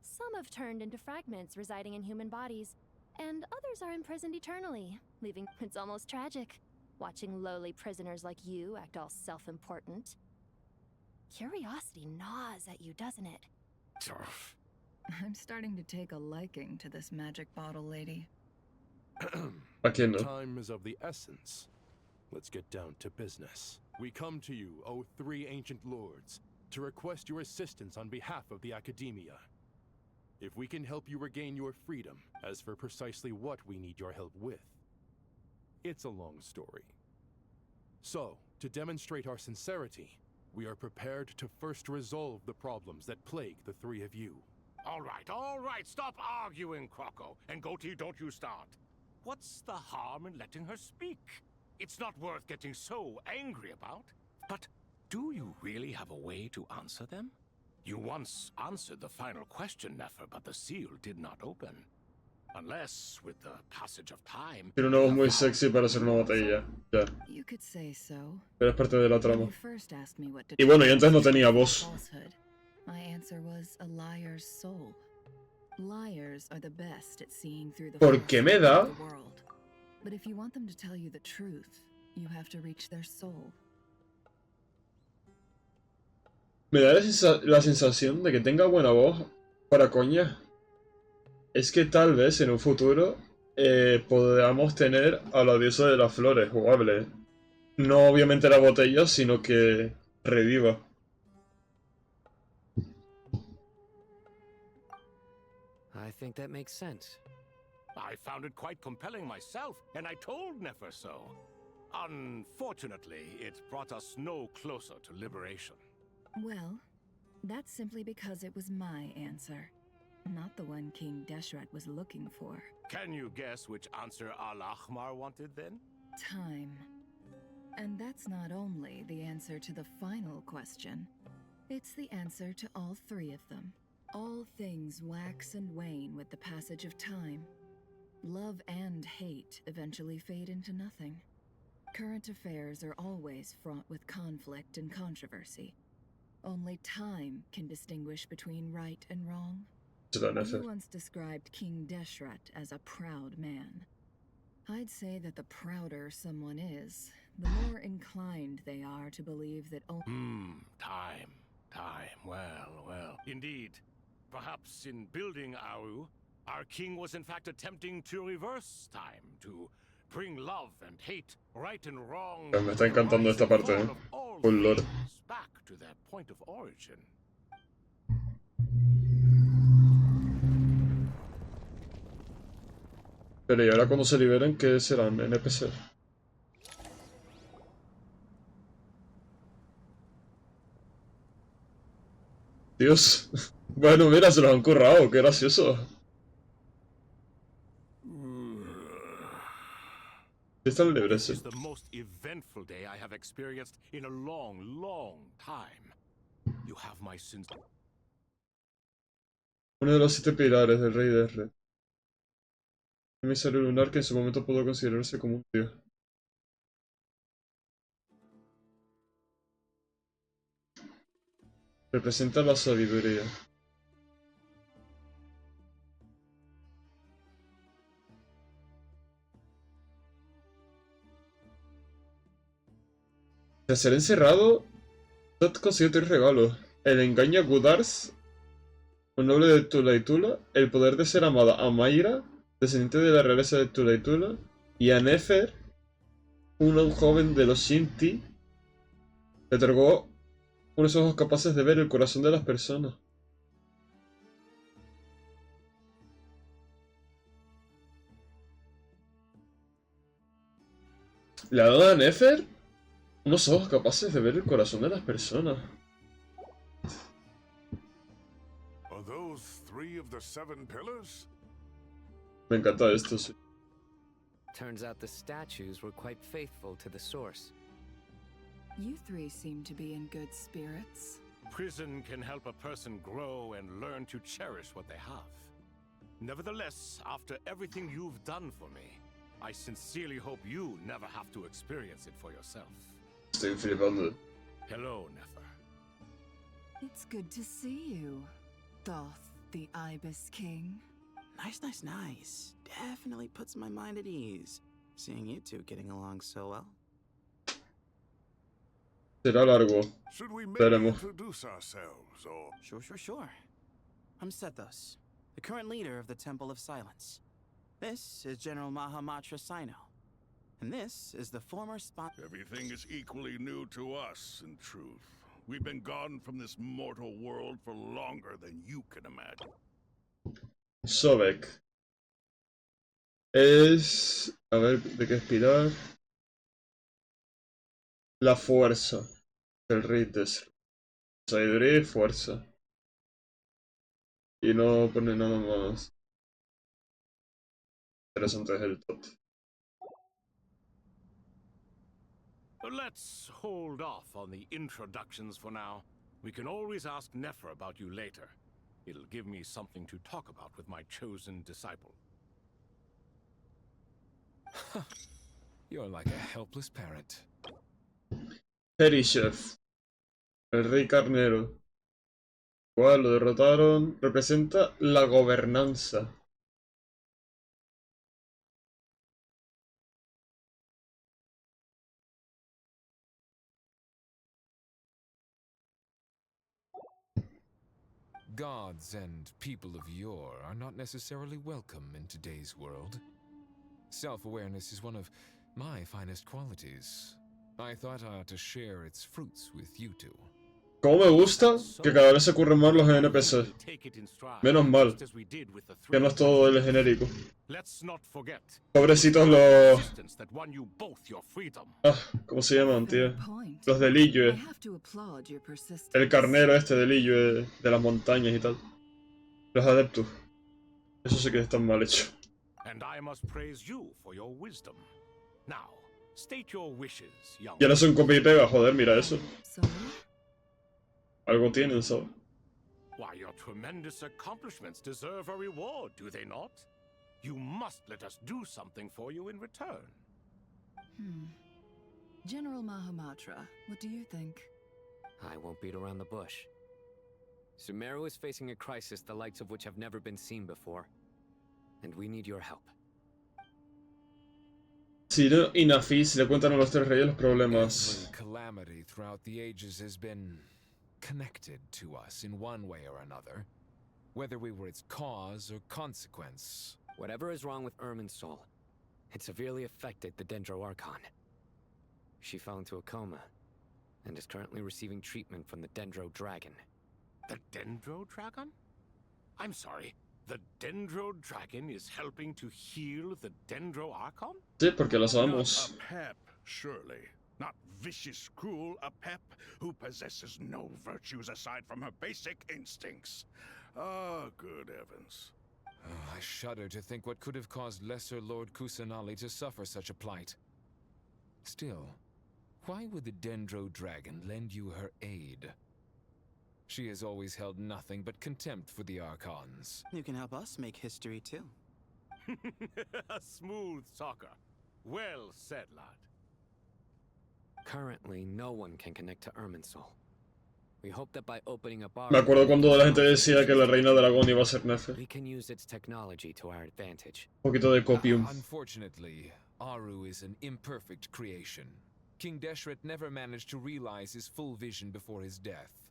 Some have turned into fragments residing in human bodies, and others are imprisoned eternally, leaving it's almost tragic, watching lowly prisoners like you act all self-important. Curiosity gnaws at you, doesn't it? I'm starting to take a liking to this magic bottle lady. Time is of the essence. Let's get down to business. We come to you, O three ancient lords, to request your assistance on behalf of the Academia. If we can help you regain your freedom, as for precisely what we need your help with, it's a long story. So, to demonstrate our sincerity, we are prepared to first resolve the problems that plague the three of you. All right, stop arguing, Croco. And Goatee, don't you start. What's the harm in letting her speak? It's not worth getting so angry about. But do you really have a way to answer them? You once answered the final question, Nefer, but the seal did not open. Unless, with the passage of time... Tiene una voz muy sexy para ser una botella. Ya. You could say so. Pero es parte de la When trama. you first asked me what Y bueno, y antes no tenía voz. falsehood, my answer was a liar's soul. Liars are the best at seeing through the ¿Por qué me da? of the world. But if you want them to tell you the truth, you have to reach their soul. Me da la sensación de que tenga buena voz para coña. Es que tal vez en un futuro podamos tener a la diosa de las flores jugable. No obviamente la botella, sino que reviva. I think that makes sense. I found it quite compelling myself, and I told Nefer so. Unfortunately, it brought us no closer to liberation. Well, that's simply because it was my answer, not the one King Deshret was looking for. Can you guess which answer Al-Ahmar wanted then? Time. And that's not only the answer to the final question, it's the answer to all three of them. All things wax and wane with the passage of time. Love and hate eventually fade into nothing. Current affairs are always fraught with conflict and controversy. Only time can distinguish between right and wrong. You once described King Deshret as a proud man. I'd say that the prouder someone is, the more inclined they are to believe that Time. Well. Indeed. Perhaps in building Aru, our king was in fact attempting to reverse time, to bring love and hate, right and wrong, Me está encantando esta parte, Full lore. back to their point of origin. Pero y ahora cuando se liberen, ¿qué serán? NPC. Dios. Bueno, mira, se los han currado, qué gracioso. Están libres, This is the most eventful day I have experienced in a long time. You have my sins. Uno de los 7 pilares del rey de R. Un emisario lunar que en su momento pudo considerarse como un dios. Representa la sabiduría. Tras ser encerrado, Dot consiguió 3 regalos. El engaño a Gudars, un noble de Tula y Tula, el poder de ser amada a Mayra, descendiente de la realeza de Tula y Tula, y a Nefer, un joven de los Shinti, le otorgó unos ojos capaces de ver el corazón de las personas. ¿Le ha dado a Nefer unos ojos capaces de ver el corazón de las personas? Are those 3 of the 7 pillars? Me encanta esto, sí. Turns out the statues were quite faithful to the source. You 3 seem to be in good spirits. Prison can help a person grow and learn to cherish what they have. Nevertheless, after everything you've done for me, I sincerely hope you never have to experience it for yourself. Estoy flipando. Hello, Nefer. It's good to see you, Thoth, the Ibis King. Nice. Definitely puts my mind at ease, seeing you two getting along so well. Será largo. Should we maybe Veremos. introduce ourselves, or... Sure. I'm Sethos, the current leader of the Temple of Silence. This is General Mahamatra Sino. And this is the former spot... Everything is equally new to us, in truth. We've been gone from this mortal world for longer than you can imagine. Sobek. Es... A ver, ¿de qué inspirar? La fuerza. El Rites. Sabiduría y fuerza. Y no pone nada más. Interesante es el tot. Let's hold off on the introductions for now. We can always ask Nefer about you later. It'll give me something to talk about with my chosen disciple. You're like a helpless parrot. Chef. El rey carnero. Igual lo derrotaron. Representa la gobernanza. Gods and people of yore are not necessarily welcome in today's world. Self-awareness is one of my finest qualities. I thought I ought to share its fruits with you two. Como me gusta que cada vez se ocurren más los NPC. Menos mal que no es todo el genérico. Pobrecitos los... ¿cómo se llaman, tío? Los de Liyue. El carnero este de Liyue, de las montañas y tal. Los adeptos. Eso sí que están mal hecho. Ya no son copia y pega, joder, mira eso. Algo tienen, ¿sabes? Why, your tremendous accomplishments deserve a reward, do they not? You must let us do something for you in return. General Mahamatra, what do you think? I won't beat around the bush. Sumeru is facing a crisis the likes of which have never been seen before. And we need your help. Ciro y Nafis le cuentan a los 3 reyes los problemas. Every calamity throughout the ages has been connected to us in one way or another, whether we were its cause or consequence. Whatever is wrong with Irminsul, it severely affected the Dendro Archon. She fell into a coma and is currently receiving treatment from the Dendro Dragon. The Dendro Dragon? I'm sorry, the Dendro Dragon is helping to heal the Dendro Archon? Sí, porque lo sabemos. Not a pep, surely. Not vicious, cruel, a pep who possesses no virtues aside from her basic instincts. Ah, good heavens. Oh, I shudder to think what could have caused Lesser Lord Kusanali to suffer such a plight. Still, why would the Dendro Dragon lend you her aid? She has always held nothing but contempt for the Archons. You can help us make history too. A smooth talker. Well said, lad. Currently, no one can connect to Irminsul. We hope that by opening up our... Me acuerdo cuando la gente decía que la reina de Aragón iba a ser Nefer. We can use its technology to our advantage. Un poquito de copium. Unfortunately, Aru is an imperfect creation. King Deshret never managed to realize his full vision before his death.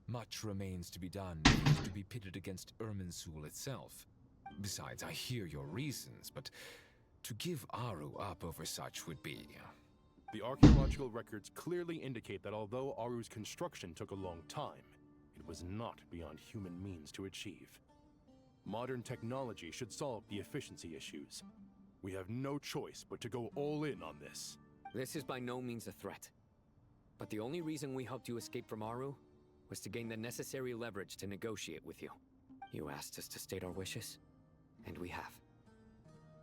Much remains to be done if he is to be pitted against Irminsul itself. Besides, I hear your reasons, but to give Aru up over such would be... The archaeological records clearly indicate that although Aru's construction took a long time, it was not beyond human means to achieve. Modern technology should solve the efficiency issues. We have no choice but to go all in on this. This is by no means a threat. But the only reason we helped you escape from Aru was to gain the necessary leverage to negotiate with you. You asked us to state our wishes, and we have.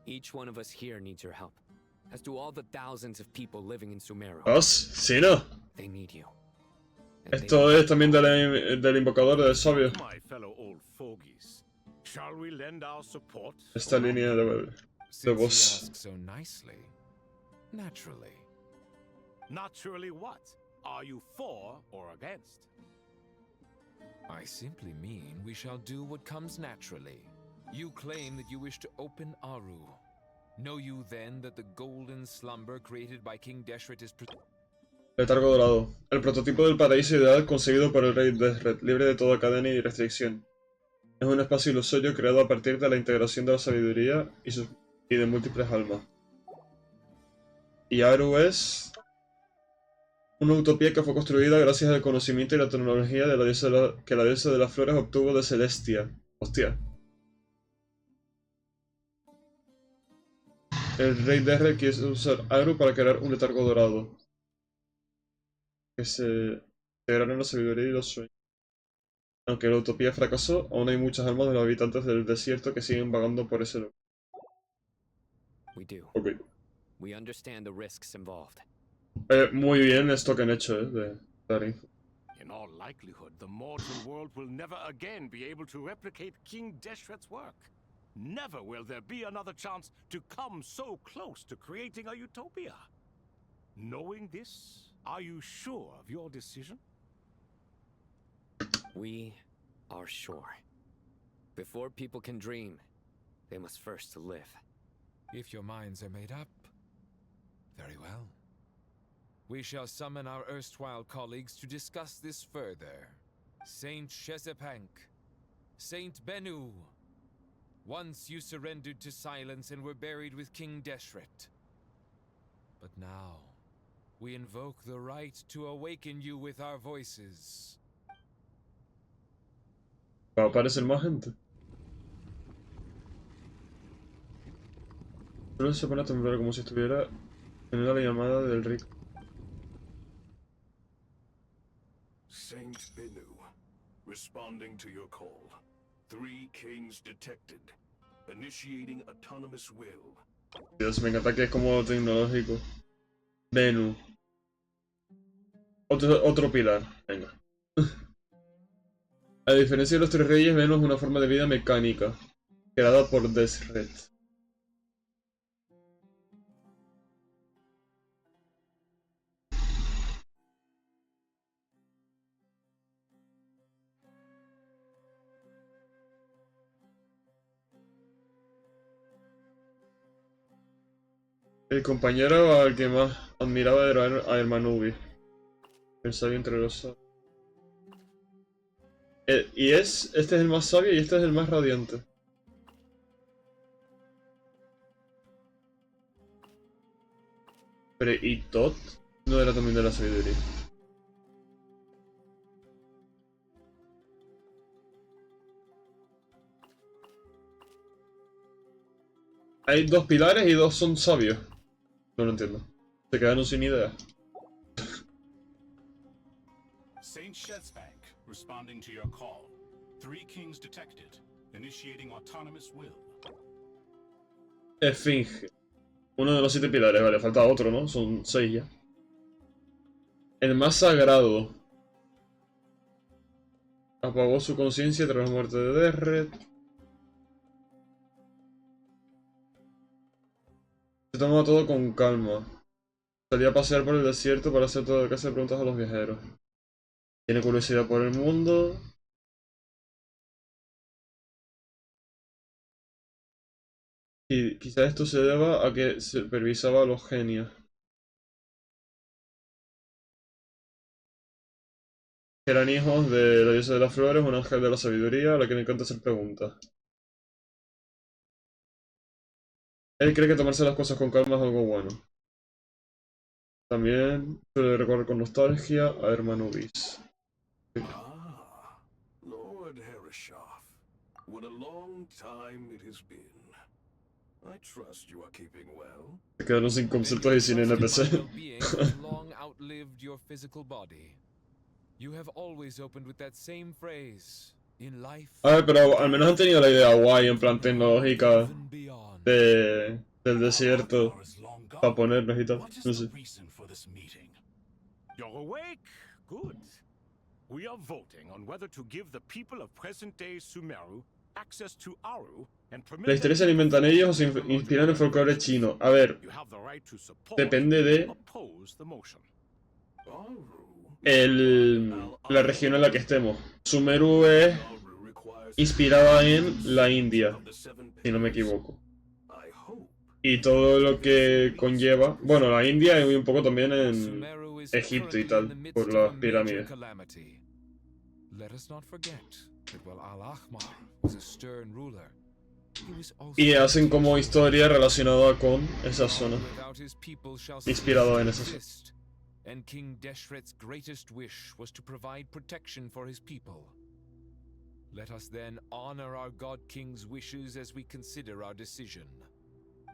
Each one of us here needs your help, as do all the thousands of people living in Sumeru. Sí, no. They need you. Esto es también del invocador del sabio. My fellow old fogies, shall we lend our support? Esta línea de Since you voz. ask so nicely, naturally. Naturally what? Are you for or against? I simply mean we shall do what comes naturally. You claim that you wish to open Aru. Know you then that the golden slumber created by King Deshret is... Letargo dorado. El prototipo del paraíso ideal concebido por el rey Deshret, libre de toda cadena y restricción. Es un espacio ilusorio creado a partir de la integración de la sabiduría y de múltiples almas. Y Aru es una utopía que fue construida gracias al conocimiento y la tecnología de la diosa que la diosa de las flores obtuvo de Celestia. Hostia. El rey Deshret quiere usar Aru para crear un letargo dorado que se integrará en la sabiduría y los sueños. Aunque la utopía fracasó, aún hay muchas almas de los habitantes del desierto que siguen vagando por ese lugar. We do. Okay. We understand the risks involved. Muy bien esto que han hecho, de dar info. In all likelihood, the mortal world will never again be able to replicate King Deshret's work. Never will there be another chance to come so close to creating a utopia. Knowing this, are you sure of your decision? We are sure. Before people can dream, they must first live. If your minds are made up, very well. We shall summon our erstwhile colleagues to discuss this further. Saint Shezepank, Saint Bennu. Once you surrendered to silence and were buried with King Deshret. But now, we invoke the right to awaken you with our voices. Va a aparecer más gente. Solo se pone a temblar como si estuviera en la llamada del rico. Saint Bennu, responding to your call. 3 kings detected. Initiating autonomous will. Dios, me encanta que es como tecnológico. Bennu. Otro pilar. Venga. A diferencia de los 3 reyes, Bennu es una forma de vida mecánica, creada por Deshret. El compañero al que más admiraba era a Hermanubi, el sabio entre los sabios. Este es el más sabio y este es el más radiante. Pero ¿y Tot? No era también de la sabiduría. Hay 2 pilares y 2 son sabios. No lo entiendo. Se quedaron sin idea. Saint Shetzbank, responding to your call. 3 kings detected. Initiating autonomous will. Esfinge. Uno de los 7 pilares, vale, falta otro, ¿no? Son 6 ya. El más sagrado. Apagó su conciencia tras la muerte de Deshret. Se toma todo con calma. Salía a pasear por el desierto para hacer todo clase de preguntas a los viajeros. Tiene curiosidad por el mundo. Y quizás esto se deba a que supervisaba a los genios. Eran hijos de la diosa de las flores, un ángel de la sabiduría, a la que le encanta hacer preguntas. Él cree que tomarse las cosas con calma es algo bueno. También suele recordar con nostalgia a Hermanubis. Ah, Lord Herreshoff. What a long time it has been. I trust you are keeping well. Se quedaron sin conceptos y sin NPC. Long outlived your physical body. You have always opened with that same phrase. A ver, pero al menos han tenido la idea guay en plan tecnológica del desierto para ponernos y tal. No sé. You're awake? Good. We are voting on whether to give the people of present-day Sumeru access to Aru and permit La historia se la inventan ellos o se inspiran en el folclore chino. A ver, You have the right to support depende de oppose the motion. la región en la que estemos. Sumeru es inspirada en la India, si no me equivoco. Y todo lo que conlleva... Bueno, la India y un poco también en Egipto y tal, por las pirámides. Y hacen como historia relacionada con esa zona. Inspirado en esa zona. And King Deshret's greatest wish was to provide protection for his people. Let us then honor our God King's wishes as we consider our decision.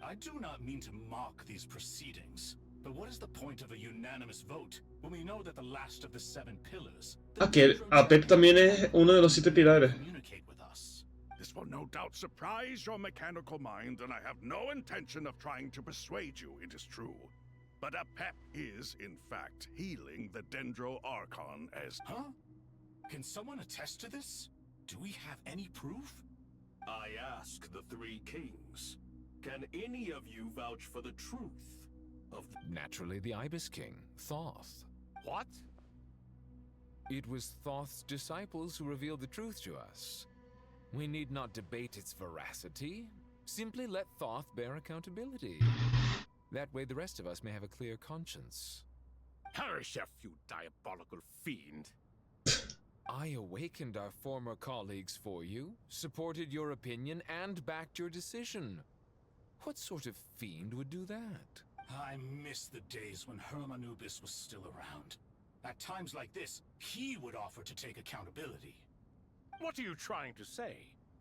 I do not mean to mock these proceedings, but what is the point of a unanimous vote when we know that the last of the 7 pillars... Que Apep también es uno de los 7 pilares. This will no doubt surprise your mechanical mind, and I have no intention of trying to persuade you it is true. But Apep is, in fact, healing the Dendro Archon as... Huh? Can someone attest to this? Do we have any proof? I ask the 3 kings. Can any of you vouch for the truth of Naturally, the Ibis King, Thoth. What? It was Thoth's disciples who revealed the truth to us. We need not debate its veracity. Simply let Thoth bear accountability. That way the rest of us may have a clear conscience. Perish, you diabolical fiend. I awakened our former colleagues for you, supported your opinion, and backed your decision. What sort of fiend would do that? I miss the days when Hermanubis was still around. At times like this, he would offer to take accountability. What are you trying to say?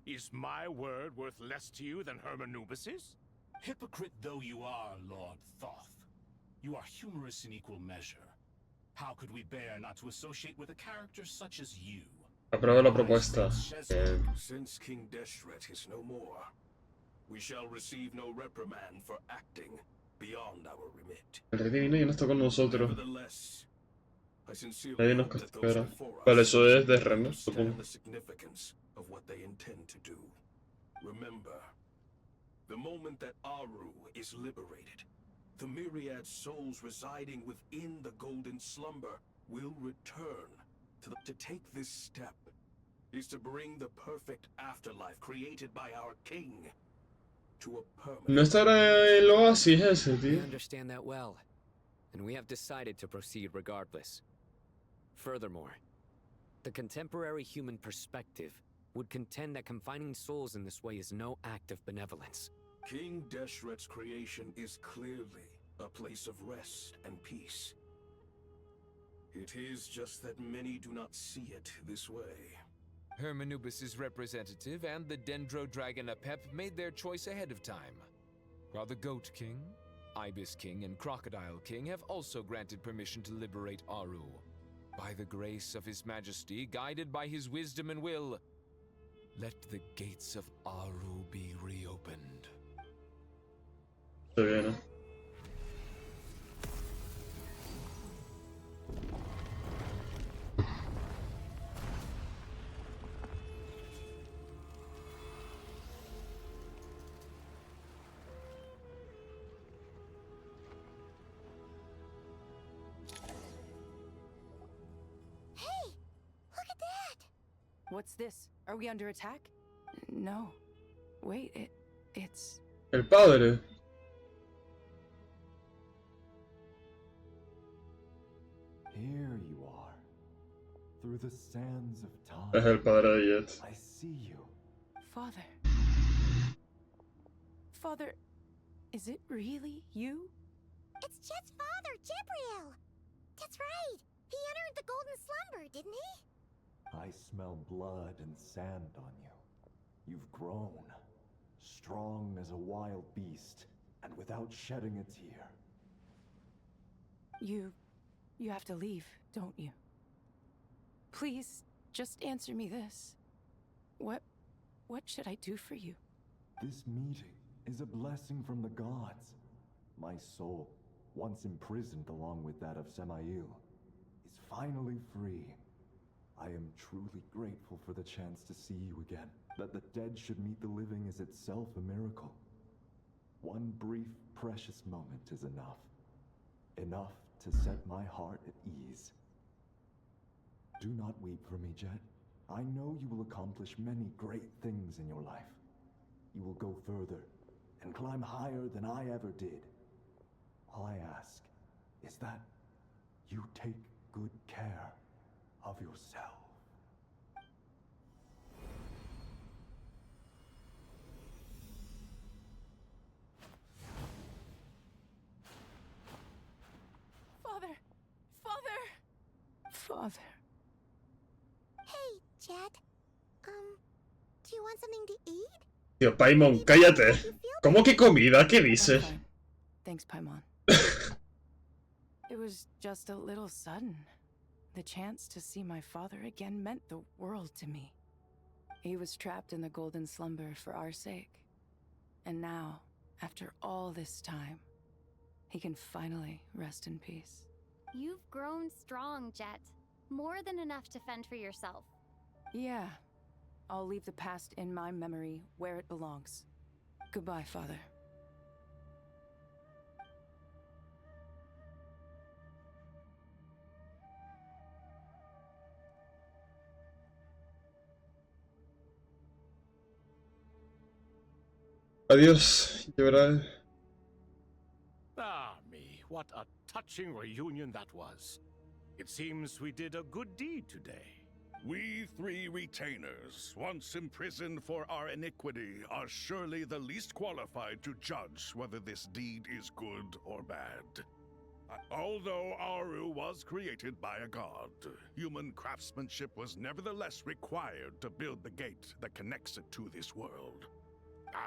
Is my word worth less to you than Hermanubis's? Hypocrite though you are, Lord Thoth, you are humorous in equal measure. How could we bear not to associate with a character such as you? Apruebo la propuesta. Since King Deshret is no more, we shall receive no reprimand for acting beyond our remit. El rey divino ya no está con nosotros. Nevertheless, I sincerely Nadie nos hope that those castigará. before us Vale, eso es de Ren, ¿no? understand Supongo. the significance of what they intend to do. Remember, the moment that Aru is liberated, the myriad souls residing within the Golden Slumber will return. To take this step is to bring the perfect afterlife created by our king to a permanent... No estará el oasis ese, We tío. understand that well, and we have decided to proceed regardless. Furthermore, the contemporary human perspective would contend that confining souls in this way is no act of benevolence. King Deshret's creation is clearly a place of rest and peace. It is just that many do not see it this way. Hermanubis' representative and the Dendro Dragon Apep made their choice ahead of time, while the Goat King, Ibis King, and Crocodile King have also granted permission to liberate Aru. By the grace of His Majesty, guided by his wisdom and will, let the gates of Aru be reopened. Está bien, ¿no? What's this? Are we under attack? No. Wait, it's... El padre. Here you are. Through the sands of time. Es el padre de Jet. I see you. Father. Father, is it really you? It's Jet's father, Jibriel! That's right! He entered the Golden Slumber, didn't he? I smell blood and sand on you. You've grown. Strong as a wild beast, and without shedding a tear. You have to leave, don't you? Please, just answer me this. What should I do for you? This meeting is a blessing from the gods. My soul, once imprisoned along with that of Samael, is finally free. I am truly grateful for the chance to see you again. That the dead should meet the living is itself a miracle. One brief, precious moment is enough. Enough to set my heart at ease. Do not weep for me, Jet. I know you will accomplish many great things in your life. You will go further and climb higher than I ever did. All I ask is that you take good care of yourself. Father! Father! Hey, Jet. Do you want something to eat? Tío, Paimon, cállate. ¿Cómo que comida? ¿Qué dices? Thanks, Paimon. It was just a little sudden. The chance to see my father again meant the world to me. He was trapped in the golden slumber for our sake. And now, after all this time, he can finally rest in peace. You've grown strong, Jet. More than enough to fend for yourself. Yeah. I'll leave the past in my memory where it belongs. Goodbye, Father. Adiós, llorar. Ah, me, what a touching reunion that was. It seems we did a good deed today. We three retainers, once imprisoned for our iniquity, are surely the least qualified to judge whether this deed is good or bad. Although Aru was created by a god, human craftsmanship was nevertheless required to build the gate that connects it to this world.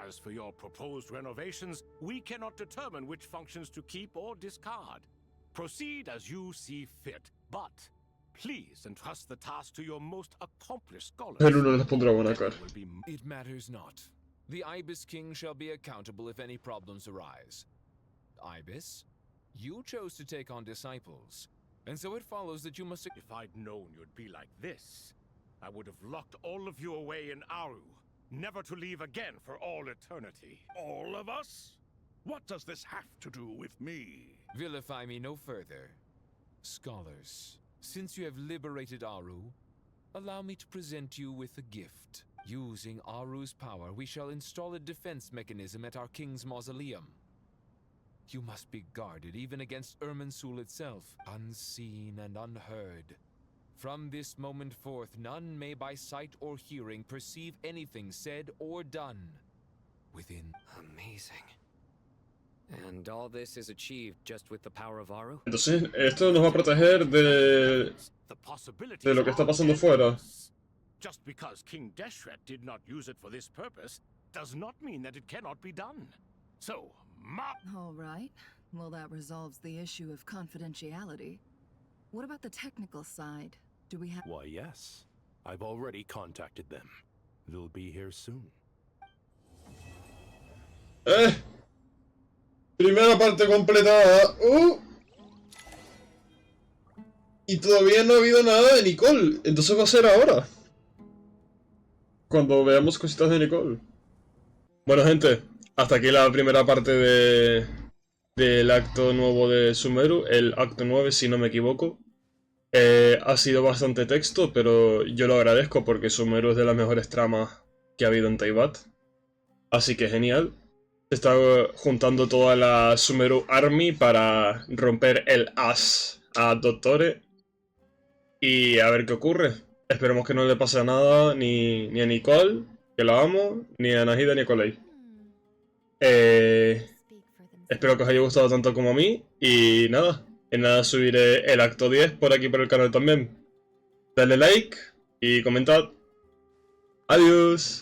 As for your proposed renovations, we cannot determine which functions to keep or discard. Proceed as you see fit, but please entrust the task to your most accomplished scholars. It matters not. The Ibis King shall be accountable if any problems arise. Ibis, you chose to take on disciples, and so it follows that you must... If I'd known you'd be like this, I would have locked all of you away in Aru, never to leave again for all eternity. All of us? What does this have to do with me? Vilify me no further. Scholars, since you have liberated Aru, allow me to present you with a gift. Using Aru's power, we shall install a defense mechanism at our king's mausoleum. You must be guarded even against Irminsul itself, unseen and unheard. From this moment forth, none may by sight or hearing perceive anything said or done within. Amazing. And all this is achieved just with the power of Aru? Entonces, esto nos va a proteger de lo que está pasando fuera. Just because King Deshret did not use it for this purpose does not mean that it cannot be done. So, All right. Well, that resolves the issue of confidentiality. What about the technical side? Do we have... Why, yes. I've already contacted them. They'll be here soon. Primera parte completada. Y todavía no ha habido nada de Nicole. Entonces va a ser ahora. Cuando veamos cositas de Nicole. Bueno, gente. Hasta aquí la primera parte del acto nuevo de Sumeru. El acto 9, si no me equivoco. Ha sido bastante texto, pero yo lo agradezco porque Sumeru es de las mejores tramas que ha habido en Teyvat. Así que genial. Se está juntando toda la Sumeru Army para romper el as a Dottore. Y a ver qué ocurre. Esperemos que no le pase nada ni a Nicole, que la amo, ni a Nahida ni a Colei. Espero que os haya gustado tanto como a mí. Y nada, en nada subiré el acto 10 por aquí por el canal también. Dale like y comentad. Adiós.